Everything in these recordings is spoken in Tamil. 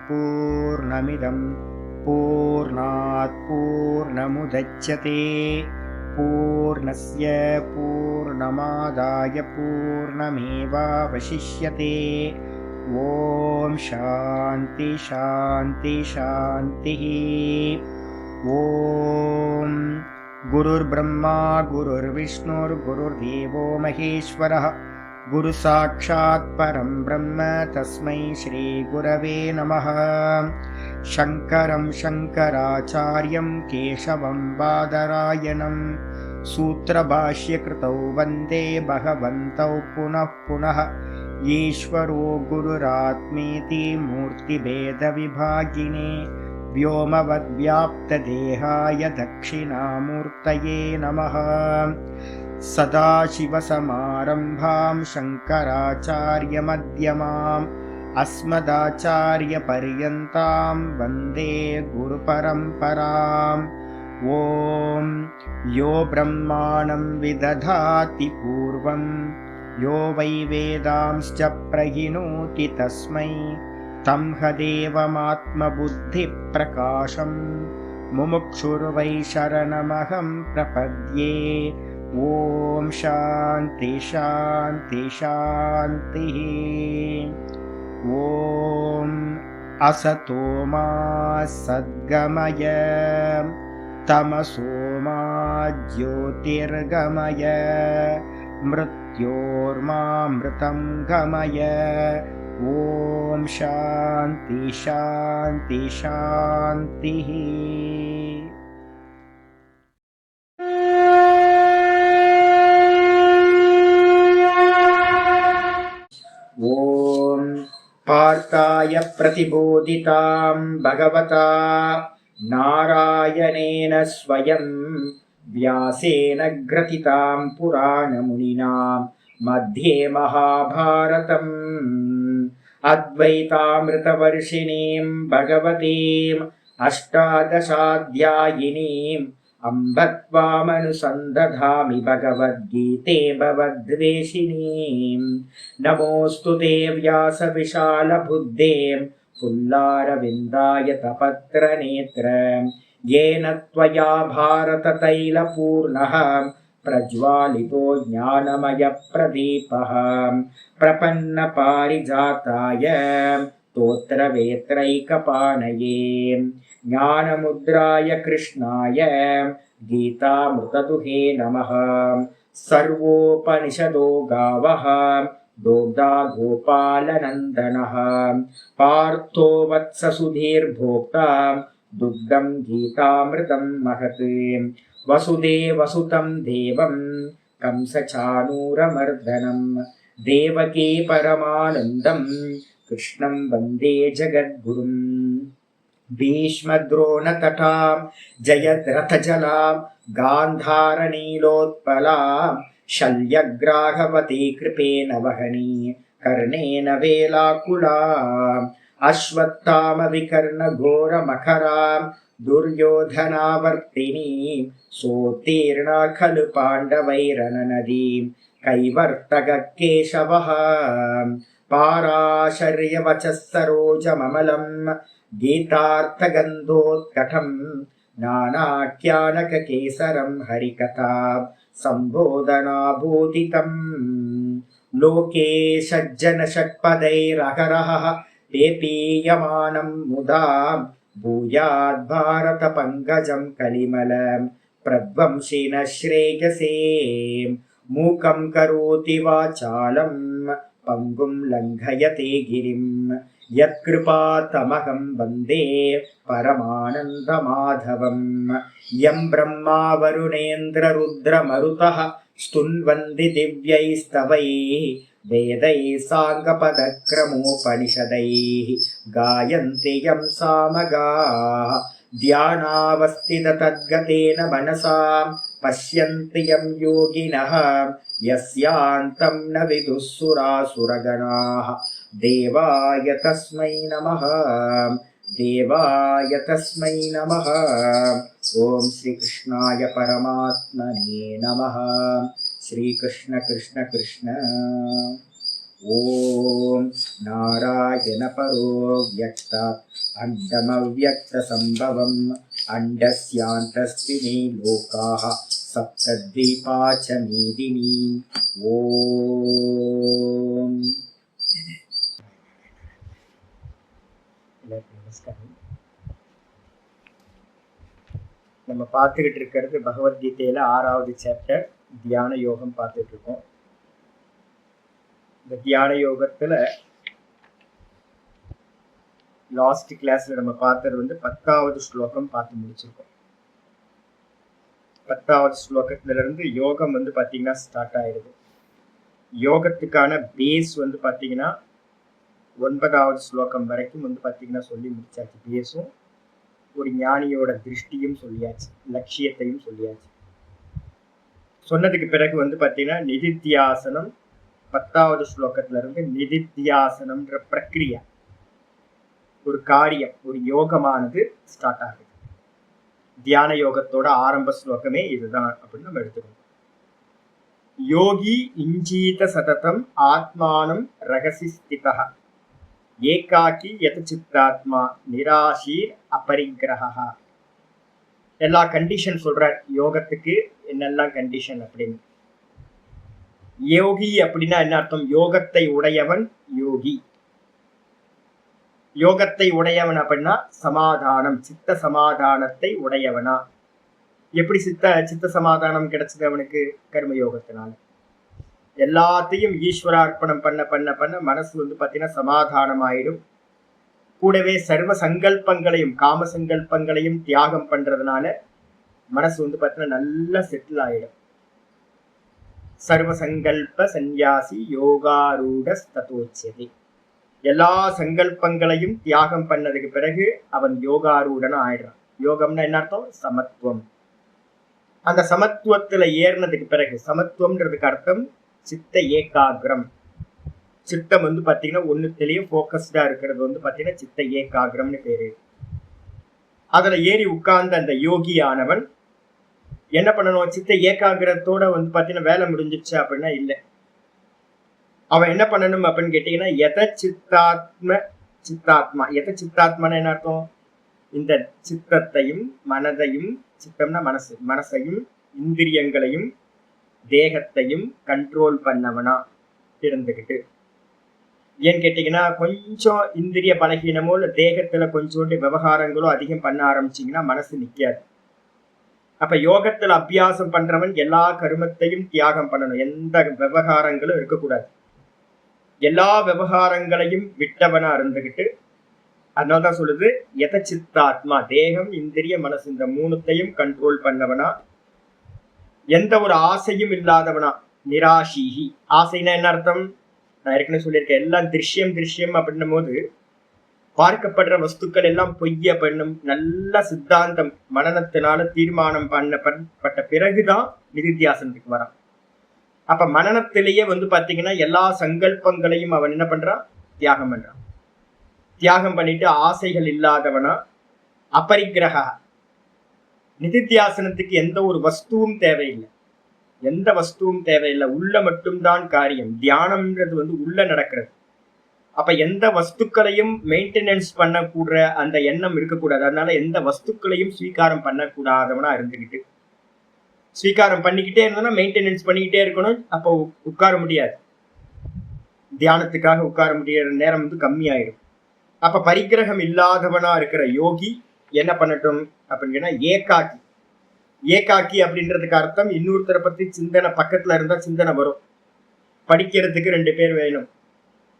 पूर्णमिदं पूर्णात् पूर्णमुदच्यते पूर्णस्य पूर्णमादाय पूर्णमेवावशिष्यते। ॐ शान्ति शान्ति शान्तिः। ॐ गुरुर्ब्रह्मा गुरुर्विष्णुर्गुरुर्देवो महेश्वरः गुरुसाक्षात् परं ब्रह्म तस्मै श्रीगुरवे नमः। शङ्करं शङ्कराचार्यं केशवं बादरायणं सूत्रभाष्यकृतौ वन्दे भगवन्तौ पुनः पुनः। ईश्वरो गुरुरात्मेति मूर्तिभेदविभागिने व्योमवद्व्याप्तदेहाय दक्षिणामूर्तये नमः। सदाशिवसमारम्भां शङ्कराचार्यमध्यमाम् अस्मदाचार्यपर्यन्तां वन्दे गुरुपरम्पराम्। ॐ यो ब्रह्माणं विदधाति पूर्वं यो वै वेदांश्च प्रहिणोति तस्मै तं हदेवमात्मबुद्धिप्रकाशं मुमुक्षुर्वै शरणमहं प्रपद्ये। ॐ शान्ति शान्ति शान्तिः। ॐ असतो मा सद्गमय तमसो मा ज्योतिर्गमय मृत्योर्मामृतं गमय। ॐ शान्ति शान्ति शान्तिः। ॐ पार्थाय प्रतिबोधितां भगवता नारायणेन स्वयं व्यासेन ग्रथितां पुराणमुनिना मध्ये महाभारतम् अद्वैतामृतवर्षिणीं भगवतीम् अष्टादशाध्यायिनीम् अम्ब त्वामनुसन्दधामि भगवद्गीते भवद्वेषिणीम्। नमोऽस्तु ते व्यासविशालबुद्धे पुल्लारविन्दाय तपत्रनेत्र येन त्वया भारततैलपूर्णः प्रज्वालितो ज्ञानमयप्रदीपः प्रपन्नपारिजाताय स्तोत्रवेत्रैकपाणये ज्ञानमुद्राय कृष्णाय गीतामृतदुहे नमः। सर्वोपनिषदो गावः दोग्धा गोपालनन्दनः पार्थो वत्ससुधीर्भोक्ता दुग्धं गीतामृतं महत्। वसुदेवसुतं देवं कंसचाणूरमर्दनं देवकी परमानन्दं कृष्णं वन्दे जगद्गुरुम्। भीष्मद्रोणतटां जयद्रथजलां गान्धारनीलोत्पलां शल्यग्राहवती कृपेण वहनी कर्णेन वेलाकुलाम् अश्वत्थामविकर्णघोरमखरां दुर्योधनावर्तिनीं सोत्तीर्णा खलु पाण्डवैरननदीं कैवर्तककेशवः पाराशर्यवचः सरोजममलं गीतार्थगन्धोत्कटं नानाख्यानककेसरं हरिकथा सम्बोधनाभूतितम्। लोके सज्जनषट्पदैरहरः पेपीयमानं मुदा भूयाद्भारतपङ्कजं कलिमलं प्रध्वंसिनः श्रेयसे। मूकं करोति वाचालं पङ्गुं लङ्घयते गिरिं यत्कृपातमहं वन्दे परमानन्दमाधवम्। यं ब्रह्मा वरुणेन्द्ररुद्रमरुतः स्तुन्वन्ति दिव्यैस्तवैः वेदैः साङ्गपदक्रमोपनिषदैः गायन्ति यं सामगाः ध्यानावस्थिततद्गतेन मनसा पश्यन्ति यं योगिनः यस्यान्तं न विदुः सुरासुरगणाः। देवाय तस्मै नमः देवाय तस्मै नमः। ॐ श्रीकृष्णाय परमात्मने नमः। श्रीकृष्ण कृष्ण कृष्ण। ஓம் நாராயண பரோ வியக்தாத் அண்டமவ்யக்த சம்பவம் அண்டஸ்யாந்தஸ்தினி லோகாः சப்தத்வீபா ச மேதினி. ஓம். நமஸ்காரம். நம்ம பார்த்துக்கிட்டு இருக்கிறது பகவத்கீதையில 6வது சாப்டர் தியான யோகம் பார்த்துட்டு இருக்கோம். இந்த தியான யோகத்துல லாஸ்ட் கிளாஸ்ல நம்ம பார்த்தது 10வது ஸ்லோகம் பார்த்து முடிச்சிருக்கோம். 10வது ஸ்லோகத்துல இருந்து யோகம் பாத்தீங்கன்னா ஸ்டார்ட் ஆயிடுது. யோகத்துக்கான பேஸ் பாத்தீங்கன்னா 9வது ஸ்லோகம் வரைக்கும் பாத்தீங்கன்னா சொல்லி முடிச்சாச்சு. பேஸும் ஒரு ஞானியோட திருஷ்டியும் சொல்லியாச்சு, லட்சியத்தையும் சொல்லியாச்சு. சொன்னதுக்கு பிறகு பாத்தீங்கன்னா நிதித்தியாசனம் 10வது ஸ்லோகத்துல இருந்து நிதித்தியாசனம்ன்ற பிரக்ரியா, ஒரு காரியம், ஒரு யோகமானது ஸ்டார்ட் ஆகுது. தியான யோகத்தோட ஆரம்ப ஸ்லோகமே இதுதான் அப்படின்னு நம்ம எடுத்துக்கணும். யோகி இஞ்சீத சததம் ஆத்மானம் ரகசி ஸ்திதः ஏகாக்கி யத் சித்தாத்மா நிராசீர் அபரிக்கிரஹா. எல்லா கண்டிஷன் சொல்றார் யோகத்துக்கு, என்னெல்லாம் கண்டிஷன் அப்படின்னு. யோகி அப்படின்னா என்ன அர்த்தம்? யோகத்தை உடையவன் யோகி. யோகத்தை உடையவன் அப்படின்னா சமாதானம், சித்த சமாதானத்தை உடையவனா. எப்படி சித்த சமாதானம் கிடைச்சது அவனுக்கு? கர்ம யோகத்தினால. எல்லாத்தையும் ஈஸ்வரார்ப்பணம் பண்ண பண்ண பண்ண மனசு பாத்தீங்கன்னா சமாதானம் ஆயிடும். கூடவே சர்வ சங்கல்பங்களையும் காம சங்கல்பங்களையும் தியாகம் பண்றதுனால மனசு பாத்தீங்கன்னா நல்லா செட்டில் ஆயிடும். சர்வ சங்கல்ப சந்நியாசி யோகாரூட ததோச்யதே. எல்லா சங்கல்பங்களையும் தியாகம் பண்ணதுக்கு பிறகு அவன் யோகாரூடனா ஆயிடுறான். யோகம்னா என்ன அர்த்தம்? சமத்துவம். அந்த சமத்துவத்துல ஏறினதுக்கு பிறகு, சமத்துவம்ன்றதுக்கு அர்த்தம் சித்த ஏகாகிரம். சித்தம் பாத்தீங்கன்னா ஒண்ணுத்திலேயே போக்கஸ்டா இருக்கிறது பாத்தீங்கன்னா சித்த ஏகாகிரம்னு பேரு. அதுல ஏறி உட்கார்ந்த அந்த யோகி ஆனவன் என்ன பண்ணணும்? சித்த ஏகாகிரத்தோட பாத்தீங்கன்னா வேலை முடிஞ்சிச்சு அப்படின்னா இல்ல. அவன் என்ன பண்ணணும் அப்படின்னு கேட்டீங்கன்னா எத சித்தாத்மா. எத சித்தாத்மான என்ன அர்த்தம்? இந்த சித்தத்தையும் மனதையும், சித்தம்னா மனசு, மனசையும் இந்திரியங்களையும் தேகத்தையும் கண்ட்ரோல் பண்ணவனா இருந்துகிட்டு. ஏன்னு கேட்டீங்கன்னா கொஞ்சம் இந்திரிய பலகீனமோ இல்ல தேகத்துல கொஞ்சோண்டு விவகாரங்களோ அதிகம் பண்ண ஆரம்பிச்சீங்கன்னா மனசு நிக்காது. அப்ப யோகத்துல அபியாசம் பண்றவன் எல்லா கருமத்தையும் தியாகம் பண்ணணும். எந்த விவகாரங்களும் இருக்கக்கூடாது. எல்லா விவகாரங்களையும் விட்டவனா இருந்துகிட்டு, அதனால்தான் சொல்லுது எத சித்தாத்மா. தேகம் இந்திரிய மனசு இந்த மூணுத்தையும் கண்ட்ரோல் பண்ணவனா, எந்த ஒரு ஆசையும் இல்லாதவனா. நிராசீஹி. ஆசைனா என்ன அர்த்தம்? நான் ஏற்கனவே சொல்லியிருக்கேன், எல்லாம் திருஷ்யம் அப்படின்னும் போது பார்க்கப்படுற வஸ்துக்கள் எல்லாம் பொய்ய பண்ணும் நல்ல சித்தாந்தம் மனனத்தினால தீர்மானம் பண்ணப்பட்ட பிறகுதான் நிதித்தியாசனத்துக்கு வரான். அப்ப மனனத்திலேயே பாத்தீங்கன்னா எல்லா சங்கல்பங்களையும் அவன் என்ன பண்றான்? தியாகம் பண்றான். தியாகம் பண்ணிட்டு ஆசைகள் இல்லாதவனா அபரிக்கிரகா. நிதித்தியாசனத்துக்கு எந்த ஒரு வஸ்துவும் தேவையில்லை, எந்த வஸ்துவும் தேவையில்லை, உள்ள மட்டும்தான் காரியம். தியானம்ன்றது உள்ள நடக்கிறது. அப்ப எந்த வஸ்துக்களையும் மெயின்டெனன்ஸ் பண்ணக்கூட அந்த எண்ணம் இருக்கக்கூடாது. அதனால எந்த வஸ்துக்களையும் ஸ்வீகாரம் பண்ணக்கூடாதவனா இருந்துகிட்டு, ஸ்வீகாரம் பண்ணிக்கிட்டே இருந்தோம்னா மெயின்டெனன்ஸ் பண்ணிக்கிட்டே இருக்கணும். அப்போ உட்கார முடியாது, தியானத்துக்காக உட்கார முடியாத நேரம் கம்மியாயிடும். அப்ப பரிக்கிரகம் இல்லாதவனா இருக்கிற யோகி என்ன பண்ணட்டும் அப்படின்னா ஏகாக்கி. ஏகாக்கி அப்படின்றதுக்கு அர்த்தம் இன்னொருத்தரை பத்தி சிந்தனை பக்கத்துல இருந்தா சிந்தனை வரும். படிக்கிறதுக்கு 2 பேர் வேணும்.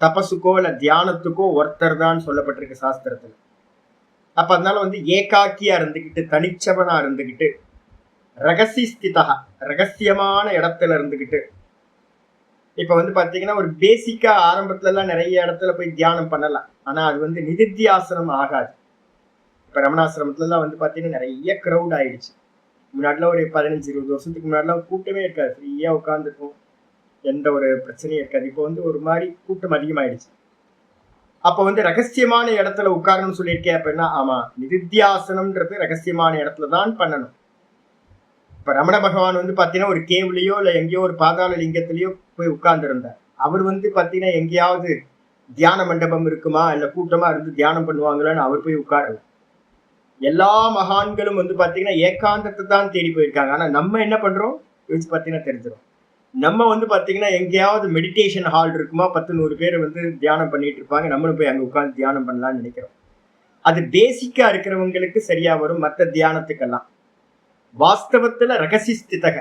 தபசுக்கோ இல்ல தியானத்துக்கோ ஒருத்தர் தான் சொல்லப்பட்டிருக்கு சாஸ்திரத்துல. அப்ப அதனால ஏகாக்கியா இருந்துகிட்டு, தனிச்சவனா இருந்துகிட்டு, ரகசி ஸ்திதா, ரகசியமான இடத்துல இருந்துகிட்டு. இப்ப பாத்தீங்கன்னா ஒரு பேசிக்கா ஆரம்பத்துல எல்லாம் நிறைய இடத்துல போய் தியானம் பண்ணலாம். ஆனா அது நிதித்தியாசனம் ஆகாது. இப்ப ரமணாசிரமத்துல எல்லாம் பாத்தீங்கன்னா நிறைய கிரௌட் ஆயிடுச்சு. முன்னாடிலாம் ஒரு 15-20 வருஷத்துக்கு முன்னாடிலாம் கூட்டமே இருக்காது, ஃப்ரீயா உட்காந்துருக்கும், எந்த ஒரு பிரச்சனையும் இருக்காது. இப்போ ஒரு மாதிரி கூட்டம் அதிகமாயிடுச்சு. அப்ப ரகசியமான இடத்துல உட்காரணும்னு சொல்லியிருக்கேன் அப்படின்னா, ஆமா, நிதித்தியாசனம்ன்றது ரகசியமான இடத்துல தான் பண்ணணும். இப்ப ரமண பகவான் பாத்தீங்கன்னா ஒரு கேவ்லயோ இல்ல எங்கேயோ ஒரு பாதாள லிங்கத்திலயோ போய் உட்கார்ந்து இருந்தார். அவர் வந்து பாத்தீங்கன்னா எங்கேயாவது தியான மண்டபம் இருக்குமா இல்ல கூட்டமா இருந்து தியானம் பண்ணுவாங்களான்னு அவர் போய் உட்காரல. எல்லா மகான்களும் வந்து பாத்தீங்கன்னா ஏகாந்தத்தை தான் தேடி போயிருக்காங்க. ஆனா நம்ம என்ன பண்றோம் யோசிச்சு பாத்தீங்கன்னா தெரிஞ்சிடும். நம்ம வந்து பாத்தீங்கன்னா எங்கேயாவது மெடிடேஷன் ஹால் இருக்குமா 10-100 பேர் வந்து தியானம் பண்ணிட்டு இருப்பாங்க, நம்மளும் போய் அங்க உட்கார்ந்து தியானம் பண்ணலாம்னு நினைக்கிறோம். அது பேசிக்கா இருக்கிறவங்களுக்கு சரியா வரும், மற்ற தியானத்துக்கெல்லாம். வாஸ்தவத்துல ரகசிஸ்திதக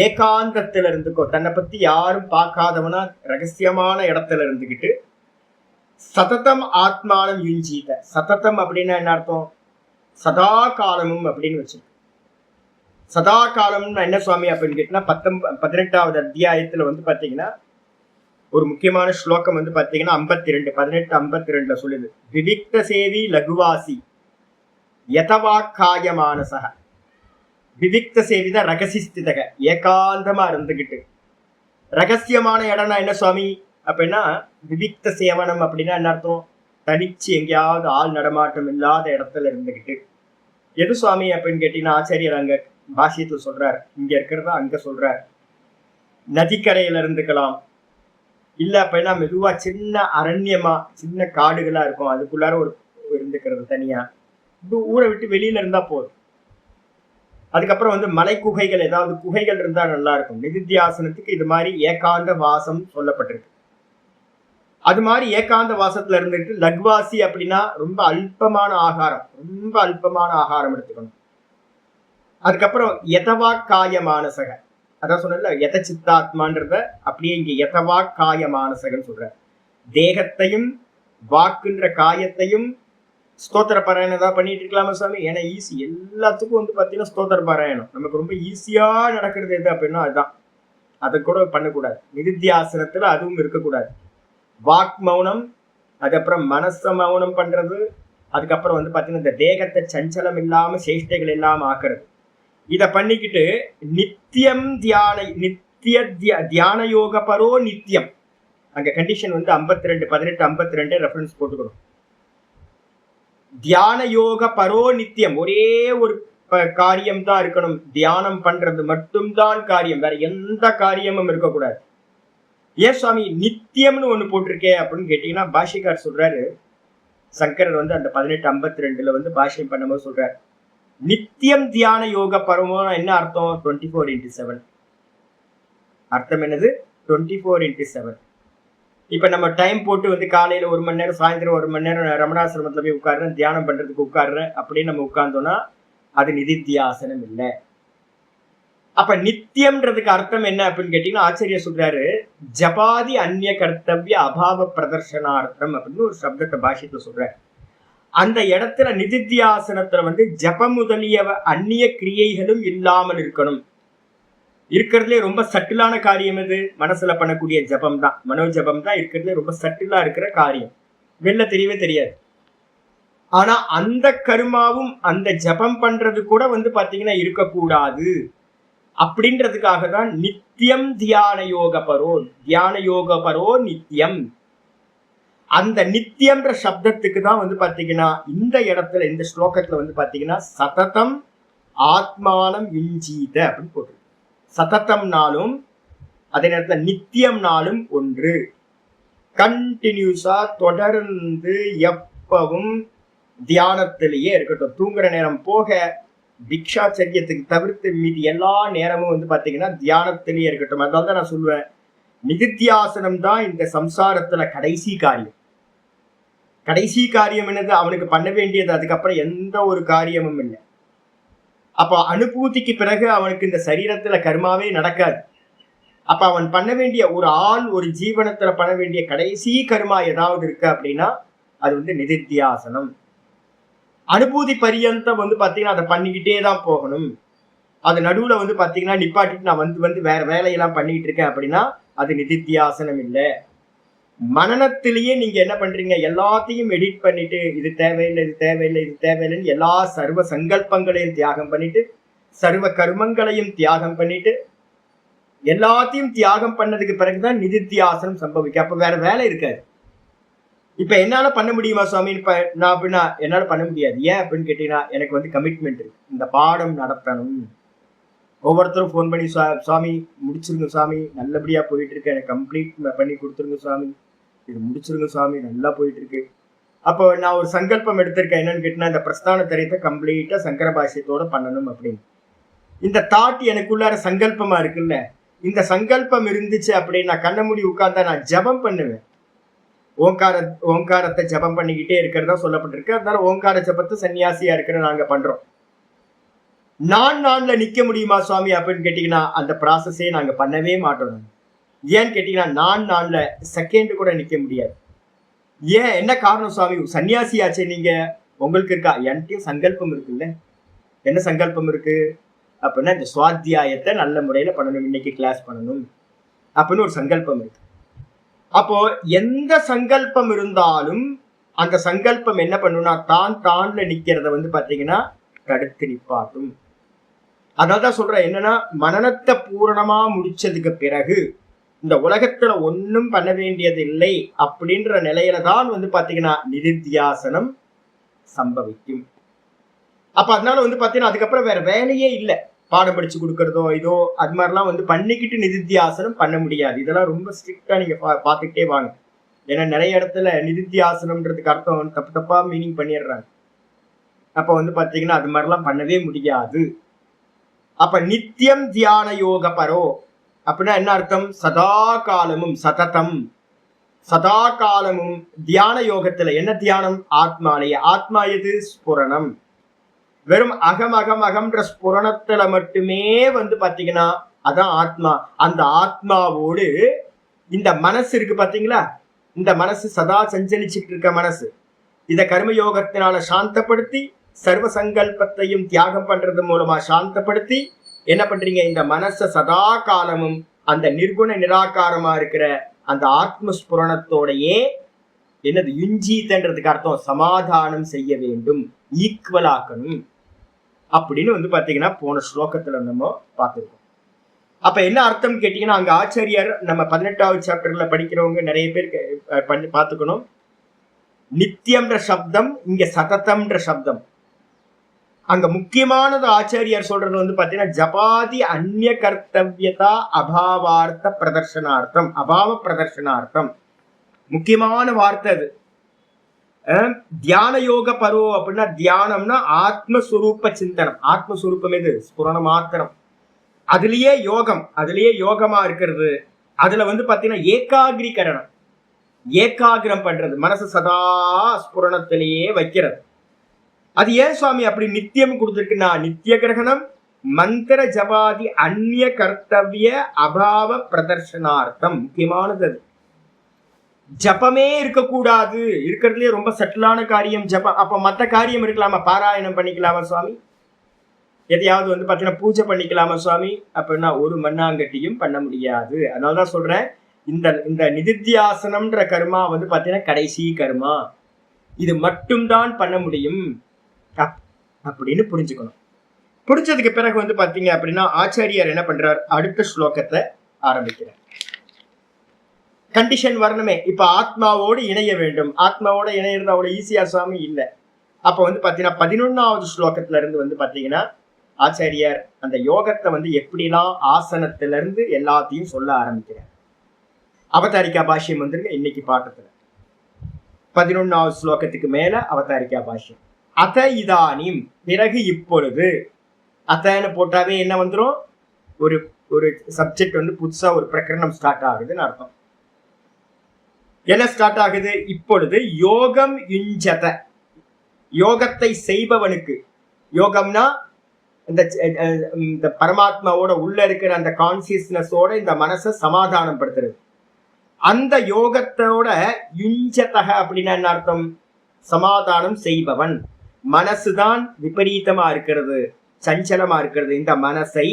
ஏகாந்தத்துல இருந்துக்கோ, தன்னை பத்தி யாரும் பார்க்காதவனா ரகசியமான இடத்துல இருந்துகிட்டு சததம் ஆத்மானம் யுஞ்சீத. சததம் அப்படின்னா என்ன அர்த்தம்? சதா காலமும் அப்படின்னு வச்சிருக்கு. சதா காலம்னு என்ன சுவாமி அப்படின்னு கேட்டீங்கன்னா 18வது அத்தியாயத்துல வந்து பாத்தீங்கன்னா ஒரு முக்கியமான ஸ்லோகம் வந்து பாத்தீங்கன்னா 18:52 சொல்லுது. விவிக்த சேவி லகுவாசி யதவாக்காய மானசக. விவிக்த சேவித ரகசிஸ்திதக, ஏகாந்தமா இருந்துகிட்டு. ரகசியமான இடம்னா என்ன சுவாமி அப்படின்னா விவிக்த சேவனம் அப்படின்னா என்ன அர்த்தம்? தனிச்சு எங்கேயாவது ஆள் நடமாட்டம் இல்லாத இடத்துல இருந்துகிட்டு. எது சுவாமி அப்படின்னு கேட்டீங்கன்னா ஆச்சாரியர் அங்க பாஷ்யத்துல சொல்றாரு, இங்க இருக்கிறதா அங்க சொல்றாரு. நதிக்கரையில இருந்துக்கலாம், இல்ல அப்படின்னா மெதுவா சின்ன அரண்யமா சின்ன காடுகளா இருக்கும், அதுக்குள்ளார ஒரு இருந்துக்கிறது தனியா. ஊரை விட்டு வெளியில இருந்தா போதும். அதுக்கப்புறம் வந்து மலை குகைகள், ஏதாவது குகைகள் இருந்தா நல்லா இருக்கும். நிதித்தியாசனத்துக்கு இது மாதிரி ஏகாந்த வாசம் சொல்லப்பட்டிருக்கு. அது மாதிரி ஏகாந்த வாசத்துல இருந்துட்டு லக்வாசி அப்படின்னா ரொம்ப அல்பமான ஆகாரம், ரொம்ப அல்பமான ஆகாரம் எடுத்துக்கணும். அதுக்கப்புறம் யதவா காய மானசக, அதான் சொன்ன யத சித்தாத்மான்றத அப்படியே இங்க யதவா காய மானசகன்னு சொல்ற. தேகத்தையும் வாக்குன்ற காயத்தையும் ஸ்தோத்திர பாராயணம் தான் பண்ணிட்டு இருக்கலாமா சுவாமி? ஏன்னா ஈஸி, எல்லாத்துக்கும் வந்து பாத்தீங்கன்னா ஸ்தோத்திர பாராயணம் நமக்கு ரொம்ப ஈஸியா நடக்கிறது எது அப்படின்னா அதுதான். அதை கூட பண்ணக்கூடாது. நிதித்தியாசனத்துல அதுவும் இருக்கக்கூடாது. வாக் மௌனம், அதுக்கப்புறம் மனச மௌனம் பண்றது, அதுக்கப்புறம் வந்து பாத்தீங்கன்னா இந்த தேகத்தை சஞ்சலம் இல்லாம சேஷ்டைகள் இல்லாம ஆக்குறது. இத பண்ணிக்கிட்டு நித்தியம் தியான யோக பரோ நித்தியம். அங்க கண்டிஷன் வந்து 18 ரெஃபரன்ஸ் போட்டுக்கணும். தியான யோக பரோ நித்தியம், ஒரே ஒரு காரியம் தான் இருக்கணும். தியானம் பண்றது மட்டும்தான் காரியம், வேற எந்த காரியமும் இருக்கக்கூடாது. ஏன் சுவாமி நித்தியம்னு ஒண்ணு போட்டிருக்கே அப்படின்னு கேட்டீங்கன்னா பாஷிகார் சொல்றாரு, சங்கரர் வந்து அந்த 18:52 வந்து பாஷ்யம் பண்ணும்போது சொல்றாரு, நித்தியம் தியான யோக பரமோ என்ன அர்த்தம்? 24x7. அர்த்தம் என்னது? 24x7. இப்ப நம்ம டைம் போட்டு வந்து காலையில 1 மணி நேரம், சாயந்தரம் 1 மணி நேரம் ரமணாசிரமத்துல போய் உட்கார்றேன், தியானம் பண்றதுக்கு உட்கார்றேன் அப்படின்னு நம்ம உட்கார்ந்தோம்னா அது நிதித்தியாசனம் இல்லை. அப்ப நித்தியம்ன்றதுக்கு அர்த்தம் என்ன அப்படின்னு கேட்டீங்கன்னா ஆச்சரிய சொல்றாரு, ஜபாதி அந்நிய கர்த்தவிய அபாவ பிரதர்ஷனார்த்தம் அப்படின்னு ஒரு சப்தத்தை பாஷித்து சொல்றாரு. அந்த இடத்துல நிதித்தியாசனத்துல வந்து ஜபம் முதலிய அந்நிய கிரியைகளும் இல்லாமல் இருக்கணும். இருக்கிறதுலே ரொம்ப சட்டிலான காரியம் எது? மனசுல பண்ணக்கூடிய ஜபம் தான், மனோ ஜபம் தான் இருக்கிறதுலே ரொம்ப சட்டிலா இருக்கிற காரியம். வெளில தெரியவே தெரியாது. ஆனா அந்த கர்மாவும் அந்த ஜபம் பண்றது கூட வந்து பாத்தீங்கன்னா இருக்கக்கூடாது. அப்படின்றதுக்காக தான் நித்தியம் தியான யோக பரோ, தியான யோக பரோ நித்தியம். அந்த நித்தியம்ன்ற சப்தத்துக்கு தான் வந்து பாத்தீங்கன்னா இந்த இடத்துல இந்த ஸ்லோகத்துல வந்து பாத்தீங்கன்னா சததம் ஆத்மானம் யுஞ்சீத அப்படின்னு போட்டு. சததம்னாலும் அதே நேரத்துல நித்தியம்னாலும் ஒன்று. கண்டினியூஸா தொடர்ந்து எப்பவும் தியானத்திலேயே இருக்கட்டும். தூங்குற நேரம் போக பிக்ஷாச்சரியத்துக்கு தவிர்த்து மீதி எல்லா நேரமும் வந்து பாத்தீங்கன்னா தியானத்திலேயே இருக்கட்டும். அதனால தான் நான் சொல்லுவேன், நிதித்தியாசனம் தான் இந்த சம்சாரத்துல கடைசி காரியம். கடைசி காரியம் என்னது? அவனுக்கு பண்ண வேண்டியது அதுக்கப்புறம் எந்த ஒரு காரியமும் இல்லை. அப்ப அனுபூதிக்கு பிறகு அவனுக்கு இந்த சரீரத்துல கர்மாவே நடக்காது. அப்ப அவன் பண்ண வேண்டிய ஒரு ஆள் ஒரு ஜீவனத்துல பண்ண வேண்டிய கடைசி கர்மா ஏதாவது இருக்கு அப்படின்னா அது வந்து நிதித்தியாசனம். அனுபூதி பரியந்தம் வந்து பாத்தீங்கன்னா அதை பண்ணிக்கிட்டே தான் போகணும். அது நடுவுல வந்து பாத்தீங்கன்னா நிப்பாட்டிட்டு நான் வந்து வேற வேலையெல்லாம் பண்ணிட்டு இருக்கேன் அப்படின்னா அது நிதித்தியாசனம் இல்லை. மனநத்திலேயே நீங்க என்ன பண்றீங்க? எல்லாத்தையும் எடிட் பண்ணிட்டு இது தேவையில்லை, இது தேவையில்லை, இது தேவையில்லைன்னு எல்லா சர்வ சங்கல்பங்களையும் தியாகம் பண்ணிட்டு, சர்வ கர்மங்களையும் தியாகம் பண்ணிட்டு, எல்லாத்தையும் தியாகம் பண்ணதுக்கு பிறகுதான் நிதித்தியாசனம் சம்பவிக்கும். அப்ப வேற வேலை இருக்காது. இப்ப என்னால பண்ண முடியுமா சுவாமி? இப்ப நான் அப்படின்னா என்னால பண்ண முடியாது. ஏன் அப்படின்னு கேட்டீங்கன்னா எனக்கு வந்து கமிட்மெண்ட் இருக்கு. இந்த பாடம் நடத்தணும். ஒவ்வொருத்தரும் போன் பண்ணி சுவாமி முடிச்சிருங்க சுவாமி, நல்லபடியா போயிட்டு இருக்கு, எனக்கு கம்ப்ளீட் பண்ணி கொடுத்துருங்க சுவாமி, இது முடிச்சிருங்க சுவாமி, நல்லா போயிட்டு இருக்கு. அப்போ நான் ஒரு சங்கல்பம் எடுத்திருக்கேன், என்னன்னு கேட்டீங்கன்னா இந்த பிரஸ்தான திரயத்தை கம்ப்ளீட்டா சங்கர பாஷ்யத்தோட பண்ணணும் அப்படின்னு. இந்த தாட் எனக்குள்ளார சங்கல்பமா இருக்குல்ல, இந்த சங்கல்பம் இருந்துச்சு அப்படின்னு நான் கண்ண மூடி உட்கார்ந்தா நான் ஜபம் பண்ணுவேன். ஓங்காரத்தை ஜபம் பண்ணிக்கிட்டே இருக்கிறதா சொல்லப்பட்டிருக்கு. அதனால ஓங்கார ஜபத்தை சன்னியாசியா இருக்கிற நாங்க பண்றோம். நான்ல நிக்க முடியுமா சுவாமி அப்படின்னு கேட்டீங்கன்னா அந்த ப்ராசஸே நாங்க பண்ணவே மாட்டோம். ஏன்னு கேட்டீங்கன்னா நான்ல செகண்ட் கூட நிக்க முடியாது. ஏன், என்ன காரணம் சுவாமி? சன்னியாசியாச்சே நீங்க, உங்களுக்கு இருக்கா? என்கிட்டயும் சங்கல்பம் இருக்குல்ல. என்ன சங்கல்பம் இருக்கு அப்படின்னா இந்த சுவாத்தியாயத்தை நல்ல முறையில பண்ணணும், இன்னைக்கு கிளாஸ் பண்ணணும் அப்படின்னு ஒரு சங்கல்பம் இருக்கு. அப்போ எந்த சங்கல்பம் இருந்தாலும் அந்த சங்கல்பம் என்ன பண்ணும்னா தான்ல நிக்கிறத பாத்தீங்கன்னா தடுத்து நிப்பாட்டும். அதான் சொல்றேன், என்னன்னா மனனத்தை பூரணமா முடிச்சதுக்கு பிறகு இந்த உலகத்துல ஒன்னும் பண்ண வேண்டியது இல்லை அப்படின்ற நிலையில தான் பாத்தீங்கன்னா நிதித்தியாசனம் சம்பவிக்கும். அப்ப அதனால பாத்தீங்கன்னா அதுக்கப்புறம் வேற வேலையே இல்லை. பாடம் படிச்சு கொடுக்கறதோ இதோ அது மாதிரிலாம் பண்ணிக்கிட்டு நிதித்தியாசனம் பண்ண முடியாது. இதெல்லாம் ரொம்ப ஸ்ட்ரிக்டா நீங்க பாத்துக்கிட்டே வாங்க. ஏன்னா நிறைய இடத்துல நிதித்தியாசனம்ன்றதுக்கு அர்த்தம் தப்பா மீனிங் பண்ணிடுறாங்க. அப்ப பாத்தீங்கன்னா அது மாதிரிலாம் பண்ணவே முடியாது. அப்ப நித்தியம் தியான யோக பரோ அப்படின்னா என்ன அர்த்தம்? சதா காலமும் சததம், சதா காலமும் தியான யோகத்துல. என்ன தியானம்? ஆத்மாலய. ஆத்மா எது? ஸ்புரணம். வெறும் அகம் அகம் அகம்ன்ற ஸ்புரணத்துல மட்டுமே பாத்தீங்கன்னா அதான் ஆத்மா. அந்த ஆத்மாவோடு இந்த மனசு இருக்கு பாத்தீங்களா, இந்த மனசு சதா சஞ்சலிச்சுட்டு இருக்க மனசு, இத கர்மயோகத்தினால சாந்தப்படுத்தி சர்வ சங்கல்பத்தையும் தியாகம் பண்றது மூலமா சாந்தப்படுத்தி என்ன பண்றீங்க? இந்த மனச சதா காலமும் அந்த நிர்குண நிராகாரமா இருக்கிற அந்த ஆத்மஸ்புரணத்தோடையே என்னது யுஞ்சீத்தன்றதுக்கு அர்த்தம் சமாதானம் செய்ய வேண்டும், ஈக்குவல் ஆக்கணும் அப்படின்னு பாத்தீங்கன்னா போன ஸ்லோகத்துல நம்ம பார்த்துருக்கோம். அப்ப என்ன அர்த்தம் கேட்டீங்கன்னா அங்க ஆச்சாரியார் நம்ம 18வது சாப்டர்ல படிக்கிறவங்க நிறைய பேர் பண்ணி பார்த்துக்கணும். நித்தியம்ன்ற சப்தம் இங்க சததம்ன்ற சப்தம். அங்க முக்கியமானது ஆச்சாரியார் சொல்றது பாத்தீங்கன்னா ஜபாதி அந்நிய கர்த்தவியதா அபாவார்த்த பிரதர்ஷனார்த்தம், அபாவ பிரதர்ஷனார்த்தம். முக்கியமான வார்த்தை அது. தியான யோக பருவ அப்படின்னா தியானம்னா ஆத்மஸ்வரூப சிந்தனம். ஆத்மஸ்வரூபம் எது? ஸ்புரண மாத்திரம். அதுலயே யோகம், அதுலயே யோகமா இருக்கிறது. அதுல பாத்தீங்கன்னா ஏகாகிரிகரணம், ஏகாகிரம் பண்றது, மனசு சதா ஸ்புரணத்திலேயே வைக்கிறது. அது ஏன் சுவாமி அப்படி நித்தியம் கொடுத்துருக்குன்னா நித்திய கிரகணம் மந்திர ஜபாதி அந்நிய கர்த்தவிய அபாவ பிரதர்ஷனார்த்தம். முக்கியமானது அது. ஜபமே இருக்கக்கூடாது. இருக்கிறதுலே ரொம்ப சட்டிலான காரியம் ஜபம். அப்ப மற்ற காரியம் இருக்கலாமா? பாராயணம் பண்ணிக்கலாமா சுவாமி? எதையாவது பாத்தீங்கன்னா பூஜை பண்ணிக்கலாமா சுவாமி? அப்படின்னா ஒரு மண்ணாங்கட்டியும் பண்ண முடியாது. அதனாலதான் சொல்றேன், இந்த நிதித்தியாசனம்ன்ற கர்மா பாத்தீங்கன்னா கடைசி கர்மா. இது மட்டும்தான் பண்ண முடியும் அப்படின்னு புரிஞ்சுக்கணும். புரிஞ்சதுக்கு பிறகு பாத்தீங்க அப்படின்னா ஆச்சாரியார் என்ன பண்றார்? அடுத்த ஸ்லோகத்தை ஆரம்பிக்கிறார். கண்டிஷன் வரணுமே. இப்ப ஆத்மாவோடு இணைய வேண்டும். ஆத்மாவோட இணையிறது அவ்வளவு ஈஸியா சுவாமி? இல்ல. அப்ப பாத்தீங்கன்னா 11வது ஸ்லோகத்துல இருந்து பாத்தீங்கன்னா ஆச்சாரியார் அந்த யோகத்தை எப்படிலாம் ஆசனத்துல இருந்து எல்லாத்தையும் சொல்ல ஆரம்பிக்கிறார். அவதாரிக்கா பாஷ்யம் இன்னைக்கு பாட்டத்துல 11வது ஸ்லோகத்துக்கு மேல அவதாரிக்கா பாஷ்யம். அத இதானிம், பிறகு இப்பொழுது. அத்தன்னு போட்டாவே என்ன வந்துடும்? ஒரு சப்ஜெக்ட் புதுசா ஒரு பிரகரணம் ஸ்டார்ட் ஆகுதுன்னு அர்த்தம். என்ன ஸ்டார்ட் ஆகுது? இப்பொழுது யோகம் யுஞ்சத, யோகத்தை செய்பவனுக்கு. யோகம்னா இந்த பரமாத்மாவோட உள்ள இருக்கிற அந்த கான்சியஸ்னஸோட இந்த மனசை சமாதானம் படுத்துறது. அந்த யோகத்தோட யுஞ்சதக அப்படின்னா என்ன அர்த்தம்? சமாதானம் செய்பவன். மனசுதான் விபரீதமா இருக்கிறது, சஞ்சலமா இருக்கிறது. இந்த மனசை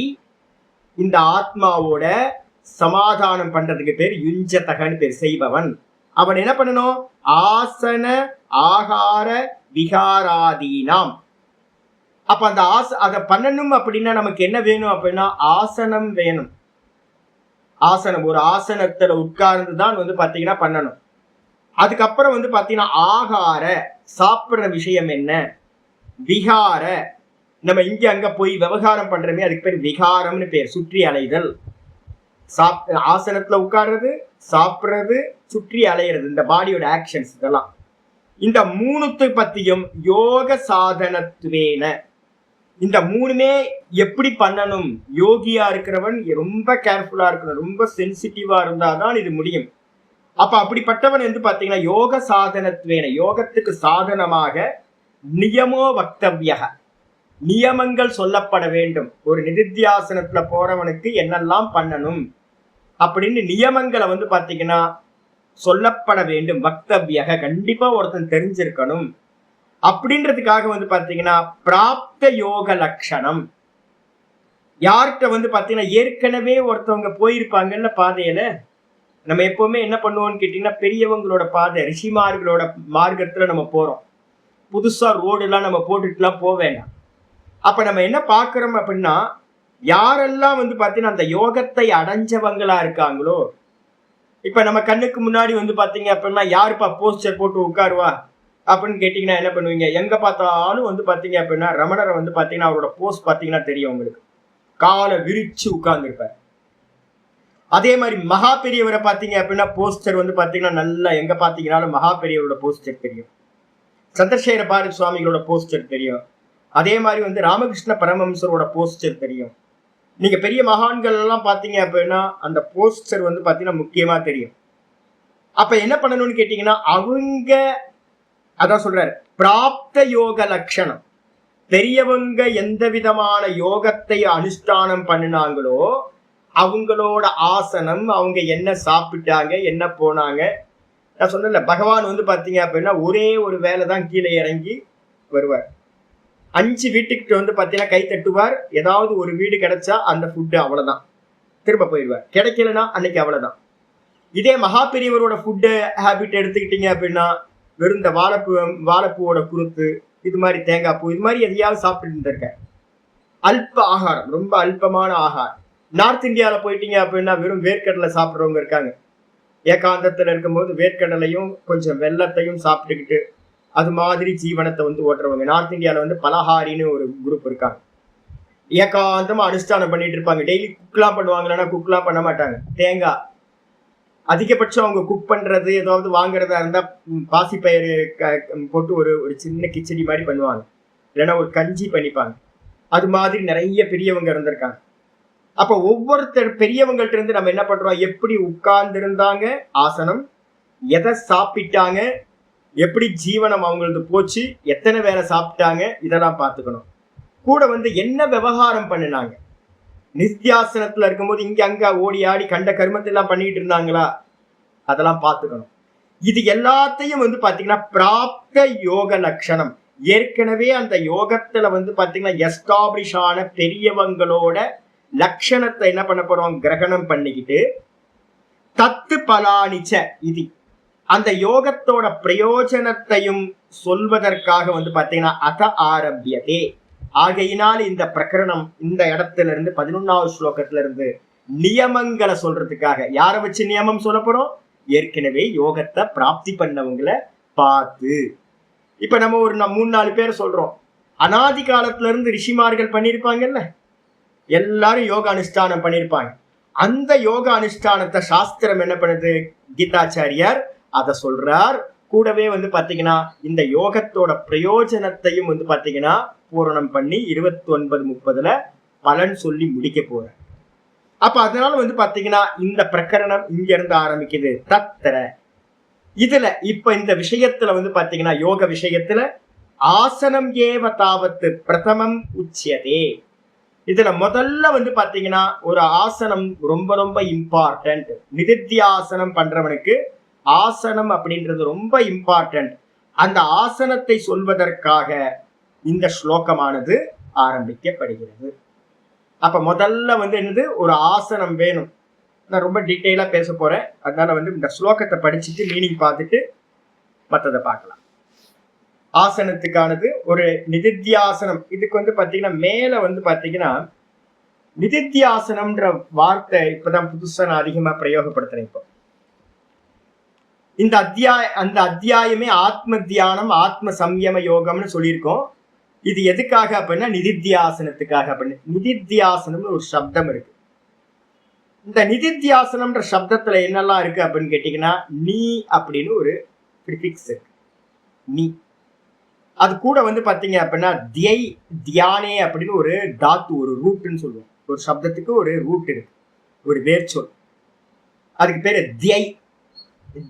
இந்த ஆத்மாவோட சமாதானம் பண்றதுக்கு பேர் யுஞ்சதகன்னு பேர், செய்பவன். அவன் என்ன பண்ணணும்? ஆசன ஆகார விகாராதீனாம். அப்ப அந்த அதை பண்ணணும் அப்படின்னா நமக்கு என்ன வேணும் அப்படின்னா ஆசனம் வேணும். ஆசனம், ஒரு ஆசனத்துல உட்கார்ந்துதான் பாத்தீங்கன்னா பண்ணணும். அதுக்கப்புறம் பாத்தீங்கன்னா ஆகார, சாப்பிடுற விஷயம் என்ன? விகார, நம்ம இங்க அங்க போய் விவகாரம் பண்றோமே அதுக்கு பேர் விகாரம்னு பேர், சுற்றி அலைதல். ஆசனத்துல உட்கார்றது, சாப்பிடுறது, சுற்றி அலையிறது, இந்த பாடியோட ஆக்ஷன்ஸ் இதெல்லாம். இந்த 3 பத்தியும் யோக சாதனத்துவேன, இந்த 3மே எப்படி பண்ணணும், யோகியா இருக்கிறவன் ரொம்ப கேர்ஃபுல்லா இருக்கணும், ரொம்ப சென்சிட்டிவா இருந்தாதான் இது முடியும். அப்ப அப்படிப்பட்டவன் பாத்தீங்கன்னா யோக சாதனத்துவேன, யோகத்துக்கு சாதனமாக நியமோ வக்தவ்ய, நியமங்கள் சொல்லப்பட வேண்டும். ஒரு நிதித்தியாசனத்துல போறவனுக்கு என்னெல்லாம் பண்ணணும் அப்படின்னு நியமங்களை பாத்தீங்கன்னா சொல்லப்பட வேண்டும். வக்தவ்ய, கண்டிப்பா ஒருத்தன் தெரிஞ்சிருக்கணும். அப்படின்றதுக்காக பாத்தீங்கன்னா பிராப்த யோக லட்சணம். யார்கிட்ட பாத்தீங்கன்னா ஏற்கனவே ஒருத்தவங்க போயிருப்பாங்கல்ல பாதையில, நம்ம எப்பவுமே என்ன பண்ணுவோம்னு கேட்டீங்கன்னா பெரியவங்களோட பாதை, ரிஷிமார்களோட மார்க்கத்துல நம்ம போறோம். புதுசா ரோடு எல்லாம் நம்ம போட்டுட்டுலாம் போக வேண்டாம். அப்ப நம்ம என்ன பாக்குறோம் அப்படின்னா, யாரெல்லாம் பாத்தீங்கன்னா அந்த யோகத்தை அடைஞ்சவங்களா இருக்காங்களோ, இப்ப நம்ம கண்ணுக்கு முன்னாடி பாத்தீங்க அப்படின்னா யாருப்பா போஸ்டர் போட்டு உட்காருவா அப்படின்னு கேட்டீங்கன்னா என்ன பண்ணுவீங்க? எங்க பார்த்தாலும் பாத்தீங்க அப்படின்னா ரமணரை பாத்தீங்கன்னா அவரோட போஸ்ட் பாத்தீங்கன்னா தெரியும் உங்களுக்கு, காலை விரிச்சு உட்கார்ந்துருப்பார். அதே மாதிரி மகா பெரியவரை பாத்தீங்க அப்படின்னா போஸ்டர் பாத்தீங்கன்னா நல்லா எங்க பாத்தீங்கன்னாலும் மகா பெரியவரோட போஸ்டர் தெரியும், சந்திரசேகர பாரதி சுவாமிகளோட போஸ்டர் தெரியும், அதே மாதிரி ராமகிருஷ்ண பரமஹம்சரோட போஸ்டர் தெரியும். நீங்க பெரிய மகான்கள் எல்லாம் பாத்தீங்க அப்படின்னா அந்த போஸ்டர் பாத்தீங்கன்னா முக்கியமா தெரியும். அப்ப என்ன பண்ணணும்னு கேட்டீங்கன்னா அவங்க அதான் சொல்றாரு பிராப்த யோக லட்சணம். பெரியவங்க எந்த விதமான யோகத்தை அனுஷ்டானம் பண்ணினாங்களோ அவங்களோட ஆசனம், அவங்க என்ன சாப்பிட்டாங்க, என்ன போனாங்க. நான் சொன்னேன்ல பகவான் பாத்தீங்க அப்படின்னா ஒரே ஒரு வேலை தான் கீழே இறங்கி வருவார். 5 வீட்டுக்கு பாத்தீங்கன்னா கை தட்டுவார். ஏதாவது ஒரு வீடு கிடைச்சா அந்த ஃபுட்டு அவ்வளவுதான், திரும்ப போயிடுவார். கிடைக்கலன்னா அன்னைக்கு அவ்வளவுதான். இதே மகா பெரியவரோட ஃபுட்டு ஹேபிட் எடுத்துக்கிட்டீங்க அப்படின்னா வெறும் இந்த வாழைப்பூவோட குருத்து, இது மாதிரி தேங்காய் பூ, இது மாதிரி எதையாவது சாப்பிட்டு இருந்திருக்க. அல்ப ஆகாரம், ரொம்ப அல்பமான ஆகாரம். நார்த் இந்தியாவில் போயிட்டீங்க அப்படின்னா வெறும் வேர்க்கடலை சாப்பிட்றவங்க இருக்காங்க. ஏகாந்தத்தில் இருக்கும்போது வேர்க்கடலையும் கொஞ்சம் வெள்ளத்தையும் சாப்பிட்டுக்கிட்டு அது மாதிரி ஜீவனத்தை ஓட்டுறவங்க. நார்த் இந்தியாவில் பலஹாரின்னு ஒரு குரூப் இருக்காங்க. ஏகாந்தமா அனுஷ்டானம் பண்ணிட்டு இருப்பாங்க. டெய்லி குக்லாம் பண்ணுவாங்கன்னா குக்லாம் பண்ண மாட்டாங்க. தேங்காய் அதிகபட்சம் அவங்க குக் பண்றது ஏதாவது வாங்குறதா இருந்தா பாசிப்பயிறு போட்டு ஒரு சின்ன கிச்சடி மாதிரி பண்ணுவாங்க, இல்லைன்னா ஒரு கஞ்சி பண்ணிப்பாங்க. அது மாதிரி நிறைய பெரியவங்க இருந்திருக்காங்க. அப்ப ஒவ்வொருத்தர் பெரியவங்கள்ட்ட இருந்து நம்ம என்ன பண்றோம், எப்படி உட்கார்ந்து இருந்தாங்க, ஆசனம், எதை சாப்பிட்டாங்க, எப்படி ஜீவனம் அவங்களது போச்சு, எத்தனை வேலை சாப்பிட்டாங்க, இதெல்லாம் பார்த்துக்கணும். கூட என்ன விவகாரம் பண்ணினாங்க, நித்தியாசனத்துல இருக்கும்போது இங்க அங்க ஓடி ஆடி கண்ட கர்மத்தை எல்லாம் பண்ணிட்டு இருந்தாங்களா, அதெல்லாம் பார்த்துக்கணும். இது எல்லாத்தையும் பாத்தீங்கன்னா பிராப்த யோக லட்சணம். ஏற்கனவே அந்த யோகத்துல பாத்தீங்கன்னா எஸ்டாப்ளிஷ் ஆன பெரியவங்களோட லட்சணத்தை என்ன பண்ண போறோம், கிரகணம் பண்ணிக்கிட்டு தத்து பலானிச்ச இது அந்த யோகத்தோட பிரயோஜனத்தையும் சொல்வதற்காக பாத்தீங்கன்னா அத ஆரம்பியதே. ஆகையினால் இந்த பிரகரணம் இந்த இடத்துல இருந்து 11வது ஸ்லோகத்துல இருந்து நியமங்களை சொல்றதுக்காக யாரை வச்சு நியமம் சொல்ல போறோம், ஏற்கனவே யோகத்தை பிராப்தி பண்ணவங்களை பார்த்து. இப்ப நம்ம ஒரு 3-4 பேர் சொல்றோம். அனாதி காலத்துல இருந்து ரிஷிமார்கள் பண்ணிருப்பாங்கல்ல, எல்லாரும் யோக அனுஷ்டானம் பண்ணிருப்பாங்க. அந்த யோக அனுஷ்டானத்தை சாஸ்திரம் என்ன பண்ணுது, கீதாச்சாரியார் அதை சொல்றார். கூடவே பாத்தீங்கன்னா இந்த யோகத்தோட பிரயோஜனத்தையும் பாத்தீங்கன்னா பூரணம் பண்ணி 29-30 பலன் சொல்லி முடிக்க போற. அப்ப அதனால பாத்தீங்கன்னா இந்த பிரகரணம் இங்க இருந்து ஆரம்பிக்குது. தத்திர இதுல இப்ப இந்த விஷயத்துல பாத்தீங்கன்னா யோக விஷயத்துல ஆசனம் ஏவ தாவத்து பிரதமம் உச்சியதே. இதுல முதல்ல பாத்தீங்கன்னா ஒரு ஆசனம் ரொம்ப ரொம்ப இம்பார்ட்டன்ட். நிதித்தியாசனம் பண்றவனுக்கு ஆசனம் அப்படின்றது ரொம்ப இம்பார்ட்டன்ட். அந்த ஆசனத்தை சொல்வதற்காக இந்த ஸ்லோகமானது ஆரம்பிக்கப்படுகிறது. அப்ப முதல்ல என்னது, ஒரு ஆசனம் வேணும். நான் ரொம்ப டீட்டெயிலா பேச போறேன். அதனால இந்த ஸ்லோகத்தை படிச்சுட்டு மீனிங் பார்த்துட்டு மற்றதை பார்க்கலாம். ஆசனத்துக்கானது ஒரு நிதித்தியாசனம். இதுக்கு பாத்தீங்கன்னா மேல பாத்தீங்கன்னா நிதித்தியாசனம்ன்ற வார்த்தை இப்பதான் புதுசா நான் அதிகமா பிரயோகப்படுத்துறேன். இப்போ இந்த அந்த அத்தியாயமே ஆத்ம தியானம், ஆத்ம சம்யம யோகம்னு சொல்லியிருக்கோம். இது எதுக்காக அப்படின்னா நிதித்தியாசனத்துக்காக. அப்படின்னு நிதித்தியாசனம்னு ஒரு சப்தம் இருக்கு. இந்த நிதித்தியாசனம்ன்ற சப்தத்துல என்னெல்லாம் இருக்கு அப்படின்னு கேட்டீங்கன்னா, நீ அப்படின்னு ஒரு ப்ரிஃபிக்ஸ் இருக்கு. நீ அது கூட பாத்தீங்க அப்படின்னா தியானே அப்படின்னு ஒரு தாத்து, ஒரு ரூட்னு சொல்லுவோம். ஒரு சப்தத்துக்கு ஒரு ரூட் இருக்கு, ஒரு வேர்ச்சொல். அதுக்கு பேரு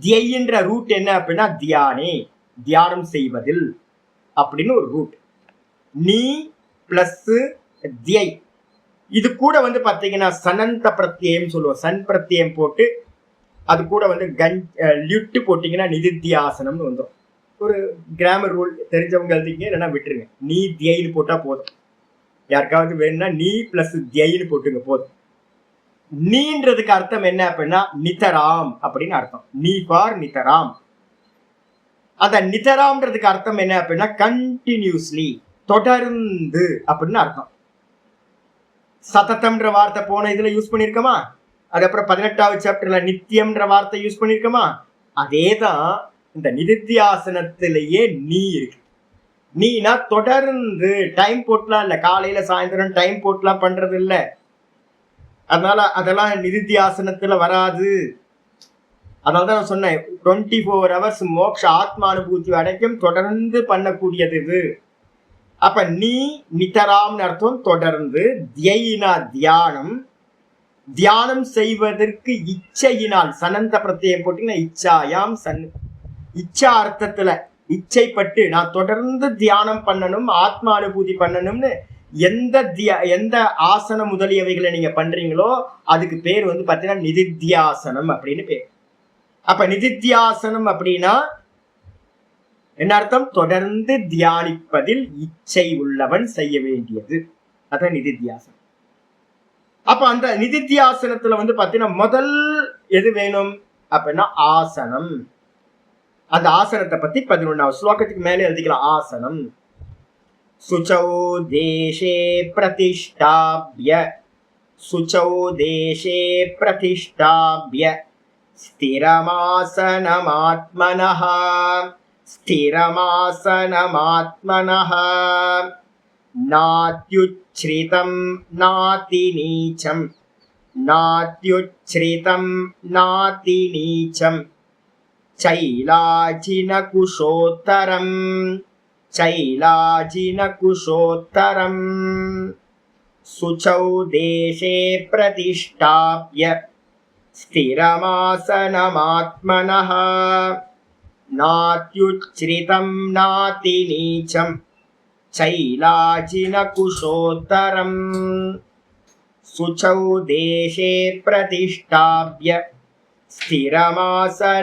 தியைன்ற ரூட் என்ன அப்படின்னா தியானே, தியானம் செய்வதில் அப்படின்னு ஒரு ரூட். நீ பிளஸ் தியை. இது கூட பாத்தீங்கன்னா சனந்த பிரத்யம் சொல்லுவோம். சன் பிரத்யம் போட்டு அது கூட லிட்டு போட்டீங்கன்னா நிதித்தியாசனம்னு வந்துடும். ஒரு கிராமர் ரூல் தெரிஞ்சவங்க எழுதிங்க, இல்லைன்னா விட்டுருங்க. நீ தியைன்னு போட்டா போதும். யாருக்காவது வேணும்னா நீ பிளஸ் தியைன்னு போட்டுங்க போதும். நீன்றதுக்கு அர்த்தம் என்ன அப்படின்னா நிதராம் அப்படின்னு அர்த்தம். நீ ஃபார் நிதராம். அந்த நிதராம்ன்றதுக்கு அர்த்தம் என்ன அப்படின்னா கண்டினியூஸ்லி, தொடர்ந்து அப்படின்னு அர்த்தம். சததம்ன்ற வார்த்தை போன இதுல யூஸ் பண்ணிருக்கோமா? அதுக்கப்புறம் 18வது சாப்டர்ல நித்தியம்ன்ற வார்த்தை யூஸ் பண்ணிருக்கோமா? அதேதான் இந்த நிதித்தியாசனத்திலேயே நீ இருக்கு. நீனா தொடர்ந்து, டைம் போட்லாம் இல்ல, காலையில சாயந்தரம் டைம் போட்லாம் பண்றது இல்ல. அதனால அதெல்லாம் நிதித்தியாசனத்துல வராது. அதனாலதான் நான் சொன்னேன் 24 hours மோட்ச ஆத்மா அனுபூதி அடைக்கும் தொடர்ந்து பண்ணக்கூடியது இது. அப்ப நீ நிதராம்னு அர்த்தம் தொடர்ந்து. தியைனா தியானம், தியானம் செய்வதற்கு இச்சையினால், சனந்த பிரத்யம் போட்டீங்கன்னா இச்சாயாம் இச்சா அர்த்தத்துல இச்சைப்பட்டு நான் தொடர்ந்து தியானம் பண்ணணும், ஆத்மா அனுபூதி பண்ணணும்னு எந்த ஆசனம் முதலியவைகளை நீங்க பண்றீங்களோ அதுக்கு பேர் பாத்தீங்கன்னா நிதித்தியாசனம் அப்படின்னு பேர். அப்ப நிதித்தியாசனம் அப்படின்னா என்ன அர்த்தம்? தொடர்ந்து தியானிப்பதில் இச்சை உள்ளவன் செய்ய வேண்டியது. அதான் நிதித்தியாசனம். அப்ப அந்த நிதித்தியாசனத்துல பாத்தீங்கன்னா முதல் எது வேணும் அப்படின்னா ஆசனம். அந்த ஆசனத்தை பத்தி 11வது ஸ்லோகத்துக்கு மேலே எழுதிக்கலாம். ஆசனம் சுச்சௌ தேசே பிரதிஷ்டாப்ய, சுச்சௌ தேசே பிரதிஷ்டாப்ய ஸ்திரமாசனமாத்மனஹ, ஸ்திரமாசனமாத்மனஹ நாத்யுச்ச்ரிதம் நாதி நீச்சம், நாத்யுச்ச்ரிதம் நாதி நீச்சம் சைலாஜினகுஷோத்தரம், சைலாஜினகுஷோத்தரம் சுச்சௌ தேசே பிரதிஷ்டாப்ய ஸ்திரமாசனமாத்மனஹ நாத்யுச்ச்ரிதம் நாதி நீச்சம் சைலாஜினகுஷோத்தரம். சுச்சௌ தேசே பிரதிஷ்டாப்ய ஸ்திரமாசனமாத்மனஹ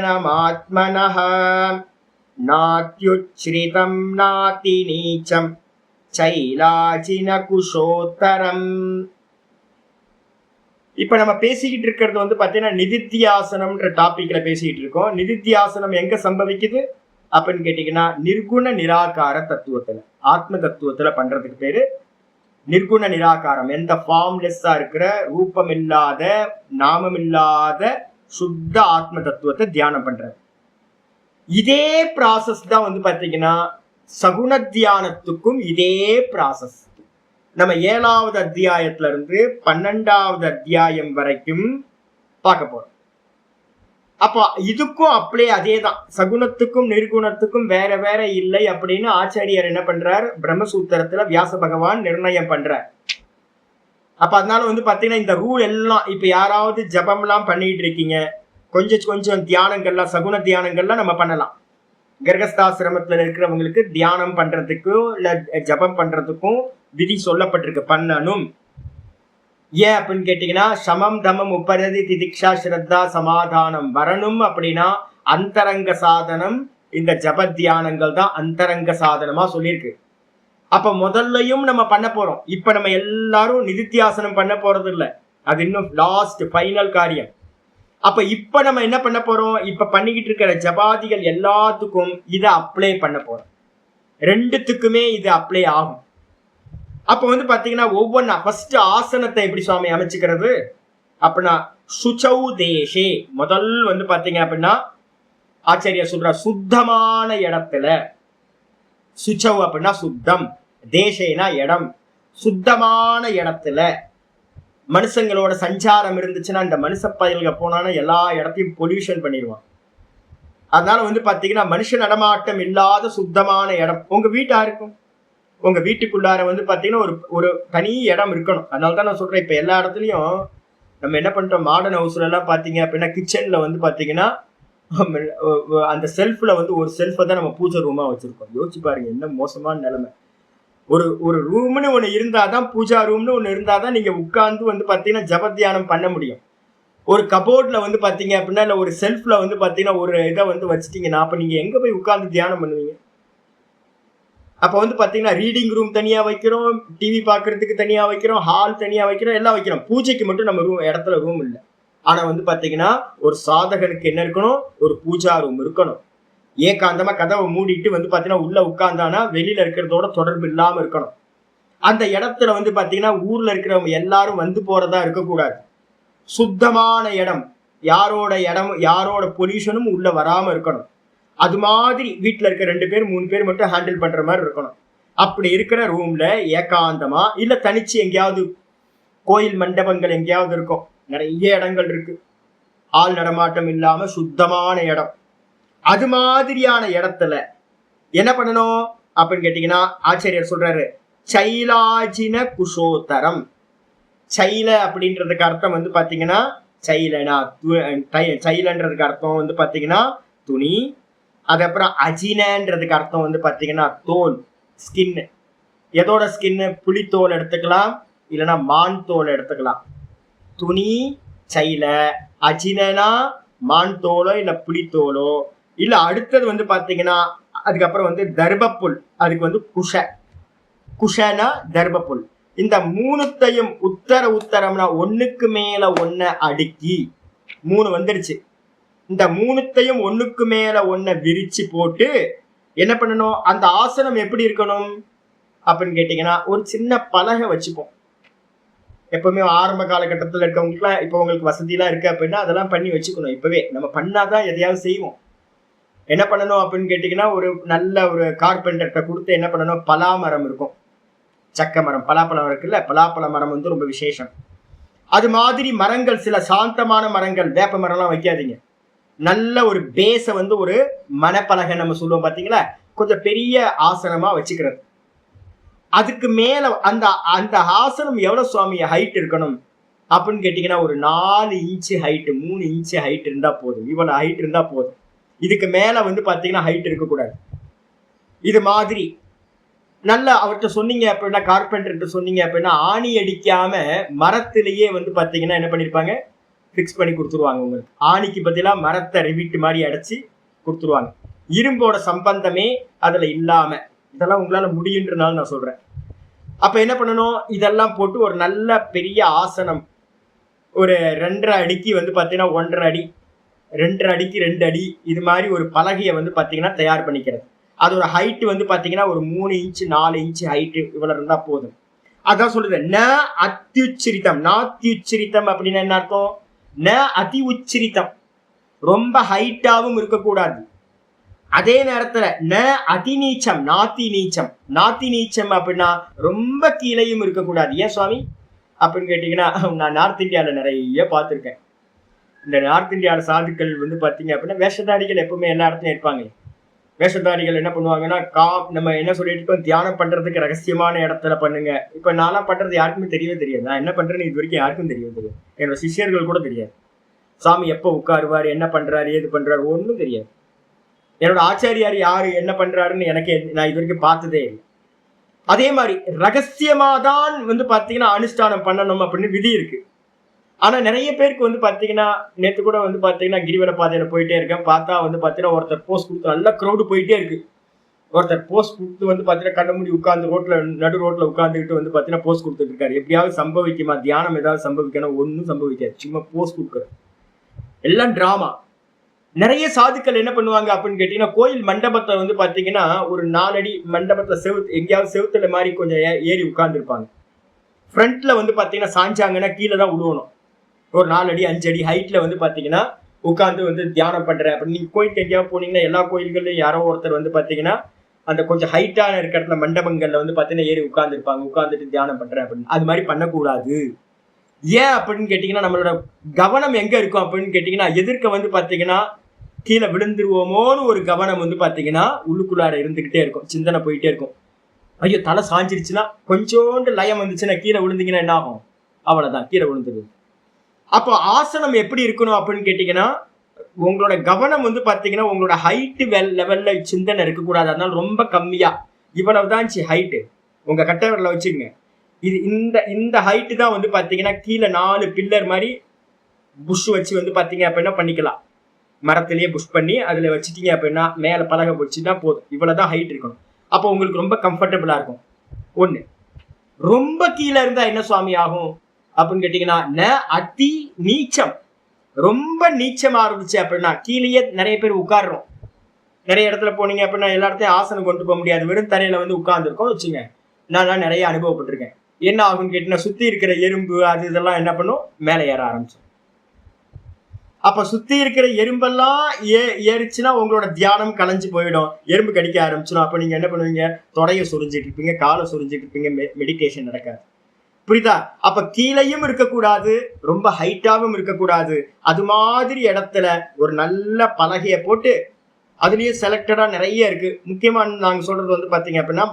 நாத்யுச்ச்ரிதம் நாதி நீச்சம் சைலாஜினகுஷோத்தரம். இப்ப நம்ம பேசிக்கிட்டு இருக்கிறது பாத்தீங்கன்னா நிதித்தியாசனம்ன்ற டாபிக்ல பேசிக்கிட்டு இருக்கோம். நிதித்தியாசனம் எங்க சம்பவிக்குது அப்படின்னு கேட்டீங்கன்னா நிர்குண நிராகார தத்துவத்துல, ஆத்ம தத்துவத்துல பண்றதுக்கு பேரு நிர்குண நிராகாரம். எந்த ஃபார்ம்லெஸ்ஸா இருக்கிற, ரூபம் இல்லாத, நாமம் இல்லாத சுத்த ஆத்ம தத்துவத்தை தியானம் பண்றது. இதே ப்ராசஸ் தான் பாத்தீங்கன்னா சகுண தியானத்துக்கும் இதே ப்ராசஸ். நம்ம 7வது அத்தியாயத்துல இருந்து 12வது அத்தியாயம் வரைக்கும் பார்க்க போறோம். அப்போ இதுக்கும் அப்படியே அதே தான். சகுணத்துக்கும் நிர்குணத்துக்கும் வேற வேற இல்லை அப்படின்னு ஆச்சாரியர் என்ன பண்றார், பிரம்மசூத்திரத்துல வியாச பகவான் நிர்ணயம் பண்றார். அப்ப அதனால பாத்தீங்கன்னா இந்த ரூல் எல்லாம் இப்ப யாராவது ஜபம்லாம் பண்ணிட்டு இருக்கீங்க, கொஞ்சம் தியானங்கள்லாம், சகுண தியானங்கள்லாம் நம்ம பண்ணலாம். கர்கஸ்தாசிரமத்துல இருக்கிறவங்களுக்கு தியானம் பண்றதுக்கும் இல்ல ஜபம் பண்றதுக்கும் விதி சொல்லப்பட்டிருக்கு, பண்ணணும். ஏன் அப்படின்னு கேட்டீங்கன்னா சமம் தமம் உபரதி திதிக்ஷா ஸ்ரத்தா சமாதானம் வரணும் அப்படின்னா அந்தரங்க சாதனம் இந்த ஜப தியானங்கள் தான் அந்தரங்க சாதனமா சொல்லியிருக்கு. அப்ப முதல்லையும் நம்ம பண்ண போறோம். இப்ப நம்ம எல்லாரும் நிதித்தியாசனம் பண்ண போறது இல்லை, அது இன்னும் லாஸ்ட் ஃபைனல் காரியம். அப்ப இப்ப நம்ம என்ன பண்ண போறோம், இப்ப பண்ணிக்கிட்டு இருக்கிற ஜபாதிகள் எல்லாத்துக்கும் இதை அப்ளை பண்ண போறோம். ரெண்டுத்துக்குமே இது அப்ளை ஆகும். அப்ப பாத்தீங்கன்னா ஒவ்வொன்னா ஃபர்ஸ்ட் ஆசனத்தை எப்படி சுவாமி அமைச்சுக்கிறது அப்படின்னா சுச்சௌ தேசே, முதல் பாத்தீங்க அப்படின்னா ஆச்சாரியா சொல்ற சுத்தமான இடத்துல, சுச்சௌ அப்படின்னா சுத்தம், தேசேனா இடம், சுத்தமான இடத்துல மனுஷங்களோட சஞ்சாரம் இருந்துச்சுன்னா இந்த மனுஷ பயல்க போனானா எல்லா இடத்தையும் பொல்யூஷன் பண்ணிடுவான். அதனால வந்து பாத்தீங்கன்னா மனுஷ நடமாட்டம் இல்லாத சுத்தமான இடம் உங்க வீட்டா இருக்கும். உங்க வீட்டுக்குள்ளார வந்து பாத்தீங்கன்னா ஒரு தனி இடம் இருக்கணும். அதனாலதான் நான் சொல்றேன், இப்ப எல்லா இடத்துலயும் நம்ம என்ன பண்றோம், மாடர்ன் ஹவுஸ்ல எல்லாம் பாத்தீங்க அப்படின்னா கிச்சன்ல வந்து பாத்தீங்கன்னா அந்த செல்ஃப்ல வந்து ஒரு செல்ஃபை தான் நம்ம பூஜை ரூமா வச்சிருக்கோம். யோசிச்சு பாருங்க என்ன மோசமான நிலைமை. ஒரு ரூம்னு ஒண்ணு இருந்தாதான், பூஜா ரூம்னு ஒண்ணு இருந்தாதான் நீங்க உட்கார்ந்து வந்து பாத்தீங்கன்னா ஜப தியானம் பண்ண முடியும். ஒரு கபோர்ட்ல வந்து பாத்தீங்க அப்படின்னா இல்ல ஒரு செல்ஃப்ல வந்து பாத்தீங்கன்னா ஒரு இதை வந்து வச்சுட்டீங்கன்னா அப்ப நீங்க எங்க போய் உட்கார்ந்து தியானம் பண்ணுவீங்க? அப்ப வந்து பாத்தீங்கன்னா ரீடிங் ரூம் தனியா வைக்கிறோம், டிவி பாக்குறதுக்கு தனியா வைக்கிறோம், ஹால் தனியா வைக்கிறோம், எல்லாம் வைக்கிறோம். பூஜைக்கு மட்டும் நம்ம இடத்துல ரூம் இல்லை. ஆனா வந்து பாத்தீங்கன்னா ஒரு சாதகனுக்கு என்ன இருக்கணும், ஒரு பூஜா ரூம் இருக்கணும். ஏகாந்தமா கதவை மூடிட்டு வந்து பாத்தீங்கன்னா உள்ள உட்கார்ந்தானா வெளியில இருக்கிறதோட தொடர்பு இல்லாம இருக்கணும். அந்த இடத்துல வந்து பாத்தீங்கன்னா ஊர்ல இருக்கிறவங்க எல்லாரும் வந்து போறதா இருக்கக்கூடாது. சுத்தமான இடம், யாரோட பொல்யூஷனும் உள்ள வராம இருக்கணும். அது மாதிரி வீட்டுல இருக்க 2 பேர் 3 பேர் மட்டும் ஹேண்டில் பண்ற மாதிரி இருக்கணும். அப்படி இருக்கிற ரூம்ல ஏகாந்தமா இல்ல தனிச்சு எங்கேயாவது கோயில் மண்டபங்கள் எங்கேயாவது இருக்கும், நிறைய இடங்கள் இருக்கு, ஆள் நடமாட்டம் இல்லாம சுத்தமான இடம். அது மாதிரியான இடத்துல என்ன பண்ணணும் அப்படின்னு கேட்டீங்கன்னா ஆச்சாரியர் சொல்றாரு, சைலாஜின குஷோத்தரம். சைல அப்படின்றதுக்கு அர்த்தம் வந்து பாத்தீங்கன்னா சைலனா, சைலன்றதுக்கு அர்த்தம் வந்து பாத்தீங்கன்னா துணி. அதுக்கப்புறம் அஜினன்றதுக்கு அர்த்தம் வந்து பாத்தீங்கன்னா தோல், ஸ்கின். எதோட ஸ்கின்னு? புலித்தோல் எடுத்துக்கலாம், இல்லைன்னா மான் தோல் எடுத்துக்கலாம். துணி சைல, அஜினா மான் தோலோ இல்ல புலித்தோலோ, இல்ல அடுத்தது வந்து பாத்தீங்கன்னா அதுக்கப்புறம் வந்து தர்பப்புல், அதுக்கு வந்து குஷனா தர்பப்புல். இந்த 3த்தையும் உத்தரம்னா ஒண்ணுக்கு மேல ஒன்ன அடுக்கி 3 வந்துருச்சு. இந்த 3த்தையும் ஒண்ணுக்கு மேல ஒன்ன விரிச்சு போட்டு என்ன பண்ணணும், அந்த ஆசனம் எப்படி இருக்கணும் அப்படின்னு கேட்டீங்கன்னா ஒரு சின்ன பலகை வச்சுப்போம். எப்பவுமே ஆரம்ப காலகட்டத்தில் இருக்கவங்களுக்குலாம் இப்போ உங்களுக்கு வசதியெல்லாம் இருக்கு அப்படின்னா அதெல்லாம் பண்ணி வச்சுக்கணும். இப்பவே நம்ம பண்ணாதான் எதையாவது செய்வோம். என்ன பண்ணணும் அப்படின்னு கேட்டீங்கன்னா ஒரு நல்ல ஒரு கார்பெண்டர்கிட்ட கொடுத்து என்ன பண்ணணும், பலாமரம் இருக்கும், சக்க மரம், பலாப்பழம் இருக்குல்ல, பலாப்பழ மரம் வந்து ரொம்ப விசேஷம். அது மாதிரி மரங்கள், சில சாந்தமான மரங்கள், வேப்ப மரம்லாம் வைக்காதீங்க. நல்ல ஒரு பேஸை வந்து ஒரு மனப்பலகை நம்ம சொல்லுவோம் பாத்தீங்களா, கொஞ்சம் பெரிய ஆசனமா வச்சுக்கிறது. அதுக்கு மேல அந்த ஆசனம் எவ்வளவு சுவாமி ஹைட் இருக்கணும் அப்படின்னு கேட்டீங்கன்னா ஒரு 4 இன்ச்சு ஹைட், 3 இன்ச்சு ஹைட் இருந்தா போதும். இவ்வளவு ஹைட் இருந்தா போதும். இதுக்கு மேல வந்து பாத்தீங்கன்னா ஹைட் இருக்கக்கூடாது. இது மாதிரி நல்ல அவர்கிட்ட சொன்னீங்க அப்படின்னா, கார்பெண்டர்கிட்ட சொன்னீங்க அப்படின்னா ஆணி அடிக்காம மரத்திலேயே வந்து பாத்தீங்கன்னா என்ன பண்ணிருப்பாங்க, பிக்ஸ் பண்ணி கொடுத்துருவாங்க. உங்களுக்கு ஆணிக்கு பதிலா மரத்தை ரிவிட் மாதிரி அடைச்சு கொடுத்துருவாங்க. இரும்போட சம்பந்தமே அதுல இல்லாம. இதெல்லாம் உங்களால முடியுன்றனால நான் சொல்றேன். அப்ப என்ன பண்ணணும், இதெல்லாம் போட்டு ஒரு நல்ல பெரிய ஆசனம், ஒரு 2.5 அடிக்கு வந்து பாத்தீங்கன்னா 1.5 அடி, 2.5 அடிக்கு 2 அடி, இது மாதிரி ஒரு பலகையை வந்து பாத்தீங்கன்னா தயார் பண்ணிக்கிறது. அதோட ஹைட் வந்து பாத்தீங்கன்னா ஒரு 3 இன்ச்சு 4 இன்ச்சு ஹைட் இவ்வளவு இருந்தா போதும். அதான் சொல்லுது, ந அத்தியுச்சரித்தம். நாத்தியுச்சரித்தம் அப்படின்னா என்ன அர்த்தம், ந அதி உச்சரித்தம், ரொம்ப ஹைட்டாவும் இருக்கக்கூடாது. அதே நேரத்துல ந அதிநீச்சம், நாத்தி நீச்சம். நாத்தி நீச்சம் அப்படின்னா ரொம்ப கீழையும் இருக்கக்கூடாது. ஏன் சுவாமி அப்படின்னு கேட்டீங்கன்னா, நான் நார்த் இந்தியாவில் நிறைய பார்த்துருக்கேன். இந்த நார்த் இந்தியாவில் சாதுக்கள் வந்து பார்த்தீங்க அப்படின்னா வேஷதாரிகள் எப்பவுமே எல்லா இடத்துலையும் இருப்பாங்க. வேஷதாரிகள் என்ன பண்ணுவாங்கன்னா, நம்ம என்ன சொல்லிட்டு இருக்கோம், தியானம் பண்றதுக்கு ரகசியமான இடத்துல பண்ணுங்க. இப்ப நான்லாம் பண்றது யாருக்குமே தெரியவே தெரியாது. நான் என்ன பண்றேன்னு இது வரைக்கும் யாருக்கும் தெரியாது. என்னோட சிஷ்யர்கள் கூட தெரியாது. சாமி எப்போ உட்காருவாரு, என்ன பண்றாரு, ஏது பண்றாரு, ஒன்றும் தெரியாது. என்னோட ஆச்சாரியார் யாரு என்ன பண்றாருன்னு நான் இது வரைக்கும் பார்த்ததே இல்லை. அதே மாதிரி ரகசியமாதான் வந்து பாத்தீங்கன்னா அனுஷ்டானம் பண்ணணும் அப்படின்னு விதி இருக்கு. ஆனா நிறைய பேருக்கு வந்து பாத்தீங்கன்னா, நேற்று கூட வந்து பாத்தீங்கன்னா கிரிவல பாதையில போயிட்டே இருக்கேன், பார்த்தா வந்து பாத்தீங்கன்னா ஒருத்தர் போஸ்ட் கொடுத்து நல்ல க்ரௌடு போயிட்டே இருக்கு. ஒருத்தர் போஸ்ட் கொடுத்து வந்து பாத்தீங்கன்னா கண்ண மூடி உட்கார்ந்து நடு ரோட்ல உட்கார்ந்துக்கிட்டு வந்து பாத்தீங்கன்னா போஸ்ட் கொடுத்துட்டு இருக்காரு. எப்படியாவது சம்பவிக்குமா, தியானம் ஏதாவது சம்பவிக்கணும், ஒன்னும் சம்பவிக்காது, சும்மா போஸ்ட் கொடுக்குற எல்லாம் டிராமா. நிறைய சாதுக்கள் என்ன பண்ணுவாங்க அப்படின்னு கேட்டீங்கன்னா, கோயில் மண்டபத்தை வந்து பாத்தீங்கன்னா ஒரு 4 அடி மண்டபத்துல எங்கேயாவது செவுத்துல மாதிரி கொஞ்சம் ஏறி உட்கார்ந்து இருப்பாங்க. ஃப்ரண்ட்ல வந்து பாத்தீங்கன்னா சாஞ்சாங்கன்னா கீழே தான் விடுவணும். ஒரு 4 அடி 5 அடி ஹைட்ல வந்து பாத்தீங்கன்னா உட்கார்ந்து வந்து தியானம் பண்றேன் அப்படின்னு. நீங்க கோயிலுக்கு எங்கேயாவது போனீங்கன்னா எல்லா கோயில்கள்லயும் யாரோ ஒருத்தர் வந்து பாத்தீங்கன்னா அந்த கொஞ்சம் ஹைட்டான இருக்கிற இடத்துல மண்டபங்கள்ல வந்து பாத்தீங்கன்னா ஏறி உட்கார்ந்து இருப்பாங்க, உட்கார்ந்துட்டு தியானம் பண்றேன் அப்படின்னு. அது மாதிரி பண்ணக்கூடாது. ஏன் அப்படின்னு கேட்டீங்கன்னா, நம்மளோட கவனம் எங்க இருக்கும் அப்படின்னு கேட்டீங்கன்னா, எதிர்க்க வந்து பாத்தீங்கன்னா கீழே விழுந்துருவோமோன்னு ஒரு கவனம் வந்து பாத்தீங்கன்னா உள்ளுக்குள்ளார இருந்துகிட்டே இருக்கும், சிந்தனை போயிட்டே இருக்கும். ஐயோ தலை சாஞ்சிருச்சுன்னா, கொஞ்சோண்டு லயம் வந்துச்சுன்னா கீழே விழுந்தீங்கன்னா என்ன ஆகும்? அவ்வளவுதான், கீழே விழுந்துருது. அப்போ ஆசனம் எப்படி இருக்கணும் அப்படின்னு கேட்டீங்கன்னா, உங்களோட கவனம் வந்து பாத்தீங்கன்னா உங்களோட ஹைட்டு லெவல்ல சிந்தனை இருக்கக்கூடாது. அதனால ரொம்ப கம்மியா இவ்வளவுதான் ஹைட்டு உங்க கட்டை விரல வச்சுங்க. இது இந்த ஹைட்டு தான் வந்து பாத்தீங்கன்னா கீழே 4 பில்லர் மாதிரி புஷ் வச்சு வந்து பாத்தீங்க அப்படின்னா பண்ணிக்கலாம். மரத்திலேயே புஷ் பண்ணி அதுல வச்சுட்டீங்க அப்படின்னா மேல பலகை போச்சுன்னா போதும். இவ்வளவுதான் ஹைட் இருக்கணும். அப்போ உங்களுக்கு ரொம்ப கம்ஃபர்டபுளா இருக்கும். ஒண்ணு. ரொம்ப கீழே இருந்தா என்ன சுவாமி ஆகும் அப்படின்னு கேட்டீங்கன்னா, அதி நீச்சம். ரொம்ப நீச்சமா இருந்துச்சு அப்படின்னா கீழேயே நிறைய பேர் உட்காடுறோம். நிறைய இடத்துல போனீங்க அப்படின்னா எல்லா இடத்தையும் ஆசனம் கொண்டு போக முடியாது, வெறும் தரையில வந்து உட்கார்ந்து இருக்கோம் வச்சுங்க. நான் நிறைய அனுபவப்பட்டிருக்கேன். என்ன ஆகும்னு கேட்டீங்கன்னா, சுத்தி இருக்கிற எறும்பு அது இதெல்லாம் என்ன பண்ணும், மேலே ஏற ஆரம்பிச்சோம். அப்ப சுத்தி இருக்கிற எறும்பெல்லாம் ஏறிச்சுன்னா உங்களோட தியானம் கலைஞ்சு போயிடும், எறும்பு கடிக்க ஆரம்பிச்சிடும். அப்ப நீங்க என்ன பண்ணுவீங்க, தொடைய சுரிஞ்சிட்டு இருப்பீங்க, காலை சுரிஞ்சிட்டு இருப்பீங்க, மெடிடேஷன் நடக்காது. புரியுதா? அப்ப கீழையும் இருக்கக்கூடாது, ரொம்ப ஹைட்டாவும் இருக்கக்கூடாது. அது மாதிரி இடத்துல ஒரு நல்ல பலகைய போட்டு, அதுலயே செலக்டடா நிறைய இருக்கு. முக்கியமா நாங்க சொல்றது வந்து பாத்தீங்க அப்படின்னா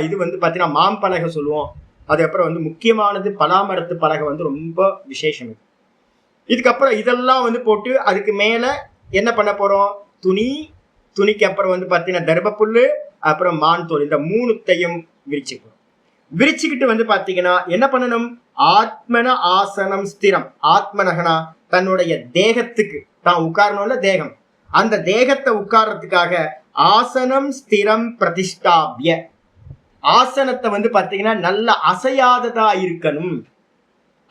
இது வந்து பாத்தீங்கன்னா மாம்பலகை சொல்லுவோம். அதுக்கப்புறம் வந்து முக்கியமானது பலாமரத்து பலகை வந்து ரொம்ப விசேஷம். இதுக்கப்புறம் இதெல்லாம் வந்து போட்டு அதுக்கு மேல என்ன பண்ண போறோம், துணிக்கு அப்புறம் வந்து பாத்தீங்கன்னா தர்பப்புல்லு, அப்புறம் மான் தோல், இந்த 3த்தையும் விரிச்சுக்கணும். விரிச்சுக்கிட்டு வந்து பாத்தீங்கன்னா என்ன பண்ணணும், ஆத்மன ஆசனம் ஸ்திரம். ஆத்மனகனா தன்னுடைய தேகத்துக்கு தான் உட்காரணும்ல, தேகம், அந்த தேகத்தை உட்கார்றதுக்காக ஆசனம் ஸ்திரம் பிரதிஷ்டாபிய. ஆசனத்தை வந்து பாத்தீங்கன்னா நல்ல அசையாததா இருக்கணும்,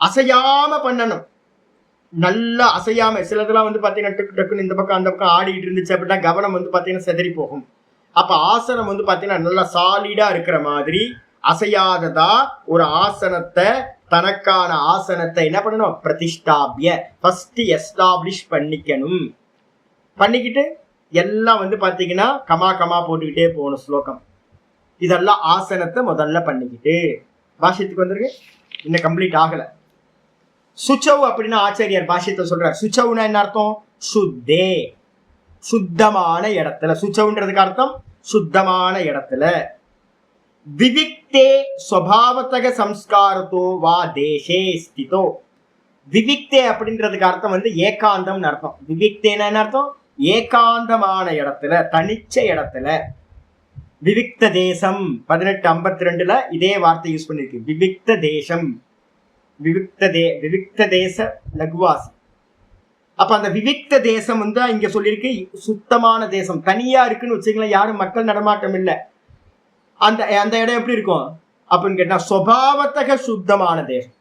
அசையாம பண்ணணும். நல்லா அசையாம, சிலதெல்லாம் வந்து பாத்தீங்கன்னா டக்கு டக்குன்னு இந்த பக்கம் அந்த பக்கம் ஆடிட்டு இருந்துச்சு அப்படின்னா கவனம் வந்து பாத்தீங்கன்னா செதறி போகும். அப்ப ஆசனம் வந்து பாத்தீங்கன்னா நல்லா சாலிடா இருக்கிற மாதிரி அசையாததா ஒரு ஆசனத்தை, தனக்கான ஆசனத்தை என்ன பண்ணணும், பிரதிஷ்டாபிய, ஃபர்ஸ்ட் எஸ்டாப்ளிஷ் பண்ணிக்கணும். பண்ணிக்கிட்டு எல்லாம் வந்து பாத்தீங்கன்னா கமா போட்டுக்கிட்டே போகணும் ஸ்லோகம். இதெல்லாம் ஆசனத்தை முதல்ல பண்ணிக்கிட்டு, பாஷ்யத்துக்கு வந்துருக்கு, இன்னும் கம்ப்ளீட் ஆகல. சுச்சவ் அப்படின்னா ஆச்சாரியார் பாஷ்யத்தை சொல்றார். சுச்சவுனா என்ன அர்த்தம், சுத்தே, சுத்தமான இடத்துல. சுச்சவுன்றதுக்கு அர்த்தம் சுத்தமான இடத்துல. விவிக்தே ஸ்வபாவதக சம்ஸ்காரத்தோ வா தேசே ஸ்திதோ. விவிக்தே அப்படின்றதுக்கு அர்த்தம் வந்து ஏகாந்தம்னு அர்த்தம். விவிக்தேனா என்ன அர்த்தம், ஏகாந்தமான இடத்துல, தனிச்ச இடத்துல. விவிக்த தேசம் 1852 இதே வார்த்தை யூஸ் பண்ணிருக்கு, விவிக்த தேசம், விவிக்த தேச லகுவாசி. அப்ப அந்த விவிக்த தேசம் வந்து இங்க சொல்லியிருக்கு சுத்தமான தேசம், தனியா இருக்குன்னு வச்சுக்கலாம், யாரும் மக்கள் நடமாட்டம் இல்லை. அந்த இடம் எப்படி இருக்கும் அப்படின்னு கேட்டா சுபாவத்தக சுத்தமான தேசம்.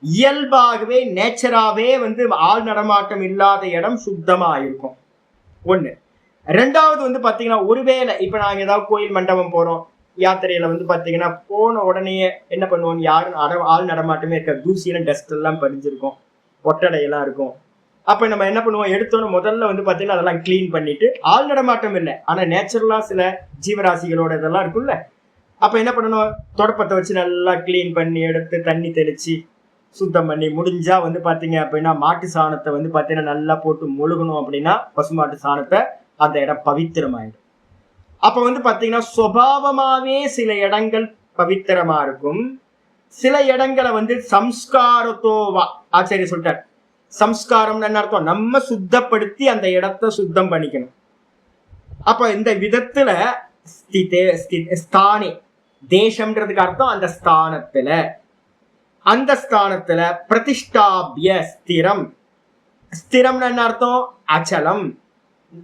இயல்பாகவே நேச்சராகவே வந்து ஆள் நடமாட்டம் இல்லாத இடம் சுத்தமா இருக்கும். ஒண்ணு. ரெண்டாவது வந்து பாத்தீங்கன்னா, ஒருவேளை இப்ப நாங்க ஏதாவது கோயில் மண்டபம் போறோம், யாத்திரையில வந்து பாத்தீங்கன்னா போன உடனே என்ன பண்ணுவோம், யாரும் ஆள் நடமாட்டமே இருக்க, தூசியெல்லாம் டஸ்ட் எல்லாம் படிஞ்சிருக்கும், ஒட்டடையெல்லாம் இருக்கும். அப்ப நம்ம என்ன பண்ணுவோம், எடுத்தோன்னு முதல்ல வந்து பாத்தீங்கன்னா அதெல்லாம் கிளீன் பண்ணிட்டு, ஆள் நடமாட்டம் இல்லை ஆனா நேச்சுரலா சில ஜீவராசிகளோட இதெல்லாம் இருக்கும்ல, அப்ப என்ன பண்ணணும், தொடப்பத்தை வச்சு நல்லா கிளீன் பண்ணி எடுத்து தண்ணி தெளிச்சு சுத்தம் பண்ணி, முடிஞ்சா வந்து பாத்தீங்க அப்படின்னா மாட்டு சாணத்தை வந்து பாத்தீங்கன்னா நல்லா போட்டு மொழுகணும். அப்படின்னா பசுமாட்டு சாணத்தை, அந்த இடம் பவித்திரமாயிடும். அப்ப வந்து பாத்தீங்கன்னா சுபாவமாவே சில இடங்கள் பவித்திரமா இருக்கும், சில இடங்களை வந்து சம்ஸ்காரத்தோவா ஆச்சாரிய சொல்லிட்டார். சம்ஸ்காரம் என்ன அர்த்தம், நம்ம சுத்தப்படுத்தி அந்த இடத்தை சுத்தம் பண்ணிக்கணும். அப்ப இந்த விதத்துல ஸ்தானே, தேசம்ன்றதுக்கு அர்த்தம் அந்த ஸ்தானத்துல, அந்த ஸ்தானத்துல பிரதிஷ்டாபிய ஸ்திரம். ஸ்திரம்னு என்ன அர்த்தம், அச்சலம்.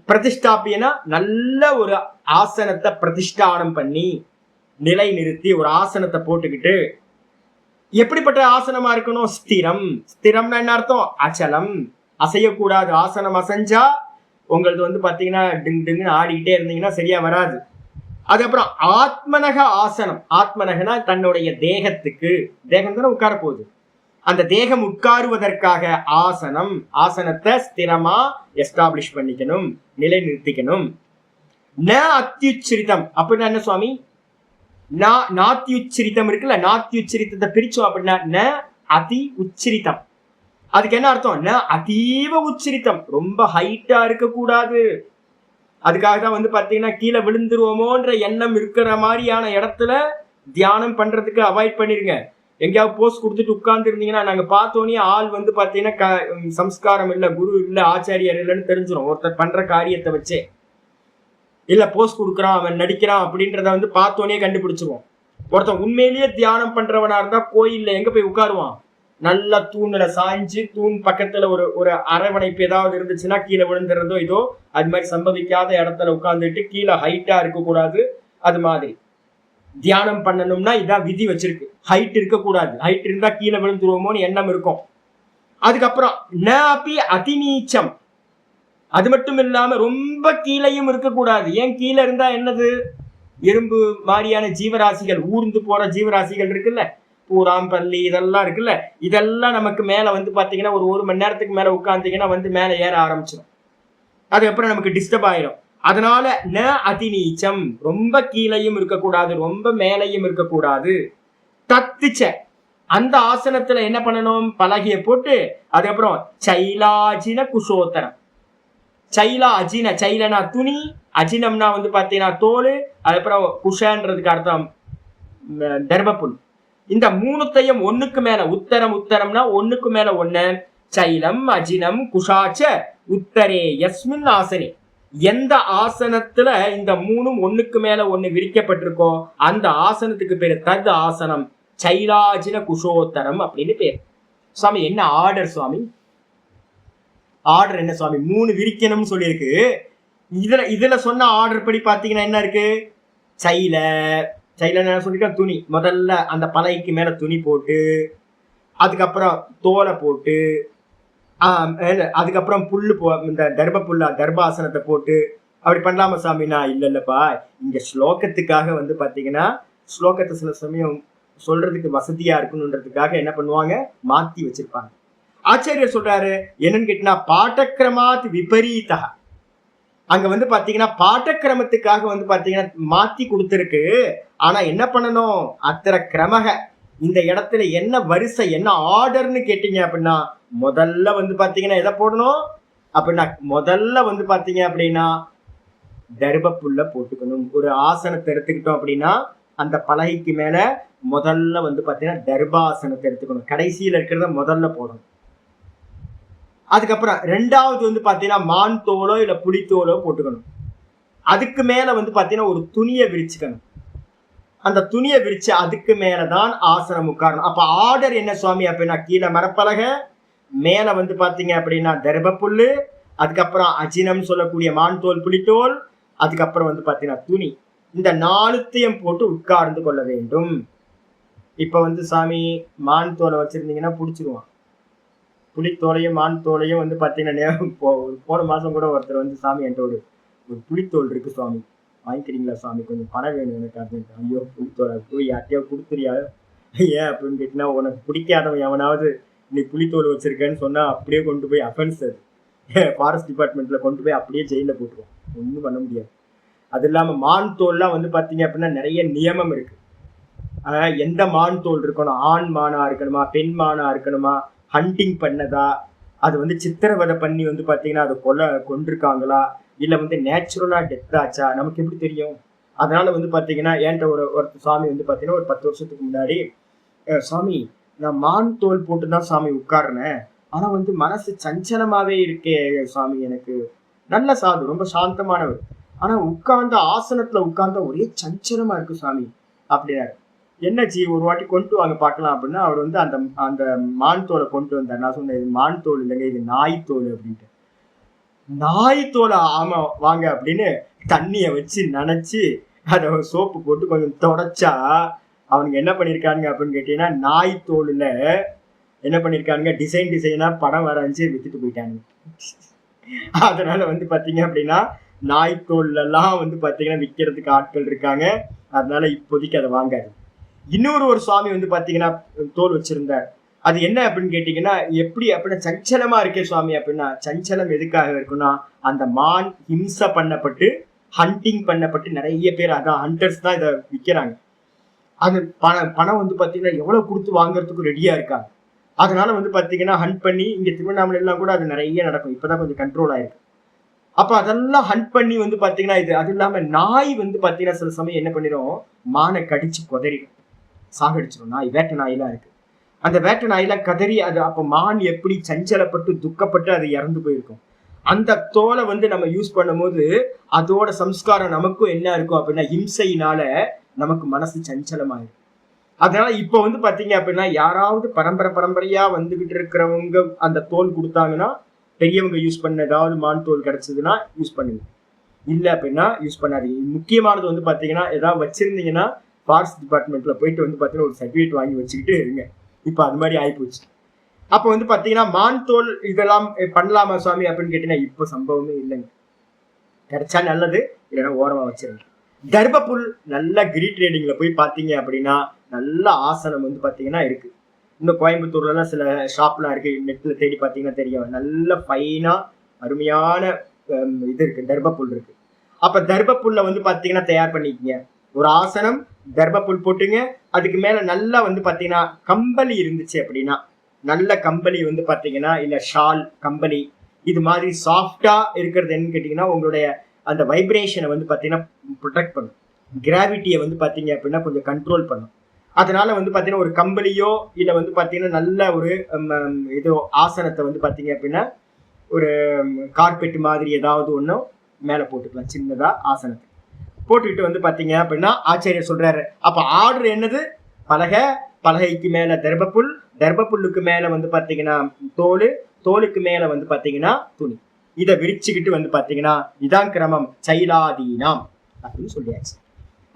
பிரதிஷ்டாபியனா நல்ல ஒரு ஆசனத்தை பிரதிஷ்டானம் பண்ணி நிலை நிறுத்தி ஒரு ஆசனத்தை போட்டுக்கிட்டு, எப்படிப்பட்ட ஆசனமா இருக்கணும், ஸ்திரம். ஸ்திரம்னா என்ன அர்த்தம், அச்சலம், அசையக்கூடாது. ஆசனம் அசைஞ்சா உங்களது வந்து பாத்தீங்கன்னா டிங் டிங்னு ஆடிக்கிட்டே இருந்தீங்கன்னா சரியா வராது. அதுக்கப்புறம் ஆத்மனக ஆசனம். ஆத்மனகனா தன்னுடைய தேகத்துக்கு, தேகம் தானே உட்கார போகுது, அந்த தேகம் உட்காருவதற்காக ஆசனம், ஆசனத்தை ஸ்திரமா எஸ்டாப்ளிஷ் பண்ணிக்கணும், நிலை நிறுத்திக்கணும். ந அத்யுச்சரிதம் அப்படின்னா என்ன சுவாமி, நாத்தியுச்சரித்தம் இருக்குல்ல, நாத்தியுச்சரித்தத்தை பிரிச்சோம் அப்படின்னா ந அதி உச்சிரித்தம். அதுக்கு என்ன அர்த்தம்? ந அதீவ உச்சிரித்தம், ரொம்ப ஹைட்டா இருக்கக்கூடாது. அதுக்காக தான் வந்து பாத்தீங்கன்னா கீழே விழுந்துருவோமோன்ற எண்ணம் இருக்கிற மாதிரியான இடத்துல தியானம் பண்றதுக்கு அவாய்ட் பண்ணிருங்க. எங்கேயாவது போஸ்ட் கொடுத்துட்டு உட்கார்ந்து இருந்தீங்கன்னா நாங்க பார்த்தோன்னே ஆள் வந்து பாத்தீங்கன்னா சம்ஸ்காரம் இல்ல, குரு இல்ல, ஆச்சாரியர் இல்லைன்னு தெரிஞ்சிடும் ஒருத்தர் பண்ற காரியத்தை வச்சே. இல்ல போஸ்ட் கொடுக்குறான், அவன் நடிக்கிறான் அப்படின்றத வந்து பார்த்தோன்னே கண்டுபிடிச்சிருவோம். ஒருத்தன் உண்மையிலேயே தியானம் பண்றவனா இருந்தா கோயில்ல எங்க போய் உட்காருவான்? நல்லா தூண்ல சாய்ஞ்சு, தூண் பக்கத்துல ஒரு அரவணைப்பு ஏதாவது இருந்துச்சுன்னா கீழே விழுந்துறதோ இதோ அது மாதிரி சம்பவிக்காத இடத்துல உட்கார்ந்துட்டு கீழே ஹைட்டா இருக்கக்கூடாது. அது மாதிரி தியானம் பண்ணணும்னா இதான் விதி வச்சிருக்கு. ஹைட் இருக்கக்கூடாது. ஹைட் இருந்தா கீழே விழுந்துருவோமோன்னு எண்ணம் இருக்கும். அதுக்கப்புறம் ந அப்பி அதிநீச்சம், அது மட்டும் இல்லாம ரொம்ப கீழையும் இருக்கக்கூடாது. ஏன் கீழே இருந்தா என்னது? எறும்பு மாதிரியான ஜீவராசிகள், ஊர்ந்து போற ஜீவராசிகள் இருக்குல்ல, பூராம் பள்ளி இதெல்லாம் இருக்குல்ல, இதெல்லாம் நமக்கு மேல வந்து பாத்தீங்கன்னா ஒரு மணி நேரத்துக்கு மேல உட்கார்ந்தீங்கன்னா வந்து மேல ஏற ஆரம்பிச்சிடும். அதுக்கப்புறம் நமக்கு டிஸ்டர்ப் ஆயிடும். அதனால ந அதிநீச்சம், ரொம்ப கீழையும் இருக்கக்கூடாது, ரொம்ப மேலையும் இருக்கக்கூடாது. தத்துச்ச, அந்த ஆசனத்துல என்ன பண்ணணும்? பலகைய போட்டு அதுக்கப்புறம் சைலாஜின குஷோத்தரம். சைலா அஜின, சைலனா துணி, அஜினம்னா வந்து பாத்தீங்கன்னா தோல், அதுக்கப்புறம் குஷன்றதுக்கு அர்த்தம் தர்மப்புல். இந்த மூணுத்தையும் ஒண்ணுக்கு மேல, உத்தரம் உத்தரம்னா ஒண்ணுக்கு மேல ஒண்ணு, சைலம் அஜினம் குஷாச்ச உத்தரே யஸ்மின் ஆசனே, எந்த ஆசனத்துல இந்த மூணும் ஒண்ணுக்கு மேல ஒண்ணு விரிக்கப்பட்டிருக்கோ அந்த ஆசனத்துக்கு பேரு தத் ஆசனம், சைலாஜின குஷோத்தரம் அப்படின்னு பேர். சுவாமி என்ன ஆர்டர் சுவாமி? ஆர்டர் என்ன சுவாமி? 3 விரிக்கணும்னு சொல்லியிருக்கு. இதுல சொன்ன ஆர்டர் படி பாத்தீங்கன்னா என்ன இருக்கு? சைல சொல்லிட்டா துணி, முதல்ல அந்த பலைக்கு மேல துணி போட்டு, அதுக்கப்புறம் தோலை போட்டு, அதுக்கப்புறம் புல்லு இந்த தர்ப புல்லா தர்பாசனத்தை போட்டு அப்படி பண்ணலாமா சாமினா? இல்லப்பா, இங்க ஸ்லோகத்துக்காக வந்து பாத்தீங்கன்னா ஸ்லோகத்தை சில சமயம் சொல்றதுக்கு வசதியா இருக்கணுன்றதுக்காக என்ன பண்ணுவாங்க, மாத்தி வச்சிருப்பாங்க. ஆச்சாரியர் சொல்றாரு என்னன்னு கேட்டா, பாட்டக்கிரமாத் விபரீதா. அங்க வந்து பாத்தீங்கன்னா பாட்டக்கிரமத்துக்காக வந்து பாத்தீங்கன்னா மாத்தி கொடுத்துருக்கு. ஆனா என்ன பண்ணணும்? அத்தர கிரமக, இந்த இடத்துல என்ன வரிசை, என்ன ஆர்டர்னு கேட்டீங்க அப்படின்னா, முதல்ல வந்து பாத்தீங்கன்னா எதை போடணும் அப்படின்னா, முதல்ல வந்து பாத்தீங்க அப்படின்னா தர்ப புல்ல போட்டுக்கணும். ஒரு ஆசனத்தை எடுத்துக்கிட்டோம் அப்படின்னா அந்த பலகைக்கு மேல முதல்ல வந்து பாத்தீங்கன்னா தர்பாசனத்தை எடுத்துக்கணும். கடைசியில இருக்கிறத முதல்ல போடணும். அதுக்கப்புறம் ரெண்டாவது வந்து பாத்தீங்கன்னா மான் தோலோ இல்ல புலித்தோலோ போட்டுக்கணும். அதுக்கு மேல வந்து பாத்தீங்கன்னா ஒரு துணியை விரிச்சுக்கணும். அந்த துணியை விரிச்சு அதுக்கு மேலதான் ஆசனம் உட்காரணும். அப்ப ஆர்டர் என்ன சுவாமி அப்படின்னா, கீழே மரப்பலகை, மேல வந்து பாத்தீங்க அப்படின்னா தர்ப புல்லு, அதுக்கப்புறம் அஜினம் சொல்லக்கூடிய மான் தோல் புலித்தோல், அதுக்கப்புறம் வந்து பாத்தீங்கன்னா துணி. இந்த 4த்தையும் போட்டு உட்கார்ந்து கொள்ள வேண்டும். இப்ப வந்து சாமி மான் தோலை வச்சிருந்தீங்கன்னா புடிச்சிருவான். புலித்தோலையும் மான் தோலையும் வந்து பாத்தீங்கன்னா போன மாசம் கூட ஒருத்தர் வந்து, சாமி என்கிட்ட ஒரு புலித்தோல் இருக்கு சுவாமி, வாங்கிக்கிறீங்களா சுவாமி, கொஞ்சம் பணம் வேணும் எனக்கு அப்படின்னு. ஐயோ புலித்தோலை போய் யார்ட்டையோ கொடுத்துறியா? ஏன் அப்படின்னு கேட்டீங்கன்னா, உனக்கு பிடிக்காதவன் எவனாவது நீ புலித்தோல் வச்சிருக்கேன்னு சொன்னா அப்படியே கொண்டு போய் அஃபென்ஸ், ஃபாரஸ்ட் டிபார்ட்மெண்ட்ல கொண்டு போய் அப்படியே ஜெயில போட்டுருவோம். ஒன்றும் பண்ண முடியாது. அது இல்லாம மான் தோல்லாம் வந்து பாத்தீங்க அப்படின்னா நிறைய நியமம் இருக்கு. எந்த மான் தோல் இருக்கணும், ஆண் மானா இருக்கணுமா, பெண் மானா இருக்கணுமா, ஹண்டிங் பண்ணதா, அது வந்து சித்திரவதை பண்ணி வந்து பாத்தீங்கன்னா அது கொண்டிருக்காங்களா, இல்ல வந்து நேச்சுரலா டெத் ஆச்சா, நமக்கு எப்படி தெரியும்? அதனால வந்து பாத்தீங்கன்னா என்கிட்ட ஒரு சாமி வந்து பாத்தீங்கன்னா ஒரு 10 வருஷத்துக்கு முன்னாடி, சாமி நான் மான் தோல் போட்டுதான் சாமி உட்கார்றேன், ஆனா வந்து மனசு சஞ்சலமாவே இருக்கே சாமி, எனக்கு நல்ல சாது, ரொம்ப சாந்தமானவர், ஆனா உட்கார்ந்த ஆசனத்துல உட்கார்ந்த ஒரே சஞ்சலமா இருக்கு சாமி அப்படின்னாரு. என்ன ஜி, ஒரு வாட்டி கொண்டு வாங்க பார்க்கலாம் அப்படின்னா, அவர் வந்து அந்த மான் தோலை கொண்டு வந்தார். நான் சொன்னேன், இது மான் தோல் இல்லைங்க, இது நாய் தோல் அப்படின்ட்டு. நாய் தோலை? ஆமா வாங்க அப்படின்னு தண்ணிய வச்சு நனைச்சு அதை சோப்பு போட்டு கொஞ்சம் தொடச்சா, அவனுங்க என்ன பண்ணிருக்கானுங்க அப்படின்னு கேட்டீங்கன்னா, நாய் தோல்ல என்ன பண்ணிருக்கானுங்க, டிசைனா படம் வரைஞ்சு வித்துட்டு போயிட்டானுங்க. அதனால வந்து பாத்தீங்க அப்படின்னா நாய் தோல்ல எல்லாம் வந்து பாத்தீங்கன்னா விற்கிறதுக்கு ஆட்கள் இருக்காங்க. அதனால இப்போதைக்கு அதை வாங்காது. இன்னொரு சுவாமி வந்து பாத்தீங்கன்னா தோல் வச்சிருந்தார். அது என்ன அப்படின்னு கேட்டீங்கன்னா, எப்படி அப்படின்னா சஞ்சலமா இருக்கே சுவாமி அப்படின்னா, சஞ்சலம் எதுக்காக இருக்குன்னா, அந்த மான் ஹிம்சை பண்ணப்பட்டு ஹண்டிங் பண்ணப்பட்டு நிறைய பேர், அதான் ஹண்டர்ஸ் தான் இதை விற்கிறாங்க. அது பணம் வந்து பாத்தீங்கன்னா எவ்வளவு கொடுத்து வாங்குறதுக்கு ரெடியா இருக்காங்க. அதனால வந்து பாத்தீங்கன்னா ஹண்ட் பண்ணி இங்க திருவண்ணாமலை எல்லாம் கூட அது நிறைய நடக்கும். இப்பதான் கொஞ்சம் கண்ட்ரோல் ஆயிருக்கு. அப்ப அதெல்லாம் ஹண்ட் பண்ணி வந்து பாத்தீங்கன்னா இது அது இல்லாம நாய் வந்து பாத்தீங்கன்னா சில சமயம் என்ன பண்ணிடும், மானை கடிச்சு கொதறிடும், சாகடிச்சிடும். நாய், வேட்டை நாயெல்லாம் இருக்கு. அந்த வேட்டை நாயெல்லாம் கதறி அது அப்ப மான் எப்படி சஞ்சலப்பட்டு துக்கப்பட்டு அது இறந்து போயிருக்கும். அந்த தோலை வந்து நம்ம யூஸ் பண்ணும்போது அதோட சம்ஸ்காரம் நமக்கும் என்ன இருக்கும் அப்படின்னா இம்சையினால நமக்கு மனசு சஞ்சலமாயிடும். அதனால இப்ப வந்து பாத்தீங்க அப்படின்னா யாராவது பரம்பரையா வந்துகிட்டு இருக்கிறவங்க அந்த தோல் கொடுத்தாங்கன்னா, பெரியவங்க யூஸ் பண்ண ஏதாவது மான் தோல் கிடைச்சதுன்னா யூஸ் பண்ணுங்க, இல்ல அப்படின்னா யூஸ் பண்ணாதீங்க. முக்கியமானது வந்து பாத்தீங்கன்னா ஏதாவது வச்சிருந்தீங்கன்னா ஃபாரஸ்ட் டிபார்ட்மெண்ட்ல போயிட்டு வந்து பாத்தீங்கன்னா ஒரு சர்டிபிகேட் வாங்கி வச்சுக்கிட்டு இருங்க. இப்ப அது மாதிரி ஆயிப்போச்சு. அப்ப வந்து பாத்தீங்கன்னா மான் தோல் இதெல்லாம் பண்ணலாமா சுவாமி அப்படின்னு கேட்டீங்கன்னா இப்ப சம்பவமே இல்லைங்க. கிடைச்சா நல்லது, இல்லைன்னா ஓரமா வச்சிருங்க. தர்பப்புல் நல்ல கிரி ட்ரேடிங்ல போய் பாத்தீங்க அப்படின்னா நல்ல ஆசனம் வந்து பாத்தீங்கன்னா இருக்கு. இன்னும் கோயம்புத்தூர்ல எல்லாம் சில ஷாப்லாம் இருக்கு, நெட்ல தேடி பாத்தீங்கன்னா தெரியும். நல்ல ஃபைனா அருமையான இது இருக்கு, தர்பப்புல் இருக்கு. அப்ப தர்பப்புல்ல வந்து பாத்தீங்கன்னா தயார் பண்ணிக்கங்க ஒரு ஆசனம், தர்பப்புல் போட்டுங்க. அதுக்கு மேல நல்லா வந்து பாத்தீங்கன்னா கம்பளி இருந்துச்சு அப்படின்னா, நல்ல கம்பளி வந்து பாத்தீங்கன்னா இல்ல ஷால் கம்பளி இது மாதிரி சாஃப்டா இருக்கிறது என்னன்னு கேட்டீங்கன்னா உங்களுடைய அந்த வைப்ரேஷனை வந்து பாத்தீங்கன்னா ப்ரொடெக்ட் பண்ணும், கிராவிட்டியை வந்து பாத்தீங்க அப்படின்னா கொஞ்சம் கண்ட்ரோல் பண்ணும். அதனால வந்து பாத்தீங்கன்னா ஒரு கம்பளியோ இல்ல வந்து பாத்தீங்கன்னா நல்ல ஒரு இதோ ஆசனத்தை வந்து பாத்தீங்க அப்படின்னா ஒரு கார்பெட் மாதிரி ஏதாவது ஒன்றும் மேல போட்டுக்கலாம், சின்னதா ஆசனத்தை போட்டுக்கிட்டு வந்து பாத்தீங்க அப்படின்னா ஆச்சாரியர் சொல்றாரு. அப்ப ஆர்டர் என்னது, பலகை, பலகைக்கு மேல தர்பப்புல், தர்பப்புல்லுக்கு மேல வந்து பாத்தீங்கன்னா தோல், தோலுக்கு மேல வந்து பாத்தீங்கன்னா துணி. இதை விரிச்சுக்கிட்டு வந்து பாத்தீங்கன்னா இதான் கிரமம், சைலாதீனம் அப்படின்னு சொல்லியாச்சு,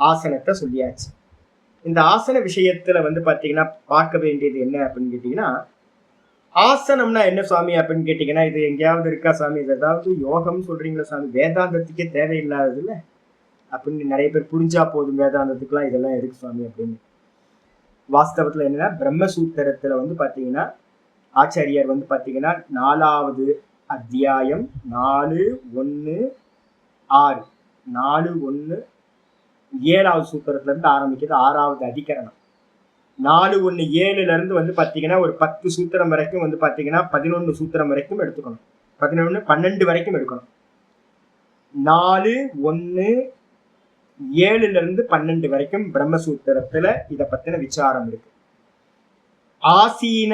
ஆசனத்தை சொல்லியாச்சு. இந்த ஆசன விஷயத்துல வந்து பாத்தீங்கன்னா பார்க்க வேண்டியது என்ன அப்படின்னு கேட்டீங்கன்னா, ஆசனம்னா என்ன சுவாமி அப்படின்னு கேட்டீங்கன்னா, இது எங்கேயாவது இருக்கா சாமி, இது ஏதாவது யோகம் சொல்றீங்களா சாமி, வேதாந்தத்துக்கே தேவையில்லாதது இல்லை அப்படின்னு நிறைய பேர் புரிஞ்சா போதும், வேதாந்தத்துக்குலாம் இதெல்லாம் எதுக்கு சுவாமி அப்படின்னு. வாஸ்தவத்துல என்னன்னா பிரம்மசூத்திரத்துல வந்து பாத்தீங்கன்னா ஆச்சாரியார் வந்து பாத்தீங்கன்னா 4வது அத்தியாயம் 4:1-6 4:1 7வது சூத்திரத்துல இருந்து ஆரம்பிக்கிறது 6வது அதிகரணம். 4:1-7 இருந்து வந்து பாத்தீங்கன்னா ஒரு 10 சூத்திரம் வரைக்கும் வந்து பாத்தீங்கன்னா 11 சூத்திரம் வரைக்கும் எடுத்துக்கணும், 11-12 வரைக்கும் எடுக்கணும். 4:1-7 இருந்து 12 வரைக்கும் பிரம்மசூத்திரத்துல இத பத்தின விசாரம் இருக்கு. ஆசீன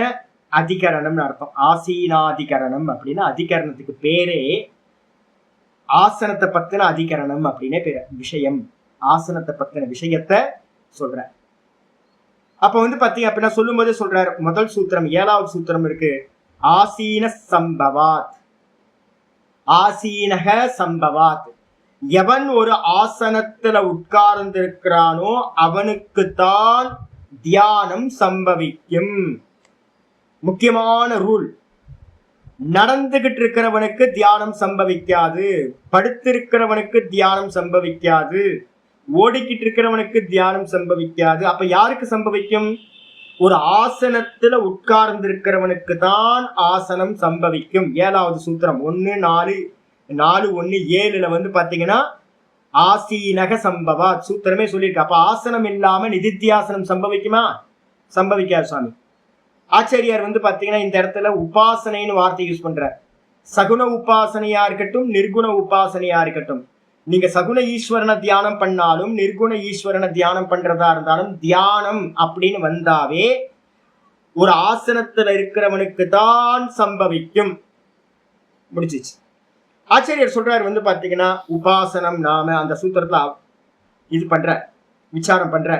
அதிகரணம்னு அர்த்தம். ஆசீனாதிகரணம் அப்படின்னா அதிகரணத்துக்கு பேரே ஆசனத்தை பத்தின அதிகரணம் அப்படின்னே பேரு. விஷயம், ஆசனத்தை பத்தின விஷயத்த சொல்ற. அப்ப வந்து பாத்தீங்க அப்படின்னா சொல்லும் போதே சொல்றாரு, முதல் சூத்திரம் 7வது சூத்திரம் இருக்கு, ஆசீன சம்பவாத், ஆசீனக சம்பவாத். எவன் ஒரு ஆசனத்துல உட்கார்ந்திருக்கிறானோ அவனுக்குத்தான் தியானம் சம்பவிக்கும். முக்கியமான ரூல், நடந்துகிட்டு இருக்கிறவனுக்கு தியானம் சம்பவிக்காது, படுத்திருக்கிறவனுக்கு தியானம் சம்பவிக்காது, ஓடிக்கிட்டு இருக்கிறவனுக்கு தியானம் சம்பவிக்காது. அப்ப யாருக்கு சம்பவிக்கும், ஒரு ஆசனத்துல உட்கார்ந்திருக்கிறவனுக்கு தான் ஆசனம் சம்பவிக்கும். 7வது சூத்திரம் 4:1-7 வந்து பாத்தீங்கன்னா ஆசீனக சம்பவா சூத்திரமே சொல்லியிருக்கு. அப்ப ஆசனம் இல்லாம நிதித்தியாசனம் சம்பவிக்குமா, சம்பவிக்காது சுவாமி. ஆச்சாரியார் வந்து பாத்தீங்கன்னா இந்த இடத்துல உபாசனைன்னு வார்த்தை யூஸ் பண்ற. சகுன உபாசனையா இருக்கட்டும், நிர்குண உபாசனையா இருக்கட்டும், நீங்க சகுன ஈஸ்வரனை தியானம் பண்ணாலும் நிர்குண ஈஸ்வரனை தியானம் பண்றதா இருந்தாலும் தியானம் அப்படின்னு வந்தாவே ஒரு ஆசனத்துல இருக்கிறவனுக்கு தான் சம்பவிக்கும். முடிச்சிச்சு. ஆச்சாரியர் சொல்றாரு வந்து பாத்தீங்கன்னா உபாசனம் நாம அந்த சூத்திரத்துல இது பண்ற விசாரம் பண்ற.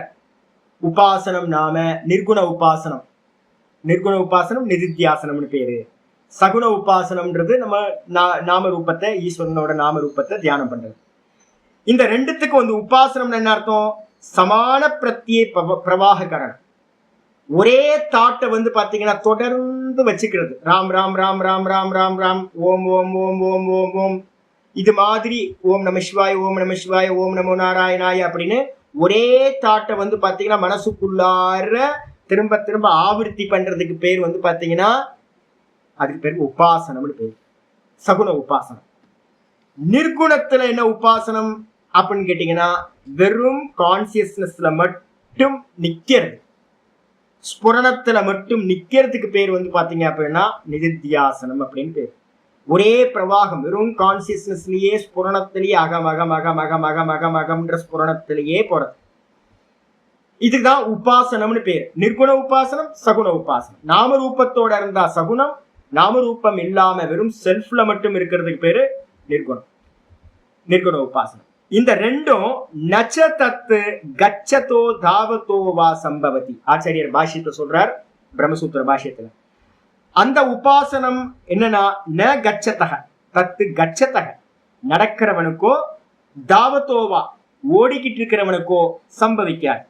உபாசனம் நாம நிர்குண உபாசனம், நிர்குண உபாசனம் நிதித்தியாசனம்னு பேரு. சகுன உபாசனம்ன்றது நம்ம நாம ரூபத்தை, ஈஸ்வரனோட நாம ரூபத்தை தியானம் பண்றது. இந்த ரெண்டுத்துக்கு வந்து உபாசனம் என்ன அர்த்தம், சமான பிரத்தியே பிரவாககரணம். ஒரே தாட்டை வந்து பாத்தீங்கன்னா தொடர்ந்து வச்சுக்கிறது, ராம் ராம் ராம் ராம் ராம் ராம் ராம், ஓம் ஓம் ஓம் ஓம் ஓம் ஓம், இது மாதிரி ஓம் நம சிவாய ஓம் நம சிவாய ஓம் நமோ நாராயணாய அப்படின்னு ஒரே தாட்டை வந்து பாத்தீங்கன்னா மனசுக்குள்ளார திரும்ப திரும்ப ஆவர்த்தி பண்றதுக்கு பேர் வந்து பாத்தீங்கன்னா அதுக்கு பேர் உபாசனம்னு பேர், சகுன உபாசனம். நிர்குணத்துல என்ன உபாசனம் அப்படின்னு கேட்டீங்கன்னா வெறும் கான்சியஸ்னஸ்ல மட்டும் நிக்கிறது. ஸ்புரணத்துல மட்டும் நிக்கிறதுக்கு பேர் வந்து பாத்தீங்க அப்படின்னா நிதித்தியாசனம் அப்படின்னு பேர். ஒரே பிரவாகம், வெறும் கான்சியஸ்னஸ்லயே ஸ்புரணத்திலேயே அகம் அகம் அகம் அகம் அகம் அகம் அகம்ன்ற ஸ்புரணத்திலேயே போறது. இதுதான் உபாசனம்னு பேர். நிர்குண உபாசனம், சகுண உபாசனம். நாமரூபத்தோட இருந்தா சகுணம், நாமரூபம் இல்லாம வெறும் செல்ஃப்ல மட்டும் இருக்கிறதுக்கு பேரு நிர்குணம், நிர்குண உபாசனம். இந்த ரெண்டும் நச்ச தத்து கச்சதோ தாவதோ வா சம்பவதி. ஆச்சாரியர் பாஷ்யத்தை சொல்றார் பிரம்மசூத்திர பாஷ்யத்துல. அந்த உபாசனம் என்னன்னா ந கச்சதக தத்து கச்சதக, நடக்கிறவனுக்கோ, தாவத்தோவா ஓடிக்கிட்டு இருக்கிறவனுக்கோ சம்பவிக்காது.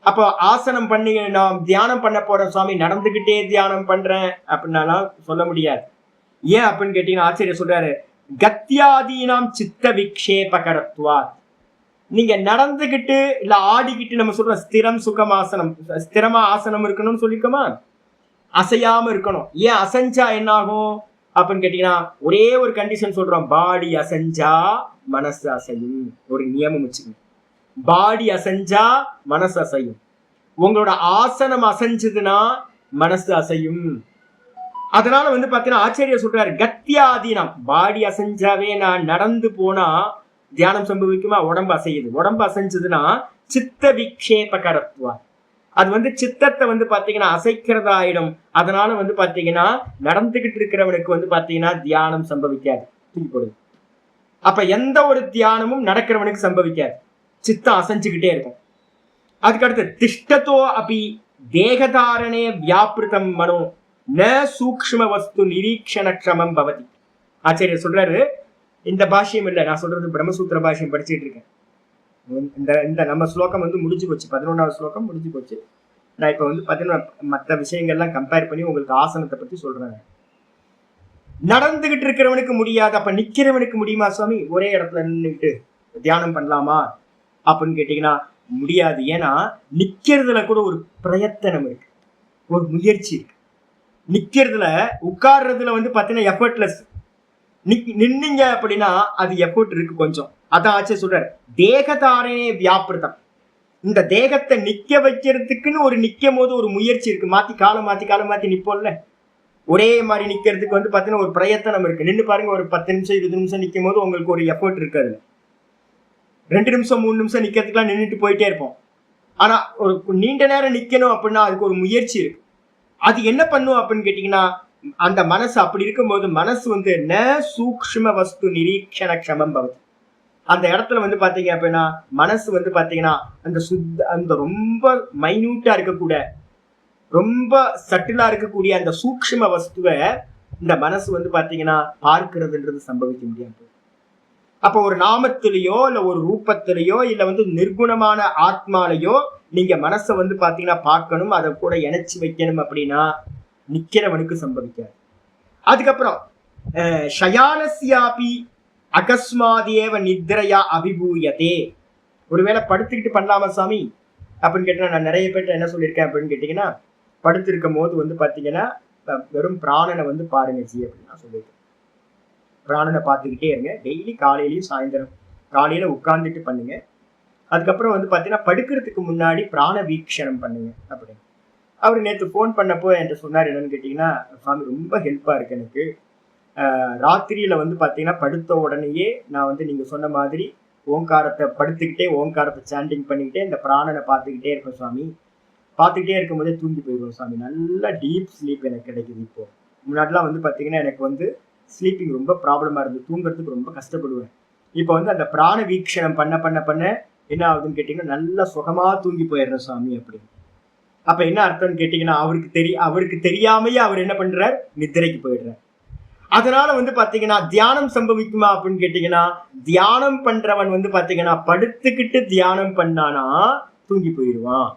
அப்போ ஆசனம் பண்ணி நான் தியானம் பண்ண போறேன் சுவாமி, நடந்துகிட்டே தியானம் பண்றேன் அப்படின்னாலாம் சொல்ல முடியாது. ஏன் அப்படின்னு கேட்டீங்கன்னா ஆச்சரியம் சொல்றாரு, கத்தியாதீனாம் சித்த விக்ஷேபகரத்வா. நீங்க நடந்துகிட்டு இல்ல ஆடிக்கிட்டு நம்ம சொல்றோம் ஸ்திரம் சுகம் ஆசனம், ஸ்திரமா ஆசனம் இருக்கணும்னு சொல்லிருக்கோமா, அசையாம இருக்கணும். ஏன் அசைஞ்சா என்ன ஆகும் அப்படின்னு கேட்டீங்கன்னா ஒரே ஒரு கண்டிஷன் சொல்றோம், பாடி அசைஞ்சா மனசு அசையும். ஒரு நியமம் வச்சுக்கணும், பாடி அசைஞ்சா மனசு அசையும். உங்களோட ஆசனம் அசைஞ்சதுன்னா மனசு அசையும். அதனால வந்து பாத்தீங்கன்னா ஆச்சரிய சொல்றாரு கத்தியாதீனம், பாடி அசைஞ்சாவே நான் நடந்து போனா தியானம் சம்பவிக்குமா, உடம்பு அசையுது. உடம்பு அசைஞ்சதுன்னா சித்த விக்ஷேபகரத்வா, அது வந்து சித்தத்தை வந்து பாத்தீங்கன்னா அசைக்கிறதாயிடும். அதனால வந்து பாத்தீங்கன்னா நடந்துகிட்டு இருக்கிறவனுக்கு வந்து பாத்தீங்கன்னா தியானம் சம்பவிக்காது, தூக்கி போடுது. அப்ப எந்த ஒரு தியானமும் நடக்கிறவனுக்கு சம்பவிக்காது, சித்தம் அசைஞ்சுக்கிட்டே இருக்கும். அதுக்கடுத்து திஷ்டத்தோ அப்படி தேகதாரணே வியாபிருதம் மனோ ந சூக்ஷ்ம வஸ்து நிரீக்ஷணக்ஷமம் பவதி. ஆச்சரியர் சொல்றாரு, இந்த பாஷ்யம் இல்லை, நான் சொல்றது பிரம்மசூத்திர பாஷ்யம் படிச்சுட்டு இருக்கேன். இந்த நம்ம ஸ்லோகம் வந்து முடிஞ்சு போச்சு, 11வது ஸ்லோகம் முடிஞ்சு போச்சு. நான் இப்ப வந்து பாத்தீங்கன்னா மற்ற விஷயங்கள்லாம் கம்பேர் பண்ணி உங்களுக்கு ஆசனத்தை பத்தி சொல்றேன். நடந்துகிட்டு இருக்கிறவனுக்கு முடியாது, அப்ப நிக்கிறவனுக்கு முடியுமா சுவாமி, ஒரே இடத்துல நின்றுட்டு தியானம் பண்ணலாமா அப்படின்னு கேட்டீங்கன்னா முடியாது. ஏன்னா நிக்கிறதுல கூட ஒரு பிரயத்தனம் இருக்கு, ஒரு முயற்சி இருக்கு. நிக்கிறதுல உட்கார்றதுல வந்து பாத்தீங்கன்னா எஃபர்ட்லெஸ், நின்னீங்க அப்படின்னா அது எஃபர்ட் இருக்கு கொஞ்சம். அதான் ஆச்சு சொல்றாரு தேகதாரணே வியாபிருதம். இந்த தேகத்தை நிக்க வைக்கிறதுக்குன்னு ஒரு நிக்கும் போது ஒரு முயற்சி இருக்கு. மாத்தி காலம் மாத்தி நிப்போம்ல, ஒரே மாதிரி நிக்கிறதுக்கு வந்து பாத்தீங்கன்னா ஒரு பிரயத்தனம் இருக்கு. நின்று பாருங்க, ஒரு 10 நிமிஷம் 20 நிமிஷம் நிக்கும் போது உங்களுக்கு ஒரு எஃபர்ட் இருக்காது. 2 நிமிஷம் 3 நிமிஷம் நிக்கிறதுக்குலாம் நின்றுட்டு போயிட்டே இருப்போம். ஆனா ஒரு நீண்ட நேரம் நிக்கணும் அப்படின்னா அதுக்கு ஒரு முயற்சி இருக்கு. அது என்ன பண்ணும் அப்படின்னு கேட்டீங்கன்னா அந்த மனசு அப்படி இருக்கும்போது மனசு வந்து ந சூக்ஷ்ம வஸ்து நிரீக்ஷணக்ஷமம் பவதி. அந்த இடத்துல வந்து பாத்தீங்க அப்படின்னா மனசு வந்து பாத்தீங்கன்னா அந்த ரொம்ப மைன்யூட்டா இருக்கக்கூட, ரொம்ப சட்டிலா இருக்கக்கூடிய அந்த சூக்ஷ்ம வஸ்துவை இந்த மனசு வந்து பாத்தீங்கன்னா பார்க்கிறதுன்றது சம்பவிக்க முடியாது. அப்ப ஒரு நாமத்திலேயோ இல்ல ஒரு ரூபத்திலேயோ இல்ல வந்து நிர்குணமான ஆத்மாலையோ நீங்க மனசை வந்து பாத்தீங்கன்னா பார்க்கணும், அதை கூட இணைச்சு வைக்கணும் அப்படின்னா நிக்கிறவனுக்கு சம்பவிக்காது. அதுக்கப்புறம் ஷயானஸ்யாபி அகஸ்மாதேவ நித்ரையா அபிபூயதே. ஒருவேளை படுத்துக்கிட்டு பண்ணலாமா சாமி அப்படின்னு கேட்டா நான் நிறைய பேர்ட்ட என்ன சொல்லியிருக்கேன் அப்படின்னு கேட்டீங்கன்னா, படுத்திருக்கும் போது வந்து பாத்தீங்கன்னா வெறும் பிராணனை வந்து பாருங்க ஜி அப்படின்னு நான் சொல்லியிருக்கேன். பிராணனை பார்த்துக்கிட்டே இருங்க, டெய்லி காலையிலயும் சாயந்தரம். காலையில உட்கார்ந்துட்டு பண்ணுங்க, அதுக்கப்புறம் வந்து பாத்தீங்கன்னா படுக்கிறதுக்கு முன்னாடி பிராண வீக்ஷணம் பண்ணுங்க அப்படின்னு. அவர் நேற்று ஃபோன் பண்ணப்போ என்கிட்ட சொன்னார் என்னன்னு கேட்டீங்கன்னா, சுவாமி ரொம்ப ஹெல்ப்பா இருக்கு எனக்கு. ராத்திரியில வந்து பாத்தீங்கன்னா படுத்த உடனேயே நான் வந்து நீங்க சொன்ன மாதிரி ஓங்காரத்தை படுத்துக்கிட்டே ஓங்காரத்தை சாண்டிங் பண்ணிக்கிட்டே இந்த பிராணனை பார்த்துக்கிட்டே இருப்பேன் சுவாமி. பார்த்துக்கிட்டே இருக்கும் போதே தூங்கி போயிடுவோம் சுவாமி. நல்ல டீப் ஸ்லீப் எனக்கு கிடைக்குது. இப்போ முன்னாடிலாம் வந்து பாத்தீங்கன்னா எனக்கு வந்து ஸ்லீப்பிங் ரொம்ப ப்ராப்ளமா இருந்து தூங்குறதுக்கு ரொம்ப கஷ்டப்படுவேன். இப்போ வந்து அந்த பிராண வீக்ஷணம் பண்ண என்ன ஆகுதுன்னு கேட்டீங்கன்னா நல்லா சுகமா தூங்கி போயிடுறேன் சுவாமி அப்படின்னு. அப்ப என்ன அர்த்தம்னு கேட்டீங்கன்னா அவருக்கு தெரியாமையே அவர் என்ன பண்றார், நித்திரைக்கு போயிடுறார். அதனால வந்து பாத்தீங்கன்னா தியானம் சம்பவிக்குமா அப்படின்னு கேட்டீங்கன்னா, தியானம் பண்றவன் வந்து பாத்தீங்கன்னா படுத்துக்கிட்டு தியானம் பண்ணானா தூங்கி போயிடுவான்.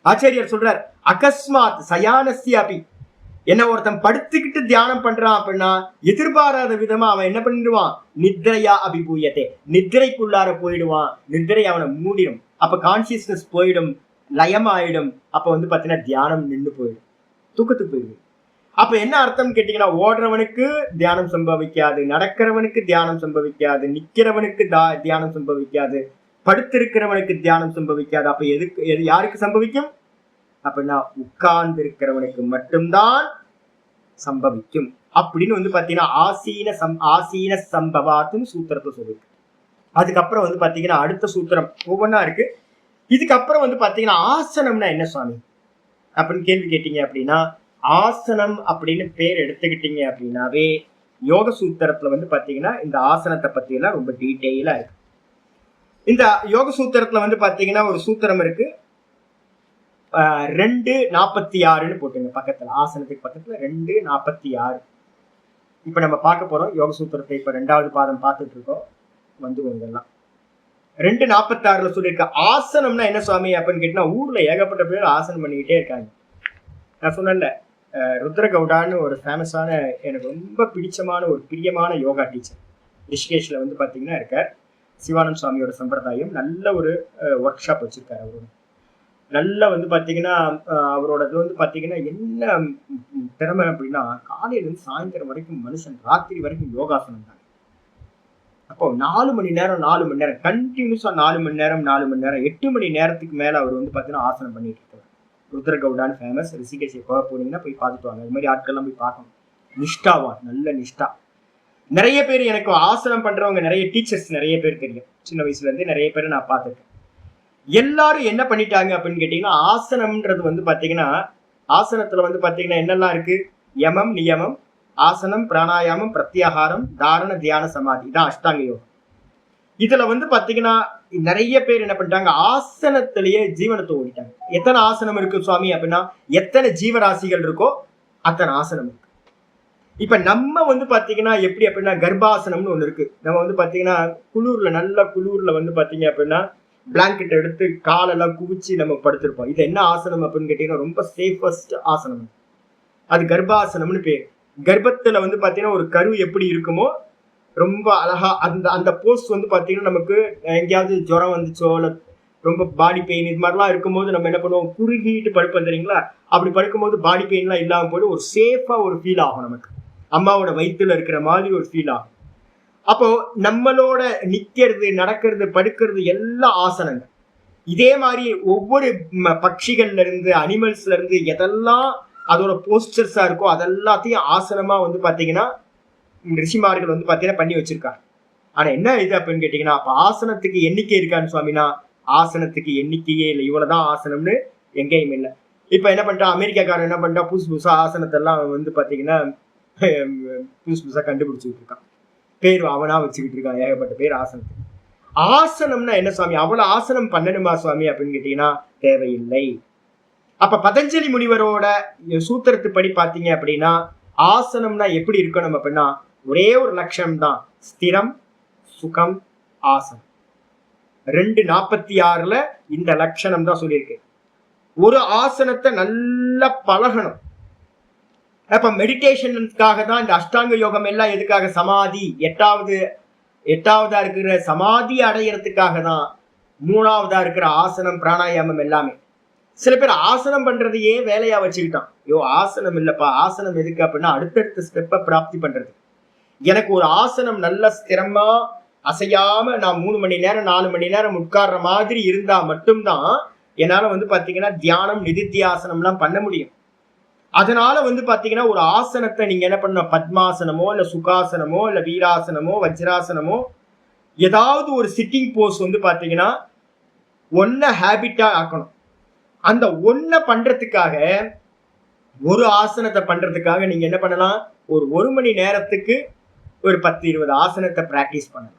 ஆச்சாரியர் சொல்றார் அகஸ்மாத் சயானஸ்யாபி. என்ன ஒருத்தன் படுத்துக்கிட்டு தியானம் பண்றான் அப்படின்னா எதிர்பாராத விதமா அவன் என்ன பண்ணிடுவான், நித்ரையா அபிபூயத்தே, நித்திரைக்குள்ளார போயிடுவான். நித்திரை அவனை மூடிடும். அப்ப கான்சியஸ்னஸ் போயிடும், லயம் ஆயிடும். அப்ப வந்து பாத்தீங்கன்னா தியானம் நின்று போயிடும், தூக்கத்துக்கு போயிடும். அப்ப என்ன அர்த்தம் கேட்டீங்கன்னா, ஓடுறவனுக்கு தியானம் சம்பவிக்காது, நடக்கிறவனுக்கு தியானம் சம்பவிக்காது, நிக்கிறவனுக்கு தியானம் சம்பவிக்காது, படுத்திருக்கிறவனுக்கு தியானம் சம்பவிக்காது. அப்ப யாருக்கு சம்பவிக்கும், அப்படின்னா உட்கார்ந்து இருக்கிறவனுக்கு மட்டும்தான் சம்பவிக்கும் அப்படின்னு வந்து பாத்தீங்கன்னா ஆசீன சம்பவாத்தும் சூத்திரத்தை சொல்லிருக்கு. அதுக்கப்புறம் வந்து பாத்தீங்கன்னா அடுத்த சூத்திரம் ஒவ்வொன்றா இருக்கு. இதுக்கப்புறம் வந்து பாத்தீங்கன்னா ஆசனம்னா என்ன சுவாமி அப்படின்னு கேள்வி கேட்டீங்க அப்படின்னா, ஆசனம் அப்படின்னு பேர் எடுத்துக்கிட்டீங்க அப்படின்னாவே யோக சூத்திரத்துல வந்து பாத்தீங்கன்னா இந்த ஆசனத்தை பத்தி எல்லாம் ரொம்ப டீட்டெயிலா இருக்கு. இந்த யோக சூத்திரத்துல வந்து பாத்தீங்கன்னா ஒரு சூத்திரம் இருக்கு, 2:46 போட்டுங்க பக்கத்துல, ஆசனத்துக்கு பக்கத்துல 2:46. இப்ப நம்ம பார்க்க போறோம் யோக சூத்திரத்தை. இப்ப 2வது பாதம் பார்த்துட்டு இருக்கோம். வந்துடும் இதெல்லாம். 2:46 சொல்லியிருக்க ஆசனம்னா என்ன சுவாமி அப்படின்னு கேட்டா, ஊர்ல ஏகப்பட்ட பேர் ஆசனம் பண்ணிக்கிட்டே இருக்காங்க. நான் சொன்னேன்ல, ருத்ரகவுடான்னு ஒரு ஃபேமஸான எனக்கு ரொம்ப பிடிச்சமான ஒரு பிரியமான யோகா டீச்சர் ரிஷிகேஷ்ல வந்து பாத்தீங்கன்னா இருக்கார். சிவானந்த் சுவாமியோட சம்பிரதாயம் நல்ல ஒரு ஒர்க் ஷாப் வச்சிருக்காரு. அவரோட நல்ல வந்து பாத்தீங்கன்னா அவரோட இது வந்து பாத்தீங்கன்னா என்ன திறமை அப்படின்னா, காலையில இருந்து சாயந்தரம் வரைக்கும் மனுஷன் ராத்திரி வரைக்கும் யோகாசனம் தான். அப்போ 4 மணி நேரம் கண்டினியூஸா 4 மணி நேரம் 8 மணி நேரத்துக்கு மேல அவர் வந்து பாத்தீங்கன்னா ஆசனம் பண்ணிட்டு இருக்காரு. ருத்ரகவுடான் ஃபேமஸ். ரிஷிகேஷ் போனீங்கன்னா போய் பார்த்துட்டு வாங்க. இது மாதிரி ஆட்கள்லாம் போய் பார்க்கணும். நிஷ்டாவான், நல்ல நிஷ்டா. நிறைய பேர் எனக்கு ஆசனம் பண்றவங்க நிறைய டீச்சர்ஸ் நிறைய பேர் தெரியும். சின்ன வயசுல இருந்தே நிறைய பேரை நான் பார்த்துருக்கேன். எல்லாரும் என்ன பண்ணிட்டாங்க அப்படின்னு கேட்டீங்கன்னா, ஆசனம்ன்றது வந்து பாத்தீங்கன்னா, ஆசனத்துல வந்து பாத்தீங்கன்னா என்னெல்லாம் இருக்கு, யமம் நியமம், ஆசனம் பிராணாயாமம் பிரத்யாகாரம் தாரண தியான சமாதி, இதான் அஷ்டாங்க யோகம். இதுல வந்து பாத்தீங்கன்னா நிறைய பேர் என்ன பண்ணிட்டாங்க, ஆசனத்திலேயே ஜீவனத்தை ஓடிட்டாங்க. எத்தனை ஆசனம் இருக்கு சுவாமி அப்படின்னா, எத்தனை ஜீவராசிகள் இருக்கோ அத்தனை ஆசனம் இருக்கு. இப்ப நம்ம வந்து பாத்தீங்கன்னா எப்படி அப்படின்னா, கர்ப்பாசனம்னு ஒண்ணு இருக்கு. நம்ம வந்து பாத்தீங்கன்னா குளூர்ல, நல்ல குளூர்ல வந்து பாத்தீங்க அப்படின்னா பிளாங்கெட் எடுத்து காலெல்லாம் குவிச்சு நம்ம படுத்திருப்போம். இது என்ன ஆசனம் அப்படின்னு கேட்டீங்கன்னா, ரொம்ப சேஃபஸ்ட் ஆசனம். அது கர்ப்பாசனம்னு பேர். கர்ப்பத்துல வந்து பாத்தீங்கன்னா ஒரு கரு எப்படி இருக்குமோ ரொம்ப அழகா அந்த அந்த போஸ்ட் வந்து பாத்தீங்கன்னா, நமக்கு எங்கேயாவது ஜுரம் வந்துச்சோ இல்ல ரொம்ப பாடி பெயின் இது மாதிரிலாம் இருக்கும்போது நம்ம என்ன பண்ணுவோம், குறுகிட்டு படுப்போம் தெரியுங்களா. அப்படி படுக்கும்போது பாடி பெயின் எல்லாம் இல்லாம போய் ஒரு சேஃபா ஒரு ஃபீல் ஆகும். நமக்கு அம்மாவோட வயிற்றுல இருக்கிற மாதிரி ஒரு ஃபீல் ஆகும். அப்போ நம்மளோட நிக்கிறது, நடக்கிறது, படுக்கிறது எல்லாம் ஆசனங்கள். இதே மாதிரி ஒவ்வொரு பட்சிகள்ல இருந்து அனிமல்ஸ்ல இருந்து எதெல்லாம் அதோட போஸ்டர்ஸா இருக்கோ அதெல்லாத்தையும் ஆசனமா வந்து பாத்தீங்கன்னா ரிஷிமார்கள் வந்து பாத்தீங்கன்னா பண்ணி வச்சிருக்காங்க. ஆனா என்ன இது அப்படின்னு கேட்டீங்கன்னா, அப்ப ஆசனத்துக்கு எண்ணிக்கை இருக்கான்னு சுவாமினா, ஆசனத்துக்கு எண்ணிக்கையே இல்லை. இவ்வளவுதான் ஆசனம்னு எங்கேயும் இல்லை. இப்ப என்ன பண்ணிட்டான் அமெரிக்காக்காரன், என்ன பண்ணிட்டான் புதுசா ஆசனத்தை எல்லாம் வந்து பாத்தீங்கன்னா புதுசா கண்டுபிடிச்சுட்டு இருக்கான். பேர் அவனா வச்சுக்கிட்டு இருக்கான், ஏகப்பட்ட பேர் ஆசனத்துக்கு. ஆசனம்னா என்ன சுவாமி, அவ்வளவு ஆசனம் பண்ணணுமா சுவாமி அப்படின்னு கேட்டீங்கன்னா தேவையில்லை. அப்ப பதஞ்சலி முனிவரோட சூத்திரத்துப்படி பாத்தீங்க அப்படின்னா, ஆசனம்னா எப்படி இருக்கணும் அப்படின்னா, ஒரே ஒரு லட்சணம் தான், ஸ்திரம் சுகம் ஆசனம். 2:46 இந்த லட்சணம் தான் சொல்லியிருக்கு. ஒரு ஆசனத்தை நல்லா பழகணும். அப்ப மெடிடேஷனுக்காக தான் இந்த அஷ்டாங்க யோகம் எல்லாம். எதுக்காக? சமாதி, எட்டாவதா இருக்கிற சமாதி அடையறதுக்காக தான் 3வதா இருக்கிற ஆசனம் பிராணாயாமம் எல்லாமே. சில பேர் ஆசனம் பண்றதையே வேலையா வச்சுக்கிட்டான். ஆசனம் இல்லப்பா, ஆசனம் எதுக்கு அப்படின்னா அடுத்தடுத்த ஸ்டெப்பை பிராப்தி பண்றது. எனக்கு ஒரு ஆசனம் நல்ல ஸ்திரமா அசையாம நான் 3 மணி நேரம் 4 மணி நேரம் உட்கார்ற மாதிரி இருந்தா மட்டும்தான் என்னால வந்து பாத்தீங்கன்னா தியானம் நிதித்தியாசனம்லாம் பண்ண முடியும். அதனால வந்து பாத்தீங்கன்னா ஒரு ஆசனத்தை நீங்க என்ன பண்ணணும், பத்மாசனமோ இல்ல சுகாசனமோ இல்ல வீராசனமோ வஜ்ராசனமோ ஏதாவது ஒரு சிட்டிங் போஸ் வந்து பாத்தீங்கன்னா ஒன்ன ஹேபிட்டா ஆக்கணும். அந்த ஒன்ன பண்றதுக்காக, ஒரு ஆசனத்தை பண்றதுக்காக நீங்க என்ன பண்ணலாம், ஒரு மணி நேரத்துக்கு ஒரு 10-20 ஆசனத்தை பிராக்டிஸ் பண்ணலாம்.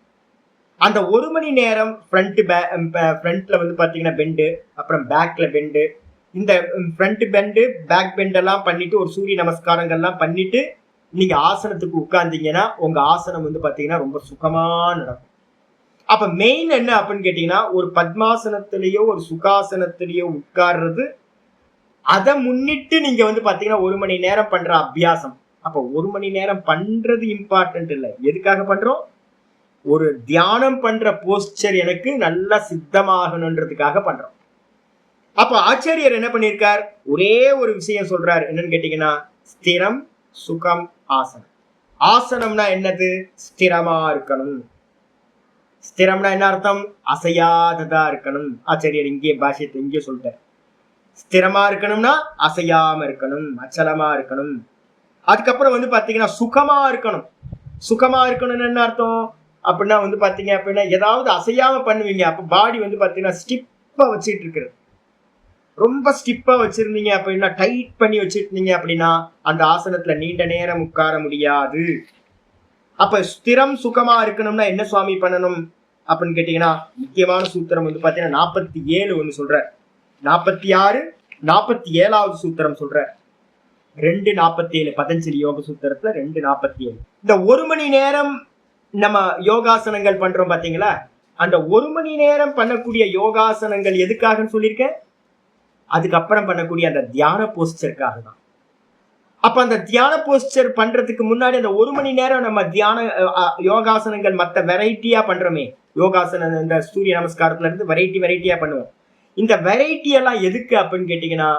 அந்த 1 மணி நேரம் ஃப்ரண்ட்ல வந்து பாத்தீங்கன்னா பெண்டு, அப்புறம் பேக்ல பெண்டு, இந்த ஃப்ரண்ட் பெண்டு பேக் பெண்ட் எல்லாம் பண்ணிட்டு ஒரு சூரிய நமஸ்காரங்கள்லாம் பண்ணிட்டு நீங்க ஆசனத்துக்கு உட்கார்ந்தீங்கன்னா உங்க ஆசனம் வந்து பாத்தீங்கன்னா ரொம்ப சுகமா நடக்கும். அப்ப மெயின் என்ன அப்படின்னு கேட்டீங்கன்னா, ஒரு பத்மாசனத்திலேயோ ஒரு சுகாசனத்திலேயோ உட்கார்றது, அதை முன்னிட்டு நீங்க வந்து பாத்தீங்கன்னா 1 மணி நேரம் பண்ற அபியாசம். அப்ப 1 மணி நேரம் பண்றது இம்பார்ட்டன்ட் இல்லை. எதுக்காக பண்றோம், ஒரு தியானம் பண்ற போஸ்டர் எனக்கு நல்லா சித்தமாகணுன்றதுக்காக பண்றோம். அப்ப ஆச்சாரியர் என்ன பண்ணியிருக்கார், ஒரே ஒரு விஷயம் சொல்றாரு. என்னன்னு கேட்டீங்கன்னா, ஸ்திரம் சுகம் ஆசனம். ஆசனம்னா என்னது, ஸ்திரமா இருக்கணும். ஸ்திரம்னா என்ன அர்த்தம், அசையாததா இருக்கணும். ஆச்சாரியர் இங்கே பாஷ்யத்தை இங்கே சொல்லிட்டார். ஸ்திரமா இருக்கணும்னா அசையாம இருக்கணும், அச்சலமா இருக்கணும். அதுக்கப்புறம் வந்து பாத்தீங்கன்னா சுகமா இருக்கணும். சுகமா இருக்கணும்னு என்ன அர்த்தம் அப்படின்னா வந்து பாத்தீங்க அப்படின்னா ஏதாவது அசையாம பண்ணுவீங்க, அப்ப பாடி வந்து பாத்தீங்கன்னா ஸ்டிப்பா வச்சுட்டு இருக்கிறது. ரொம்ப ஸ்டிப்பா வச்சிருந்தீங்க அப்படின்னா, டைட் பண்ணி வச்சிருந்தீங்க அப்படின்னா அந்த ஆசனத்துல நீண்ட நேரம் உட்கார முடியாது. அப்ப ஸ்திரம் சுகமா இருக்கணும்னா என்ன சுவாமி பண்ணணும் அப்படின்னு கேட்டீங்கன்னா, முக்கியமான சூத்திரம் வந்து பாத்தீங்கன்னா 47 ஒண்ணு சொல்ற, 46 47வது சூத்திரம் சொல்ற, 2:47 பதஞ்சலி யோக சூத்திரத்துல 2:47. இந்த 1 மணி நேரம் நம்ம யோகாசனங்கள் பண்றோம் பாத்தீங்களா, அந்த 1 மணி நேரம் பண்ணக்கூடிய யோகாசனங்கள் எதுக்காகன்னு சொல்லியிருக்கேன், அதுக்கப்புறம் பண்ணக்கூடிய அந்த தியான போஸ்டருக்காக தான். அப்ப அந்த தியான போஸ்டர் பண்றதுக்கு முன்னாடி அந்த 1 மணி நேரம் நம்ம தியான யோகாசனங்கள் மற்ற வெரைட்டியா பண்றோமே, யோகாசனம் இந்த சூரிய நமஸ்காரத்துல இருந்து வெரைட்டியா பண்ணுவோம். இந்த வெரைட்டி எல்லாம் எதுக்கு அப்படின்னு கேட்டீங்கன்னா,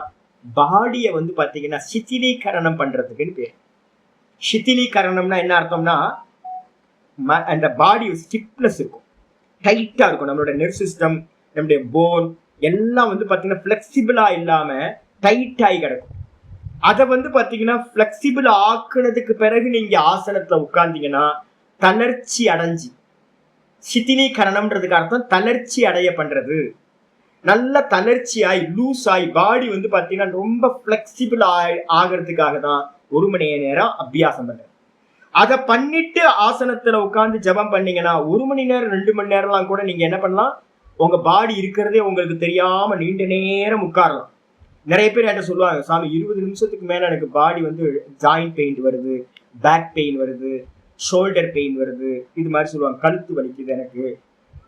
பாடியை வந்து பாத்தீங்கன்னா சிதிலீகரணம் பண்றதுக்குன்னு பேர். சிதிலீகரணம்னா என்ன அர்த்தம்னா, அந்த பாடி ஸ்டிப்னஸ் இருக்கும், டைட்டா இருக்கும். நம்மளோட நெர்வ் சிஸ்டம், நம்முடைய போன் எல்லாம் வந்து பாத்தீங்கன்னா பிளெக்சிபிளா இல்லாம டைட் ஆகி கிடக்கும். அதை வந்து பாத்தீங்கன்னா பிளெக்சிபிள் ஆக்குனதுக்கு பிறகு நீங்க ஆசனத்துல உட்கார்ந்தீங்கன்னா தளர்ச்சி அடைஞ்சி, சிதிலீகரணம்ன்றதுக்கு அர்த்தம் தளர்ச்சி அடைய பண்றது. நல்ல தளர்ச்சியாய் லூஸ் ஆகி பாடி வந்து பாத்தீங்கன்னா ரொம்ப பிளெக்சிபிள் ஆகிறதுக்காக தான் 1 மணி நேரம் அபியாசம் பண்றது. அதை பண்ணிட்டு ஆசனத்துல உட்கார்ந்து ஜபம் பண்ணீங்கன்னா 1 மணி நேரம் 2 மணி நேரம்லாம் கூட நீங்க என்ன பண்ணலாம், உங்க பாடி இருக்கிறதே உங்களுக்கு தெரியாம நீண்ட நேரம் உட்காரலாம். நிறைய பேர் என்கிட்ட சொல்லுவாங்க, சாமி 20 நிமிஷத்துக்கு மேல எனக்கு பாடி வந்து ஜாயிண்ட் பெயின் வருது, பேக் பெயின் வருது, ஷோல்டர் பெயின் வருது, இது மாதிரி சொல்லுவாங்க. கழுத்து வலிக்குது, எனக்கு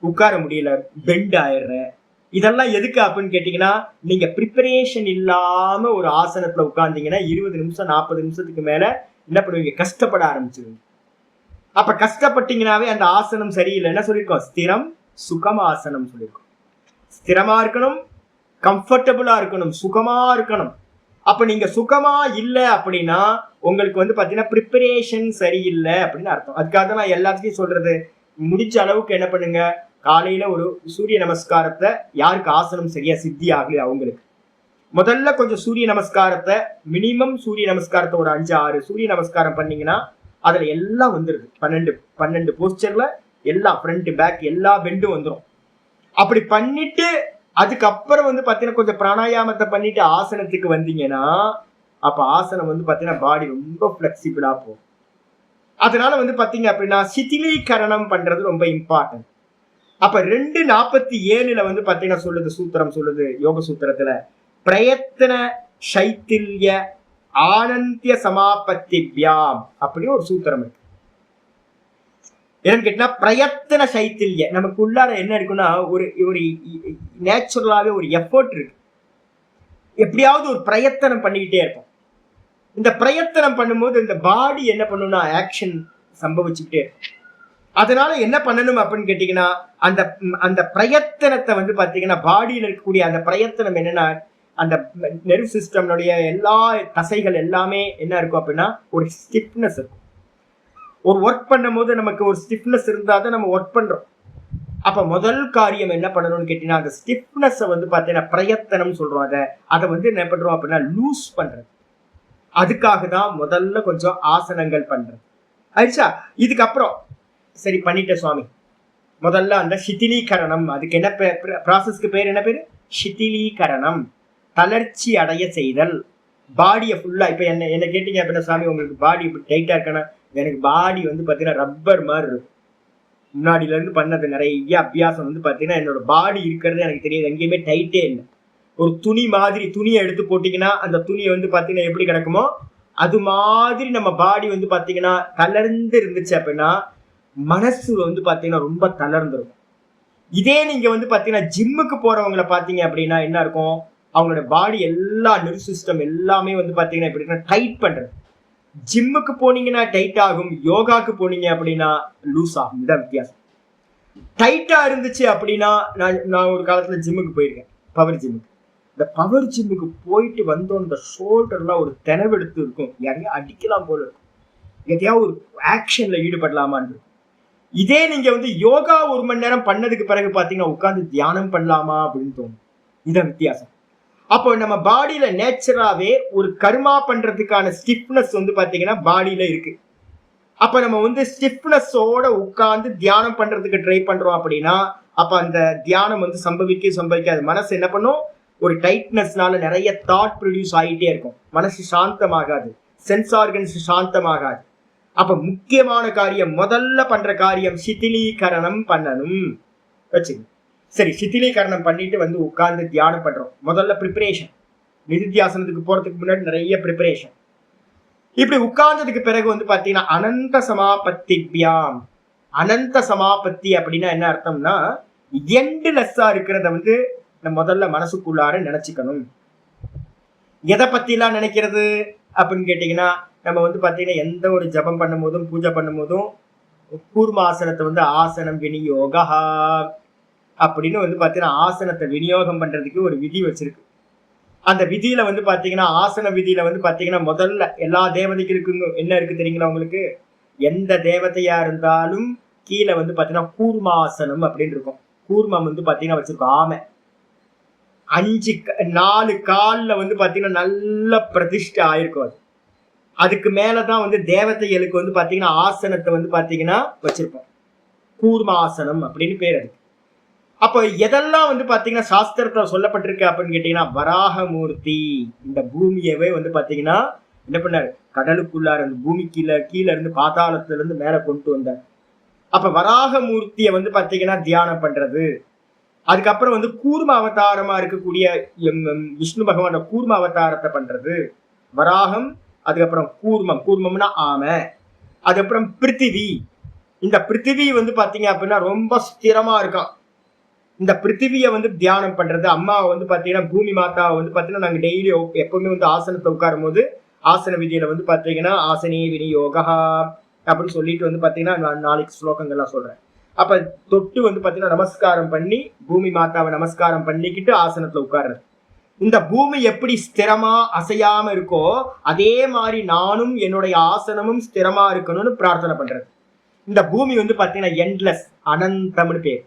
உட்கார முடியல, பெண்ட் ஆயிடுறேன். இதெல்லாம் எதுக்கு அப்படின்னு கேட்டீங்கன்னா, நீங்க ப்ரிப்பரேஷன் இல்லாம ஒரு ஆசனத்துல உட்கார்ந்தீங்கன்னா 20 நிமிஷம் 40 நிமிஷத்துக்கு மேல என்ன பண்ணுவீங்க, கஷ்டப்பட ஆரம்பிச்சிருவீங்க. அப்ப கஷ்டப்பட்டீங்கன்னாவே அந்த ஆசனம் சரியில்லை. என்ன சொல்லியிருக்கோம், ஸ்திரம் சுகம் ஆசனம் சொல்லியிருக்கோம். ஸ்திரமா இருக்கணும், கம்ஃபர்டபுளா இருக்கணும், சுகமா இருக்கணும். அப்ப நீங்க சுகமா இல்லை அப்படின்னா உங்களுக்கு வந்து பாத்தீங்கன்னா ப்ரிப்பரேஷன் சரியில்லை அப்படின்னு அர்த்தம். அதுக்காக தான் நான் எல்லாத்தையும் சொல்றது, முடிஞ்ச அளவுக்கு என்ன பண்ணுங்க, காலையில ஒரு சூரிய நமஸ்காரத்தை, யாருக்கு ஆசனம் சரியா சித்தி ஆகலையோ அவங்களுக்கு முதல்ல கொஞ்சம் சூரிய நமஸ்காரத்தை, மினிமம் சூரிய நமஸ்காரத்தை ஒரு 5-6 சூரிய நமஸ்காரம் பண்ணீங்கன்னா அதுல எல்லாம் வந்துருது. 12 போஸ்டர்ல எல்லாம் ஃப்ரண்ட் பேக் எல்லா பெண்டும் வந்துடும். அப்படி பண்ணிட்டு அதுக்கப்புறம் வந்து பாத்தீங்கன்னா கொஞ்சம் பிராணாயாமத்தை பண்ணிட்டு ஆசனத்துக்கு வந்தீங்கன்னா அப்ப ஆசனம் வந்து பாத்தீங்கன்னா பாடி ரொம்ப பிளெக்சிபிளா போகும். அதனால வந்து பாத்தீங்க அப்படின்னா சிதிலீகரணம் பண்றது ரொம்ப இம்பார்ட்டன்ட். அப்ப 2:47 வந்து பாத்தீங்கன்னா சொல்லுது, சூத்திரம் சொல்லுது யோக சூத்திரத்துல, பிரயத்தன சைத்தில்ய ஆனந்திய சமாபத்திவ்யாம் அப்படின்னு ஒரு சூத்திரம் இருக்கு. என்னன்னு கேட்டா, பிரயத்தன சைத்தில்ய, நமக்கு உள்ளார என்ன இருக்குன்னா ஒரு நேச்சுரலாவே ஒரு எஃபர்ட் இருக்கு. எப்படியாவது ஒரு பிரயத்தனம் பண்ணிக்கிட்டே இருக்கும். இந்த பிரயத்தனம் பண்ணும்போது இந்த பாடி என்ன பண்ணும்னா ஆக்ஷன் சம்பவிச்சுக்கிட்டே இருக்கும். அதனால என்ன பண்ணணும் அப்படின்னு கேட்டீங்கன்னா, அந்த அந்த பிரயத்தனத்தை வந்து பாத்தீங்கன்னா பாடியில் இருக்கக்கூடிய அந்த பிரயத்தனம் என்னன்னா, அந்த நெர்வ் சிஸ்டம்னுடைய எல்லா தசைகள் எல்லாமே என்ன இருக்கும் அப்படின்னா ஒரு ஸ்டிஃப்னஸ் இருக்கும். ஒரு ஒர்க் பண்ணும் போது நமக்கு ஒரு ஸ்டிஃப்னஸ் இருந்தா தான் நம்ம ஒர்க் பண்றோம். அப்ப முதல் காரியம் என்ன பண்ணணும்னு கேட்டீங்கன்னா, அந்த ஸ்டிஃப்னஸ் வந்து பாத்தீங்கன்னா பிரயத்தனம் சொல்றோம். அதை வந்து என்ன பண்றோம் அப்படின்னா லூஸ் பண்றது. அதுக்காக தான் முதல்ல கொஞ்சம் ஆசனங்கள் பண்றது. ஆயிடுச்சா? இதுக்கப்புறம் சரி பண்ணிட்ட சுவாமி, முதல்ல அந்த சிதிலீகரணம், அதுக்கு என்ன ப்ராசஸ்க்கு பேர் என்ன பேரு, சிதிலீகரணம், தளர்ச்சி அடைய செய்தல். பாடியை ஃபுல்லா, இப்ப என்ன கேட்டீங்க அப்படின்னா, சாமி உங்களுக்கு பாடி இப்படி டைட்டா இருக்கணும், எனக்கு பாடி வந்து பாத்தீங்கன்னா ரப்பர் மாதிரி இருக்கும். முன்னாடில இருந்து பண்ணது நிறைய அபியாசம் வந்து பாத்தீங்கன்னா என்னோட பாடி இருக்கிறது எனக்கு தெரியாது, எங்கேயுமே டைட்டே இல்லை. ஒரு துணி மாதிரி, துணியை எடுத்து போட்டீங்கன்னா அந்த துணியை வந்து பாத்தீங்கன்னா எப்படி கிடக்குமோ அது மாதிரி நம்ம பாடி வந்து பாத்தீங்கன்னா தளர்ந்து இருந்துச்சு அப்படின்னா மனசு வந்து பாத்தீங்கன்னா ரொம்ப தளர்ந்துருக்கும். இதே நீங்க வந்து பாத்தீங்கன்னா ஜிம்முக்கு போறவங்களை பாத்தீங்க அப்படின்னா என்ன இருக்கும், அவங்களோட பாடி எல்லா நெர்வ் சிஸ்டம் எல்லாமே வந்து பாத்தீங்கன்னா எப்படி டைட் பண்றது. ஜிம்முக்கு போனீங்கன்னா டைட் ஆகும், யோகாக்கு போனீங்க அப்படின்னா லூஸ் ஆகும். இதான் வித்தியாசம். டைட்டா இருந்துச்சு அப்படின்னா, நான் ஒரு காலத்துல ஜிம்முக்கு போயிருக்கேன், பவர் ஜிம்முக்கு. இந்த பவர் ஜிம்முக்கு போயிட்டு வந்தோம், இந்த ஷோல்டர்லாம் ஒரு தெனவெடுத்து இருக்கும், யாரையா அடிக்கலாம் போல இருக்கும், எதையாவது ஒரு ஆக்ஷன்ல ஈடுபடலாமான்னு இருக்கும். இதே நீங்க வந்து யோகா 1 மணி நேரம் பண்ணதுக்கு பிறகு பாத்தீங்கன்னா உட்காந்து தியானம் பண்ணலாமா அப்படின்னு தோணும். இதான் வித்தியாசம். அப்போ நம்ம பாடியில நேச்சுராவே ஒரு கர்மா பண்றதுக்கான ஸ்டிஃப்னஸ் வந்து பாத்தீங்கன்னா பாடியில இருக்கு. அப்ப நம்ம வந்து ஸ்டிஃப்னஸோட உட்கார்ந்து தியானம் பண்றதுக்கு ட்ரை பண்றோம் அப்படின்னா, அப்ப அந்த தியானம் வந்து சம்பவிக்காது. மனசு என்ன பண்ணும், ஒரு டைட்னஸ்னால நிறைய தாட் ப்ரொடியூஸ் ஆகிட்டே இருக்கும். மனசு சாந்தமாகாது, சென்ஸ் ஆர்கன்ஸ் சாந்தமாகாது. அப்ப முக்கியமான காரியம், முதல்ல பண்ற காரியம் சிதிலீகரணம் பண்ணணும் வச்சுங்க. சரி, சிதிலீகரணம் பண்ணிட்டு வந்து உட்கார்ந்து தியானம் பண்றோம். முதல்ல ப்ரிப்பரேஷன், நிதித்தியாசனத்துக்கு போறதுக்கு முன்னாடி நிறைய ப்ரிப்பரேஷன். இப்படி உட்கார்ந்ததுக்கு பிறகு வந்து பாத்தீங்கன்னா அனந்த சமாபத்திபியாம். அனந்த சமாபத்தி அப்படின்னா என்ன அர்த்தம்னா, எண்ட்லெஸ்ஸா இருக்கிறத வந்து முதல்ல மனசுக்குள்ளார நினைச்சுக்கணும். எதை பத்தி எல்லாம் நினைக்கிறது அப்படின்னு கேட்டீங்கன்னா, நம்ம வந்து பாத்தீங்கன்னா எந்த ஒரு ஜபம் பண்ணும் போதும் பூஜை பண்ணும் போதும் கூர்மாசனத்தை வந்து ஆசனம் விநியோகா அப்படின்னு வந்து பாத்தீங்கன்னா ஆசனத்தை விநியோகம் பண்றதுக்கு ஒரு விதி வச்சிருக்கு. அந்த விதியில வந்து பாத்தீங்கன்னா, ஆசன விதியில வந்து பாத்தீங்கன்னா முதல்ல எல்லா தேவதைகளுக்கும் என்ன இருக்கு தெரியுங்களா உங்களுக்கு? எந்த தேவதையா இருந்தாலும் கீழே வந்து பாத்தீங்கன்னா கூர்மாசனம் அப்படின்னு இருக்கும். கூர்மம் வந்து பாத்தீங்கன்னா வச்சிருக்கோம். ஆமை 4 கால்ல வந்து பாத்தீங்கன்னா நல்ல பிரதிஷ்டை ஆயிருக்கும். அதுக்கு மேலதான் வந்து தேவதைகளுக்கு வந்து பாத்தீங்கன்னா ஆசனத்தை வந்து பாத்தீங்கன்னா வச்சிருப்போம். கூர்மாசனம் அப்படின்னு பேர் அதுக்கு. அப்ப எதெல்லாம் வந்து பாத்தீங்கன்னா சாஸ்திரத்துல சொல்லப்பட்டிருக்கு அப்படின்னு கேட்டீங்கன்னா, வராகமூர்த்தி இந்த பூமியவே வந்து பாத்தீங்கன்னா என்ன பண்ணாரு, கடலுக்குள்ளார இருந்து பூமி கீழே இருந்து பாதாளத்துல இருந்து மேல கொண்டு வந்தார். அப்ப வராகமூர்த்தியை வந்து பாத்தீங்கன்னா தியானம் பண்றது. அதுக்கப்புறம் வந்து கூர்ம அவதாரமா இருக்கக்கூடிய விஷ்ணு பகவான கூர்ம அவதாரத்தை பண்றது வராகம். அதுக்கப்புறம் கூர்மம்னா ஆமை. அதுக்கப்புறம் பிருத்திவி. இந்த பிருத்திவி வந்து பாத்தீங்க அப்படின்னா ரொம்ப ஸ்திரமா இருக்கான். இந்த பிருத்திவியை வந்து தியானம் பண்றது. அம்மாவை வந்து பாத்தீங்கன்னா பூமி மாதாவை வந்து பாத்தீங்கன்னா நாங்க டெய்லி எப்பவுமே வந்து ஆசனத்தை உட்காரும் போது ஆசன விதியில வந்து பாத்தீங்கன்னா ஆசனே விநியோகா அப்படின்னு சொல்லிட்டு வந்து பாத்தீங்கன்னா நான் நாளைக்கு ஸ்லோகங்கள்லாம் சொல்றேன். அப்ப தொட்டு வந்து பாத்தீங்கன்னா நமஸ்காரம் பண்ணி பூமி மாதாவை நமஸ்காரம் பண்ணிக்கிட்டு ஆசனத்துல உட்கார்றது. இந்த பூமி எப்படி ஸ்திரமா அசையாம இருக்கோ அதே மாதிரி நானும் என்னுடைய ஆசனமும் ஸ்திரமா இருக்கணும்னு பிரார்த்தனை பண்றது. இந்த பூமி வந்து பாத்தீங்கன்னா எண்ட்லெஸ், அனந்தம்னு பேர்.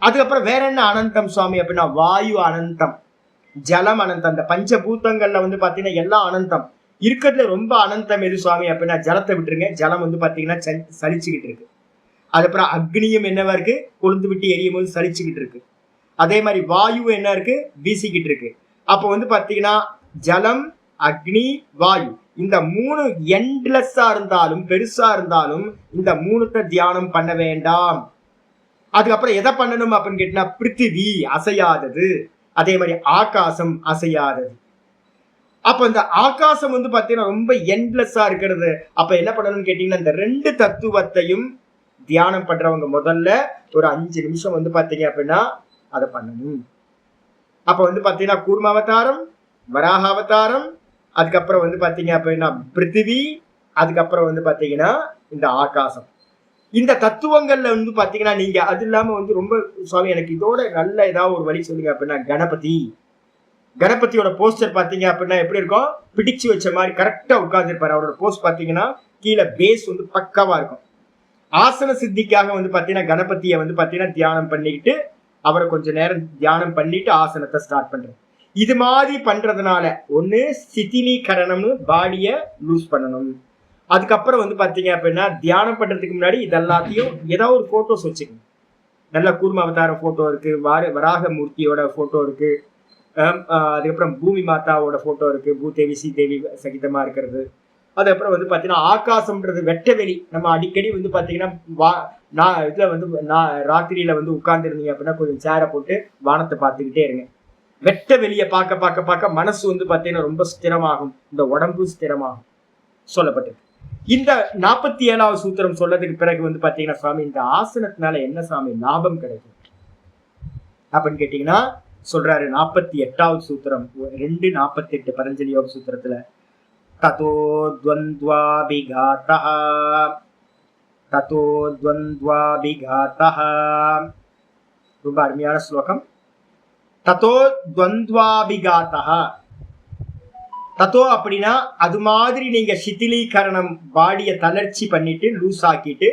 அதுக்கப்புறம் வேற என்ன அனந்தம் சுவாமி அப்படின்னா, வாயு அனந்தம், ஜலம் அனந்தம். இந்த பஞ்சபூதங்கள்ல வந்து பாத்தீங்கன்னா எல்லாம் அனந்தம். இருக்கிறதுல ரொம்ப அனந்தம் எது சுவாமி அப்படின்னா, ஜலத்தை விட்டுருங்க. ஜலம் வந்து பாத்தீங்கன்னா சலிச்சுக்கிட்டு இருக்கு. அதுக்கப்புறம் அக்னியும் என்னவா இருக்கு, கொழுந்து விட்டு எரியும் போது சலிச்சுக்கிட்டு இருக்கு. அதே மாதிரி வாயு என்ன இருக்கு, வீசிக்கிட்டு இருக்கு. அப்போ வந்து பாத்தீங்கன்னா ஜலம், அக்னி, வாயு இந்த 3 எண்ட்லெஸ்ஸா இருந்தாலும் பெருசா இருந்தாலும் இந்த 3த்தை தியானம் பண்ண வேண்டாம். அதுக்கப்புறம் எதை பண்ணணும் அப்படின்னு கேட்டீங்கன்னா, பிருத்திவி அசையாதது, அதே மாதிரி ஆகாசம் அசையாதது. அப்ப இந்த ஆகாசம் வந்து பாத்தீங்கன்னா ரொம்ப எண்ட்லெஸ்ஸா இருக்கிறது. அப்ப என்ன பண்ணணும்னு கேட்டீங்கன்னா, இந்த 2 தத்துவத்தையும் தியானம் பண்றவங்க முதல்ல ஒரு 5 நிமிஷம் வந்து பாத்தீங்க அப்படின்னா அதை பண்ணணும். அப்ப வந்து பாத்தீங்கன்னா கூர்ம அவதாரம், வராக அவதாரம், அதுக்கப்புறம் வந்து பாத்தீங்க அப்படின்னா பிருத்திவி, அதுக்கப்புறம் வந்து பாத்தீங்கன்னா இந்த ஆகாசம். இந்த தத்துவங்கள்ல வந்து பாத்தீங்கன்னா நீங்க அது இல்லாம வந்து ரொம்ப சுவாமி எனக்கு இதோட நல்ல ஏதாவது ஒரு வழி சொல்லுங்க அப்படின்னா, கணபதியோட போஸ்டர் பாத்தீங்க அப்படின்னா எப்படி இருக்கும், பிடிச்சு வச்ச மாதிரி கரெக்டா உட்கார்ந்து இருப்பாரு. அவரோட போஸ்ட் பாத்தீங்கன்னா கீழே பேஸ் வந்து பக்காவா இருக்கும். ஆசன சித்திக்காக வந்து பாத்தீங்கன்னா கணபதியை வந்து பாத்தீங்கன்னா தியானம் பண்ணிக்கிட்டு அவரை கொஞ்ச நேரம் தியானம் பண்ணிட்டு ஆசனத்தை ஸ்டார்ட் பண்றது. இது மாதிரி பண்றதுனால ஒண்ணு சிதிலீகரணம்னு பாடிய லூஸ் பண்ணணும். அதுக்கப்புறம் வந்து பாத்தீங்க அப்படின்னா தியானம் பண்றதுக்கு முன்னாடி இதெல்லாத்தையும் ஏதாவது ஒரு போட்டோஸ் வச்சுக்கணும். நல்ல கூர்ம அவதார போட்டோ இருக்கு, வராக மூர்த்தியோட போட்டோ இருக்கு, அதுக்கப்புறம் பூமி மாதாவோட போட்டோ இருக்கு, பூதேவி ஸ்ரீதேவி சகிதமா இருக்கிறது. அதுக்கப்புறம் வந்து பாத்தீங்கன்னா ஆகாசம்ன்றது வெட்டவெளி. நம்ம அடிக்கடி வந்து பாத்தீங்கன்னா இதுல வந்து ராத்திரியில வந்து உட்கார்ந்து இருந்தீங்க அப்படின்னா கொஞ்சம் சேரை போட்டு வானத்தை பார்த்துக்கிட்டே இருங்க. வெட்ட வெளிய பார்க்க பார்க்க பார்க்க மனசு வந்து பாத்தீங்கன்னா ரொம்ப ஸ்திரமாகும், இந்த உடம்பு ஸ்திரமாகும் சொல்லப்பட்டிருக்கு. இந்த 47வது சூத்திரம் சொல்லதுக்கு பிறகு வந்து பாத்தீங்கன்னா, சுவாமி இந்த ஆசனத்தினால என்ன சுவாமி லாபம் கிடைக்கும் அப்படின்னு கேட்டீங்கன்னா சொல்றாரு. 48வது சூத்திரம் 2:48 பதஞ்சலி யோக சூத்திரத்துல, ததோ த்வந்த்வாபிகாதஹ ரொம்ப அருமையான ஸ்லோகம். ததோ த்வந்த்வாபிகாதஹ, தத்தோ அப்படின்னா அது மாதிரி நீங்க சிதிலீகரணம் பாடிய தளர்ச்சி பண்ணிட்டு லூஸ் ஆக்கிட்டு,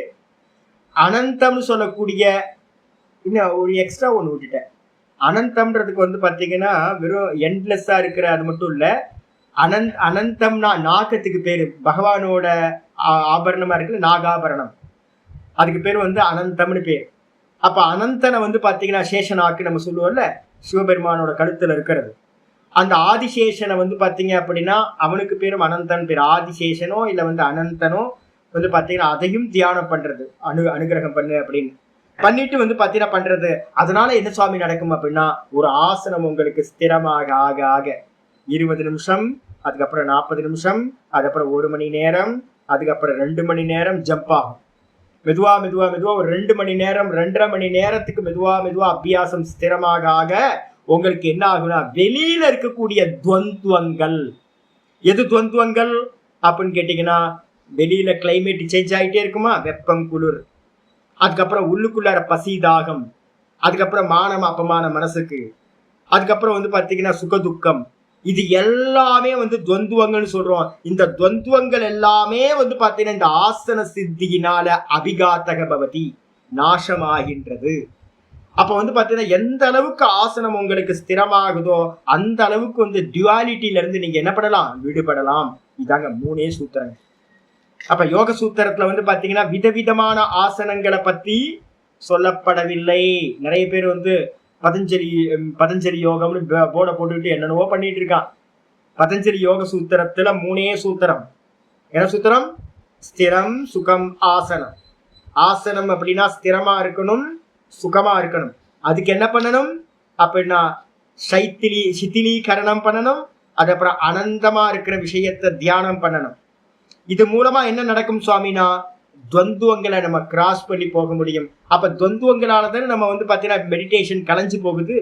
அனந்தம்னு சொல்லக்கூடிய இன்னும் ஒரு எக்ஸ்ட்ரா ஒன்று விட்டுட்டேன், அனந்தம்ன்றதுக்கு வந்து பாத்தீங்கன்னா வெறும் எண்ட்லெஸ்ஸா இருக்கிற அது மட்டும் இல்ல, அனந்தம்னா நாகத்துக்கு பேரு. பகவானோட ஆபரணமா இருக்கு நாகாபரணம், அதுக்கு பேர் வந்து அனந்தம்னு பேர். அப்ப அனந்தனை வந்து பாத்தீங்கன்னா சேஷனாக்கு நம்ம சொல்லுவோம்ல, சிவபெருமானோட கழுத்துல இருக்கிறது. அந்த ஆதிசேஷனை வந்து பாத்தீங்க அப்படின்னா அவனுக்கு பேரும் அனந்தன் பேர். ஆதிசேஷனோ இல்ல வந்து அனந்தனோ வந்து பாத்தீங்கன்னா அதையும் தியானம் பண்றது, அனுகிரகம் பண்ணு அப்படின்னு பண்ணிட்டு வந்து பாத்தீங்கன்னா பண்றது. அதனால என்ன சுவாமி நடக்கும் அப்படின்னா, ஒரு ஆசனம் உங்களுக்கு ஸ்திரமாக ஆக ஆக 20 நிமிஷம், அதுக்கப்புறம் 40 நிமிஷம், அதுக்கப்புறம் 1 மணி நேரம், அதுக்கப்புறம் 2 மணி நேரம் ஜம்ப் ஆகும். மெதுவா மெதுவா மெதுவா ஒரு 2 மணி நேரம் 2.5 மணி நேரத்துக்கு மெதுவா மெதுவா அபியாசம் ஸ்திரமாக ஆக உங்களுக்கு என்ன ஆகுனா, வெளியில இருக்கக்கூடிய துவந்துவங்கள். எது துவந்துவங்கள் அப்படின்னு கேட்டீங்கன்னா, வெளியில கிளைமேட் சேஞ்ச் ஆகிட்டே இருக்குமா, வெப்பம் குளிர், அதுக்கப்புறம் உள்ளுக்குள்ளார பசி தாகம், அதுக்கப்புறம் மானம் அப்பமான மனசுக்கு, அதுக்கப்புறம் வந்து பாத்தீங்கன்னா சுகதுக்கம், இது எல்லாமே வந்து துவந்துவங்கள்னு சொல்றோம். இந்த துவந்துவங்கள் எல்லாமே வந்து பாத்தீங்கன்னா இந்த ஆசன சித்தியினால அபிகாத்தக பவதி, நாசமாகின்றது. அப்ப வந்து பாத்தீங்கன்னா எந்த அளவுக்கு ஆசனம் உங்களுக்கு ஸ்திரமாகுதோ அந்த அளவுக்கு வந்து டியூவாலிட்டியில இருந்து நீங்க என்ன பண்ணலாம், விடுபடலாம். இதாங்க 3 சூத்திரங்கள். அப்ப யோக சூத்திரத்துல வந்து பாத்தீங்கன்னா விதவிதமான ஆசனங்களை பத்தி சொல்லப்படவில்லை. நிறைய பேர் வந்து பதஞ்சலி யோகம்னு போர்டை போட்டுக்கிட்டு என்னென்னவோ பண்ணிட்டு இருக்கான். பதஞ்சலி யோக சூத்திரத்துல 3 சூத்திரம். என்ன சூத்திரம்? ஸ்திரம் சுகம் ஆசனம். ஆசனம் அப்படின்னா ஸ்திரமா இருக்கணும், சுகமா இருக்கணும். அதுக்கு என்ன பண்ணணும் அப்படின்னா சித்திலீகரணம் பண்ணணும், அதுக்கப்புறம் அனந்தமா இருக்கிற விஷயத்தை தியானம் பண்ணணும். இது மூலமா என்ன நடக்கும் சுவாமினா, துவந்துவங்களை நம்ம கிராஸ் பண்ணி போக முடியும். அப்ப துவந்துவங்களால தானே நம்ம வந்து பாத்தீங்கன்னா மெடிடேஷன் கலைஞ்சு போகுது.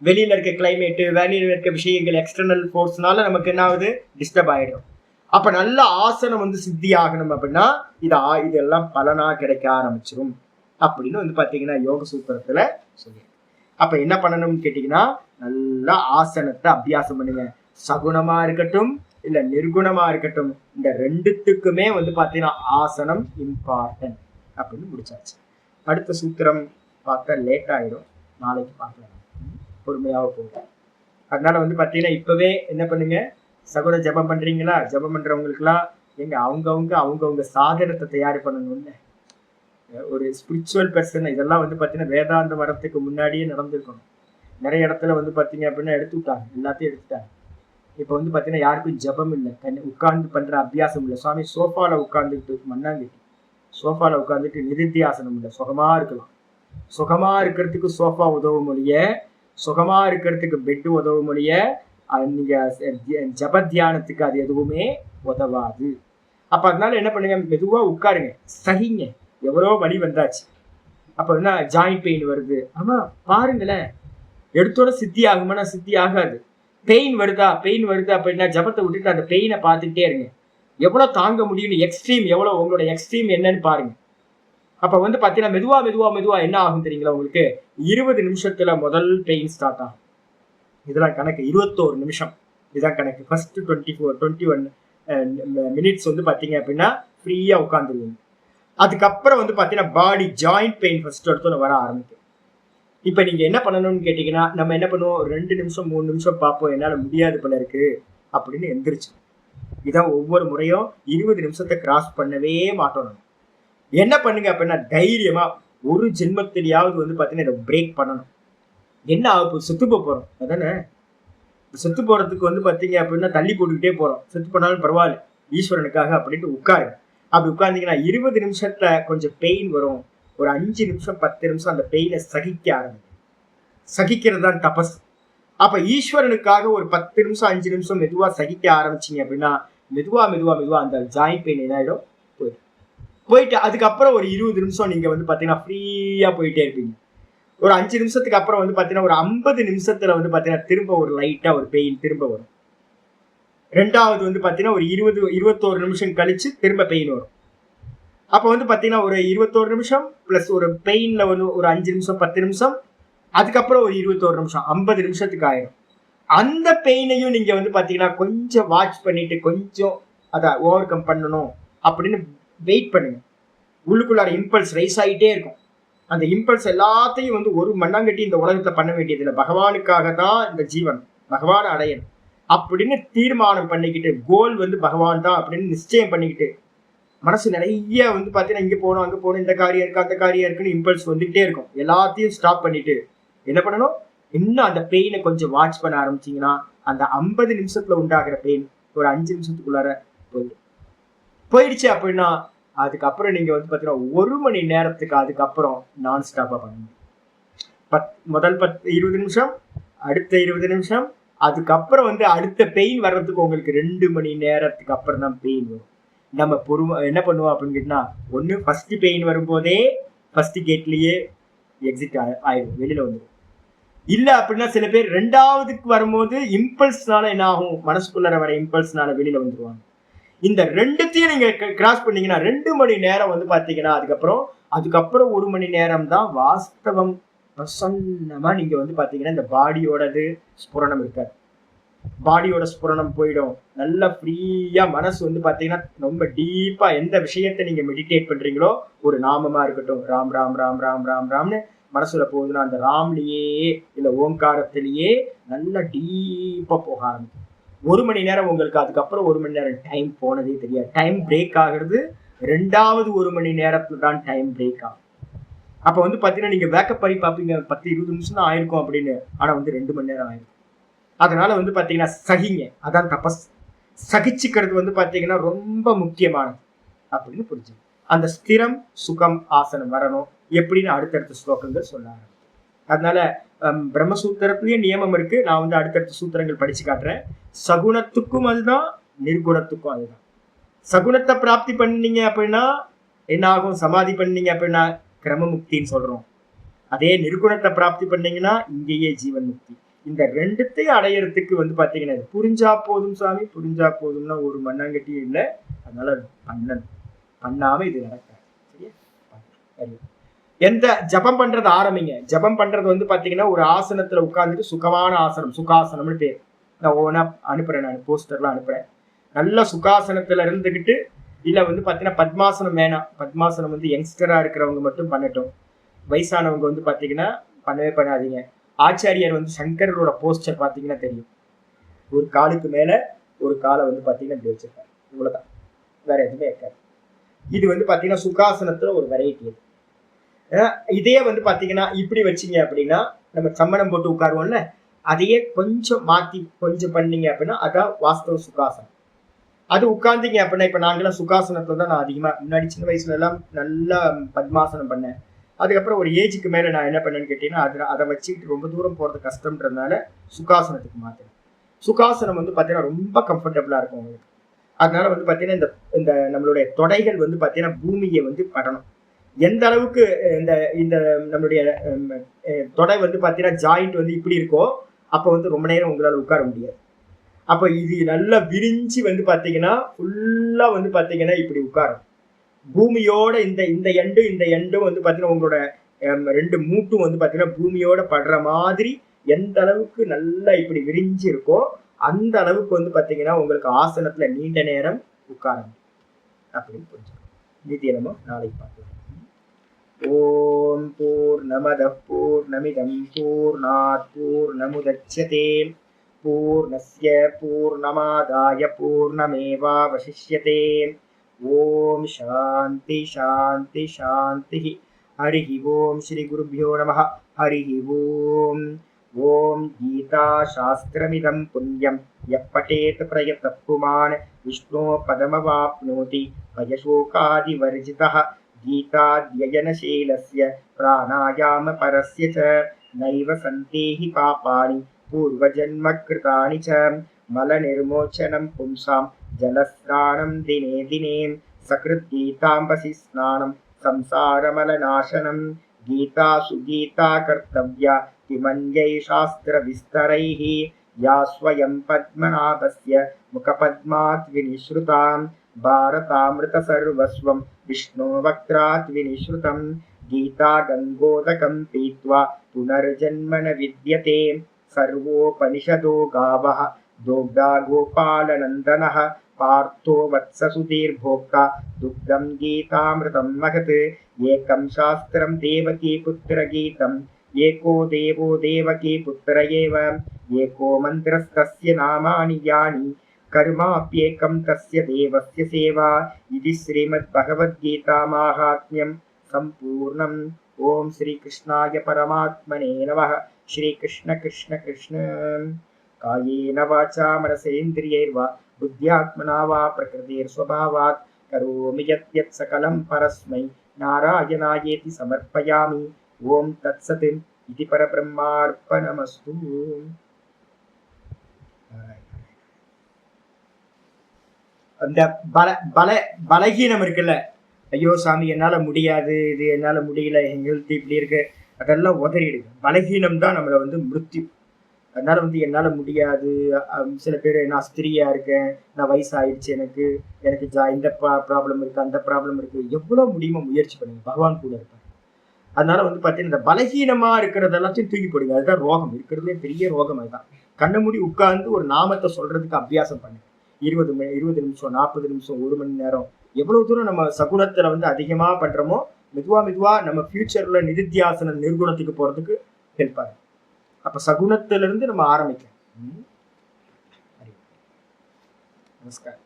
வெளியில இருக்க கிளைமேட், வெளியில இருக்க விஷயங்கள், எக்ஸ்டர்னல் ஃபோர்ஸ்னால நமக்கு என்ன ஆகுது, டிஸ்டர்ப் ஆயிடும். அப்ப நல்ல ஆசனம் வந்து சித்தி ஆகணும் அப்படின்னா இதெல்லாம் பலனா கிடைக்க ஆரம்பிச்சிடும் அப்படின்னு வந்து பாத்தீங்கன்னா யோக சூத்திரத்துல சொல்லி. அப்ப என்ன பண்ணணும்னு கேட்டீங்கன்னா, நல்ல ஆசனத்தை அபியாசம் பண்ணுங்க. சகுணமா இருக்கட்டும் இல்ல நிர்குணமா இருக்கட்டும், இந்த ரெண்டுத்துக்குமே வந்து பாத்தீங்கன்னா ஆசனம் இம்பார்ட்டன்ட் அப்படின்னு முடிச்சாச்சு. அடுத்த சூத்திரம் பார்த்தா லேட் ஆயிடும், நாளைக்கு பார்க்கலாம், பொறுமையாக போகும். அதனால வந்து பாத்தீங்கன்னா இப்பவே என்ன பண்ணுங்க, சகுன ஜபம் பண்றீங்களா, ஜபம் பண்றவங்களுக்கு எல்லாம் எங்க அவங்கவுங்க சாதனத்தை தயார் பண்ணணும்னு. ஒரு ஸ்பிரிச்சுவல் பர்சன் இதெல்லாம் வந்து பாத்தீங்கன்னா வேதாந்த வரத்துக்கு முன்னாடியே நடந்திருக்கணும். நிறைய இடத்துல வந்து பாத்தீங்க அப்படின்னா எடுத்து விட்டாங்க, எல்லாத்தையும் எடுத்துட்டாங்க. இப்ப வந்து பாத்தீங்கன்னா யாருக்கும் ஜபம் இல்லை, உட்கார்ந்து பண்ற அபியாசம் இல்லை. சுவாமி சோஃபால உட்கார்ந்துட்டு மண்ணாங்கிட்டு சோஃபால உட்கார்ந்துட்டு நிதித்தியாசனம் இல்லை, சுகமா இருக்கலாம். சுகமா இருக்கிறதுக்கு சோஃபா உதவும் மொழிய, சுகமா இருக்கிறதுக்கு பெட்டு உதவும் மொழிய, நீங்க ஜப தியானத்துக்கு அது எதுவுமே உதவாது. அப்ப அதனால என்ன பண்ணுங்க, மெதுவா உட்காருங்க, சகிங்க. எவ்வளோ வலி வந்தாச்சு. அப்ப என்ன ஜாயிண்ட் பெயின் வருது, ஆமா பாருங்களேன், எடுத்தோட சித்தி ஆகுமானா சித்தி ஆகாது. பெயின் வருதா அப்படின்னா ஜபத்தை விட்டுட்டு அந்த பெயினை பார்த்துக்கிட்டே இருங்க. எவ்வளவு தாங்க முடியும்னு எக்ஸ்ட்ரீம் எவ்வளவு, உங்களோட எக்ஸ்ட்ரீம் என்னன்னு பாருங்க. அப்ப வந்து பாத்தீங்கன்னா மெதுவா என்ன ஆகும் தெரியுங்களா, உங்களுக்கு 20 நிமிஷத்துல முதல் பெயின் ஸ்டார்ட் ஆகும். இதெல்லாம் கணக்கு 21 நிமிஷம் இதான் கணக்கு. ஃபர்ஸ்ட் 21 மினிட்ஸ் வந்து பாத்தீங்க அப்படின்னா ஃப்ரீயா உட்காந்துருவீங்க. அதுக்கப்புறம் வந்து பாத்தீங்கன்னா பாடி ஜாயிண்ட் பெயின் ஃபர்ஸ்ட் எடுத்து வர ஆரம்பிக்கும். இப்ப நீங்க என்ன பண்ணணும்னு கேட்டீங்கன்னா, நம்ம என்ன பண்ணுவோம், 2 நிமிஷம் 3 நிமிஷம் பார்ப்போம், என்னால முடியாது போல இருக்கு அப்படின்னு எந்திரிச்சு. இதான் ஒவ்வொரு முறையும் 20 நிமிஷத்தை கிராஸ் பண்ணவே மாட்டோம். நம்ம என்ன பண்ணுங்க அப்படின்னா, தைரியமா ஒரு ஜென்மத்திலேயாவது வந்து பாத்தீங்கன்னா இதை பிரேக் பண்ணணும். என்ன ஆகும், செத்து போறோம் அதானே. செத்து போறதுக்கு வந்து பாத்தீங்க அப்படின்னா தள்ளி போட்டுக்கிட்டே போறோம். செத்து போனாலும் பரவாயில்ல ஈஸ்வரனுக்காக அப்படின்ட்டு உட்காருங்க. அப்படி உட்கார்ந்தீங்கன்னா 20 நிமிஷத்துல கொஞ்சம் பெயின் வரும். ஒரு 5 நிமிஷம் 10 நிமிஷம் அந்த பெயினை சகிக்க ஆரம்பிக்கும். சகிக்கிறது தான் தபஸ். அப்ப ஈஸ்வரனுக்காக ஒரு 10 நிமிஷம் 5 நிமிஷம் மெதுவா சகிக்க ஆரம்பிச்சிங்க அப்படின்னா மெதுவா அந்த ஜாயிண்ட் பெயின் என்ன ஆயிடும், போயிட்டு அதுக்கப்புறம் ஒரு 20 நிமிஷம் நீங்க வந்து பாத்தீங்கன்னா ஃப்ரீயா போயிட்டே இருப்பீங்க. ஒரு 5 நிமிஷத்துக்கு அப்புறம் வந்து பாத்தீங்கன்னா ஒரு 50 நிமிஷத்துல வந்து பாத்தீங்கன்னா திரும்ப ஒரு லைட்டா ஒரு பெயின் திரும்ப வரும். ரெண்டாவது வந்து பாத்தீங்கன்னா ஒரு 21 நிமிஷம் கழிச்சு திரும்ப பெயின் வரும். அப்ப வந்து பாத்தீங்கன்னா ஒரு 21 நிமிஷம் பிளஸ் ஒரு பெயின்ல ஒரு 5 நிமிஷம் 10 நிமிஷம், அதுக்கப்புறம் ஒரு 21 நிமிஷம் 50 நிமிஷத்துக்கு ஆயிடும். அந்த பெயினையும் நீங்க வந்து பாத்தீங்கன்னா கொஞ்சம் வாட்ச் பண்ணிட்டு கொஞ்சம் அதை ஓவர் கம் பண்ணணும் அப்படின்னு வெயிட் பண்ணுங்க. உள்ளுக்குள்ளார இம்பல்ஸ் ரைஸ் ஆகிட்டே இருக்கும். அந்த இம்பல்ஸ் எல்லாத்தையும் வந்து ஒரு மண்ணாங்கட்டி இந்த உலகத்துல பண்ண வேண்டியது இல்லை. பகவானுக்காக தான் இந்த ஜீவன், பகவான் அடையணும் அப்படின்னு தீர்மானம் பண்ணிக்கிட்டு, கோல் வந்து பகவான் தான் அப்படின்னு நிச்சயம் பண்ணிக்கிட்டு, மனசு நிறைய வந்து பார்த்தீங்கன்னா இங்கே போகணும் அங்கே போகணும், இந்த காரியம் இருக்கு அந்த காரியம் இருக்குன்னு இம்பல்ஸ் வந்துகிட்டே இருக்கும். எல்லாத்தையும் ஸ்டாப் பண்ணிட்டு என்ன பண்ணணும், இன்னும் அந்த பெயினை கொஞ்சம் வாட்ச் பண்ண ஆரம்பிச்சிங்கன்னா அந்த 50 நிமிஷத்துல உண்டாகிற பெயின் ஒரு 5 நிமிஷத்துக்குள்ளார போயிடுச்சு அப்படின்னா அதுக்கப்புறம் நீங்க வந்து பார்த்தீங்கன்னா 1 மணி நேரத்துக்கு அதுக்கப்புறம் நான் ஸ்டாப்பாக பண்ணுங்க. முதல் 20 நிமிஷம், அடுத்த 20 நிமிஷம், அதுக்கப்புறம் வந்து அடுத்த பெயின் வர்றதுக்கு உங்களுக்கு 2 மணி நேரத்துக்கு அப்புறம் தான் பெயின் வரும். நம்ம என்ன பண்ணுவோம் அப்படின்னு கேட்டா, ஒன்று ஃபர்ஸ்ட் பெயின் வரும்போதே ஃபர்ஸ்ட் கேட்லயே எக்ஸிட் ஆயிடும், வெளியில வந்துடும். இல்லை அப்படின்னா சில பேர் 2வதுக்கு வரும்போது இம்பல்ஸ்னால என்ன ஆகும், மனசுக்குள்ளார வர இம்பல்ஸ்னால வெளியில வந்துடுவாங்க. இந்த 2த்தையும் நீங்க கிராஸ் பண்ணீங்கன்னா 2 மணி நேரம் வந்து பாத்தீங்கன்னா அதுக்கப்புறம் 1 மணி நேரம் தான் வாஸ்தவம். பிரசன்னமா நீங்க வந்து பாத்தீங்கன்னா இந்த பாடியோடது ஸ்புரணம் இருக்காது, பாடியோட ஸ்புரணம் போயிடும். நல்லா ஃப்ரீயா மனசு வந்து பாத்தீங்கன்னா ரொம்ப டீப்பா எந்த விஷயத்த நீங்க மெடிடேட் பண்றீங்களோ, ஒரு நாமமா இருக்கட்டும், ராம் ராம் ராம் ராம் ராம் ராம்னு மனசுல போகுதுன்னா அந்த ராம்லயே இல்ல ஓங்காரத்திலேயே நல்லா டீப்பா போக ஆரம்பிக்கும். 1 மணி நேரம் உங்களுக்கு அதுக்கப்புறம் 1 மணி நேரம் டைம் போனதே தெரியாது. டைம் பிரேக் ஆகுறது 2வது 1 மணி நேரத்துல தான் டைம் பிரேக் ஆகும். அப்ப வந்து பாத்தீங்கன்னா நீங்க வேக்கப் பண்ணி பார்ப்பீங்க 10-20 நிமிஷம் தான் ஆயிருக்கும் அப்படின்னு, ஆனா வந்து 2 மணி நேரம் ஆயிருக்கும். அதனால வந்து பாத்தீங்கன்னா சகிங்க, அதான் தபஸ். சகிச்சுக்கிறது வந்து பாத்தீங்கன்னா ரொம்ப முக்கியமானது அப்படின்னு புரிஞ்சு அந்த ஸ்திரம் சுகம் ஆசனம் வரணும் எப்படின்னு அடுத்தடுத்த ஸ்லோகங்கள் சொல்ல ஆரம்பிக்கும். அதனால பிரம்மசூத்திரத்திலேயே நியமம் இருக்கு. நான் வந்து அடுத்தடுத்த சூத்திரங்கள் படிச்சு காட்டுறேன். சகுணத்துக்கும் அதுதான், நிர்குணத்துக்கும் அதுதான். சகுணத்தை பிராப்தி பண்ணீங்க அப்படின்னா என்ன ஆகும், சமாதி பண்ணீங்க அப்படின்னா கிரமமுக்தின்னு சொல்றோம். அதே நிர்குணத்தை பிராப்தி பண்ணீங்கன்னா இங்கேயே ஜீவன் முக்தி. இந்த 2த்தையும் அடையறதுக்கு வந்து பாத்தீங்கன்னா புரிஞ்சா போதும் சாமி, புரிஞ்சா போதும்னா ஒரு மண்ணாங்கட்டியும் இல்லை. அதனால பண்ணாம இது நடக்காது. சரியா? எந்த ஜபம் பண்றது ஆரம்பிங்க. ஜபம் பண்றது வந்து பாத்தீங்கன்னா ஒரு ஆசனத்துல உட்கார்ந்துட்டு சுகமான ஆசனம், சுகாசனம்னு பேர். நான் ஓனா அனுப்புறேன், நான் போஸ்டர்லாம் அனுப்புறேன். நல்ல சுகாசனத்துல இருந்துகிட்டு, இல்ல வந்து பாத்தீங்கன்னா பத்மாசனம் வேணாம். பத்மாசனம் வந்து யங்ஸ்டரா இருக்கிறவங்க மட்டும் பண்ணட்டும். வயசானவங்க வந்து பாத்தீங்கன்னா பண்ணவே பண்ணாதீங்க. ஆச்சாரியர் வந்து சங்கரோட போஸ்டர் பாத்தீங்கன்னா தெரியும். ஒரு காலுக்கு மேல ஒரு காலை வந்து பாத்தீங்கன்னா இப்படி வச்சிருக்காரு, இவ்வளவுதான், வேற எதுவுமே இருக்காது. இது வந்து பாத்தீங்கன்னா சுகாசனத்துல ஒரு வெரைட்டி. இதே வந்து பாத்தீங்கன்னா இப்படி வச்சீங்க அப்படின்னா நம்ம சம்மணம் போட்டு உட்காருவோம்ல, அதையே கொஞ்சம் மாத்தி கொஞ்சம் பண்ணீங்க அப்படின்னா அதான் வாஸ்தவ சுகாசனம். அது உட்கார்ந்தீங்க அப்படின்னா, இப்ப நாங்கெல்லாம் சுகாசனத்துல தான் நான் அதிகமா முன்னாடி சின்ன வயசுல எல்லாம் நல்லா பத்மாசனம் பண்ணேன். அதுக்கப்புறம் ஒரு ஏஜுக்கு மேல நான் என்ன பண்ணேன்னு கேட்டீங்கன்னா அதை வச்சுக்கிட்டு ரொம்ப தூரம் போறது கஷ்டம்ன்றதுனால சுகாசனத்துக்கு மாத்தேன். சுகாசனம் வந்து பாத்தீங்கன்னா ரொம்ப கம்ஃபர்டபுளா இருக்கும் உங்களுக்கு. அதனால வந்து பாத்தீங்கன்னா இந்த நம்மளுடைய தொடைகள் வந்து பாத்தீங்கன்னா பூமியை வந்து படணும். எந்த அளவுக்கு இந்த இந்த நம்மளுடைய தொடை வந்து பாத்தீங்கன்னா ஜாயிண்ட் வந்து இப்படி இருக்கோ அப்ப வந்து ரொம்ப நேரம் உங்களால உட்கார முடியாது. அப்ப இது நல்லா விரிஞ்சு வந்து பாத்தீங்கன்னா ஃபுல்லா வந்து பாத்தீங்கன்னா இப்படி உட்காரும். பூமியோட இந்த எண்டும் வந்து பாத்தீங்கன்னா உங்களோட 2 மூட்டும் வந்து பாத்தீங்கன்னா பூமியோட படுற மாதிரி எந்த அளவுக்கு நல்லா இப்படி விரிஞ்சு இருக்கோ அந்த அளவுக்கு வந்து பாத்தீங்கன்னா உங்களுக்கு ஆசனத்துல நீண்ட நேரம் உட்காரம் அப்படின்னு புரிஞ்சுக்கணும். மீதியை நம்ம நாளைக்கு பார்க்கலாம். ஓம் பூர்ணமதః பூர்ணமிதம் பூர்ணாத் பூர்ணமுதச்யதே பூர்ணஸ்ய பூர்ணமாதாய பூர்ணமேவாவசிஷ்யதே. ஓம் சாந்தி சாந்தி சாந்தி. ஹரிஹி ஓம் ஸ்ரீ குருभ्यो நமः. ஹரிஹி ஓம். ஓம் கீதா சாஸ்திரமிதம் புண்ணியம் யः படேத் பிரயதः புமான் விஷ்ணோ பதமவாப்னோதி பயசோகாதிவர்ஜிதः. गीताध्ययनशीलस्य प्राणायामपरस्य च नैव सन्ति पापानि पूर्वजन्मकृतानि च. मलनिर्मोचनं पुंसां जलस्नानं दिने दिने सकृद्गीताम्बसि स्नानं संसारमलनाशनं. गीतासु गीता कर्तव्या किमन्यै शास्त्रविस्तरैः या स्वयं पद्मनाभस्य मुखपद्मात् विनिश्रुतां. भारतामृतसर्वस्वं विष्णो वक्त्रात् विनिश्रुतं. गीता गङ्गोदकं पीत्वा पुनर्जन्म न विद्यते. सर्वोपनिषदो गावः दोग्धा गोपालनन्दनः. पार्थो वत्ससुधीर्भोक्ता दुग्धं गीतामृतं महत्. ஏகம் சாஸ்திரம் தேவகி புத்திர கீதம் ஏகோ தேவோ தேவகி புத்திர ஏவ ஏகோ மந்திரஸ்தஸ்ய நாமானி யானி கர்மாப்யேகம் தஸ்ய தேவஸ்ய சேவா இது ஸ்ரீமத் பகவத்கீதா மாஹாத்மியம் சம்பூர்ணம். ஓம் ஸ்ரீ கிருஷ்ணாய பரமாத்மனே நமः. ஸ்ரீ கிருஷ்ண கிருஷ்ண கிருஷ்ண. காயேன வாசா மனசேந்திரியைர்வா புத்யாத்மனா வா பிரகிருதிர்ஸ்வபாவாத் கரோமி யத் சகலம் பரஸ்மை நாராயணாயேதி சமர்ப்பயாமி. ஓம் தத்சத் இதி பரபிரம்மார்ப்பணமஸ்து. அந்த பலகீனம் இருக்குல்ல, ஐயோ சாமி என்னால முடியாது, இது என்னால முடியல, என் ஹெல்த் இப்படி இருக்கு, அதெல்லாம் உதறிடுங்க. பலகீனம் தான் நம்மளை மிருத்யு. அதனால என்னால முடியாது. சில பேர் நான் ஸ்திரியா இருக்கேன், நான் வயசாயிடுச்சு, எனக்கு இந்த ப்ராப்ளம் இருக்கு, அந்த ப்ராப்ளம் இருக்கு, எவ்வளவு முடியுமோ முயற்சி பண்ணுங்க, பகவான் கூட இருப்பார். அதனால பார்த்தீங்கன்னா இந்த பலகீனமா இருக்கிறது எல்லாத்தையும் தூக்கி போடுங்க. அதுதான் ரோகம், இருக்கிறதுலே பெரிய ரோகம் அதுதான். கண்ணை மூடி உட்கார்ந்து ஒரு நாமத்தை சொல்றதுக்கு அபியாசம் பண்ணுங்க. 20 நிமிஷம், 40 நிமிஷம், 1 மணி நேரம், எவ்வளவு தூரம் நம்ம சகுனத்துல அதிகமா பண்றோமோ மெதுவா நம்ம ஃபியூச்சர்ல நிதித்தியாசன நிர்குணத்துக்கு போறதுக்கு ஹெல்ப் ஆகும். அப்ப சகுனத்திலிருந்து நம்ம ஆரம்பிக்கலாம். நமஸ்காரம்.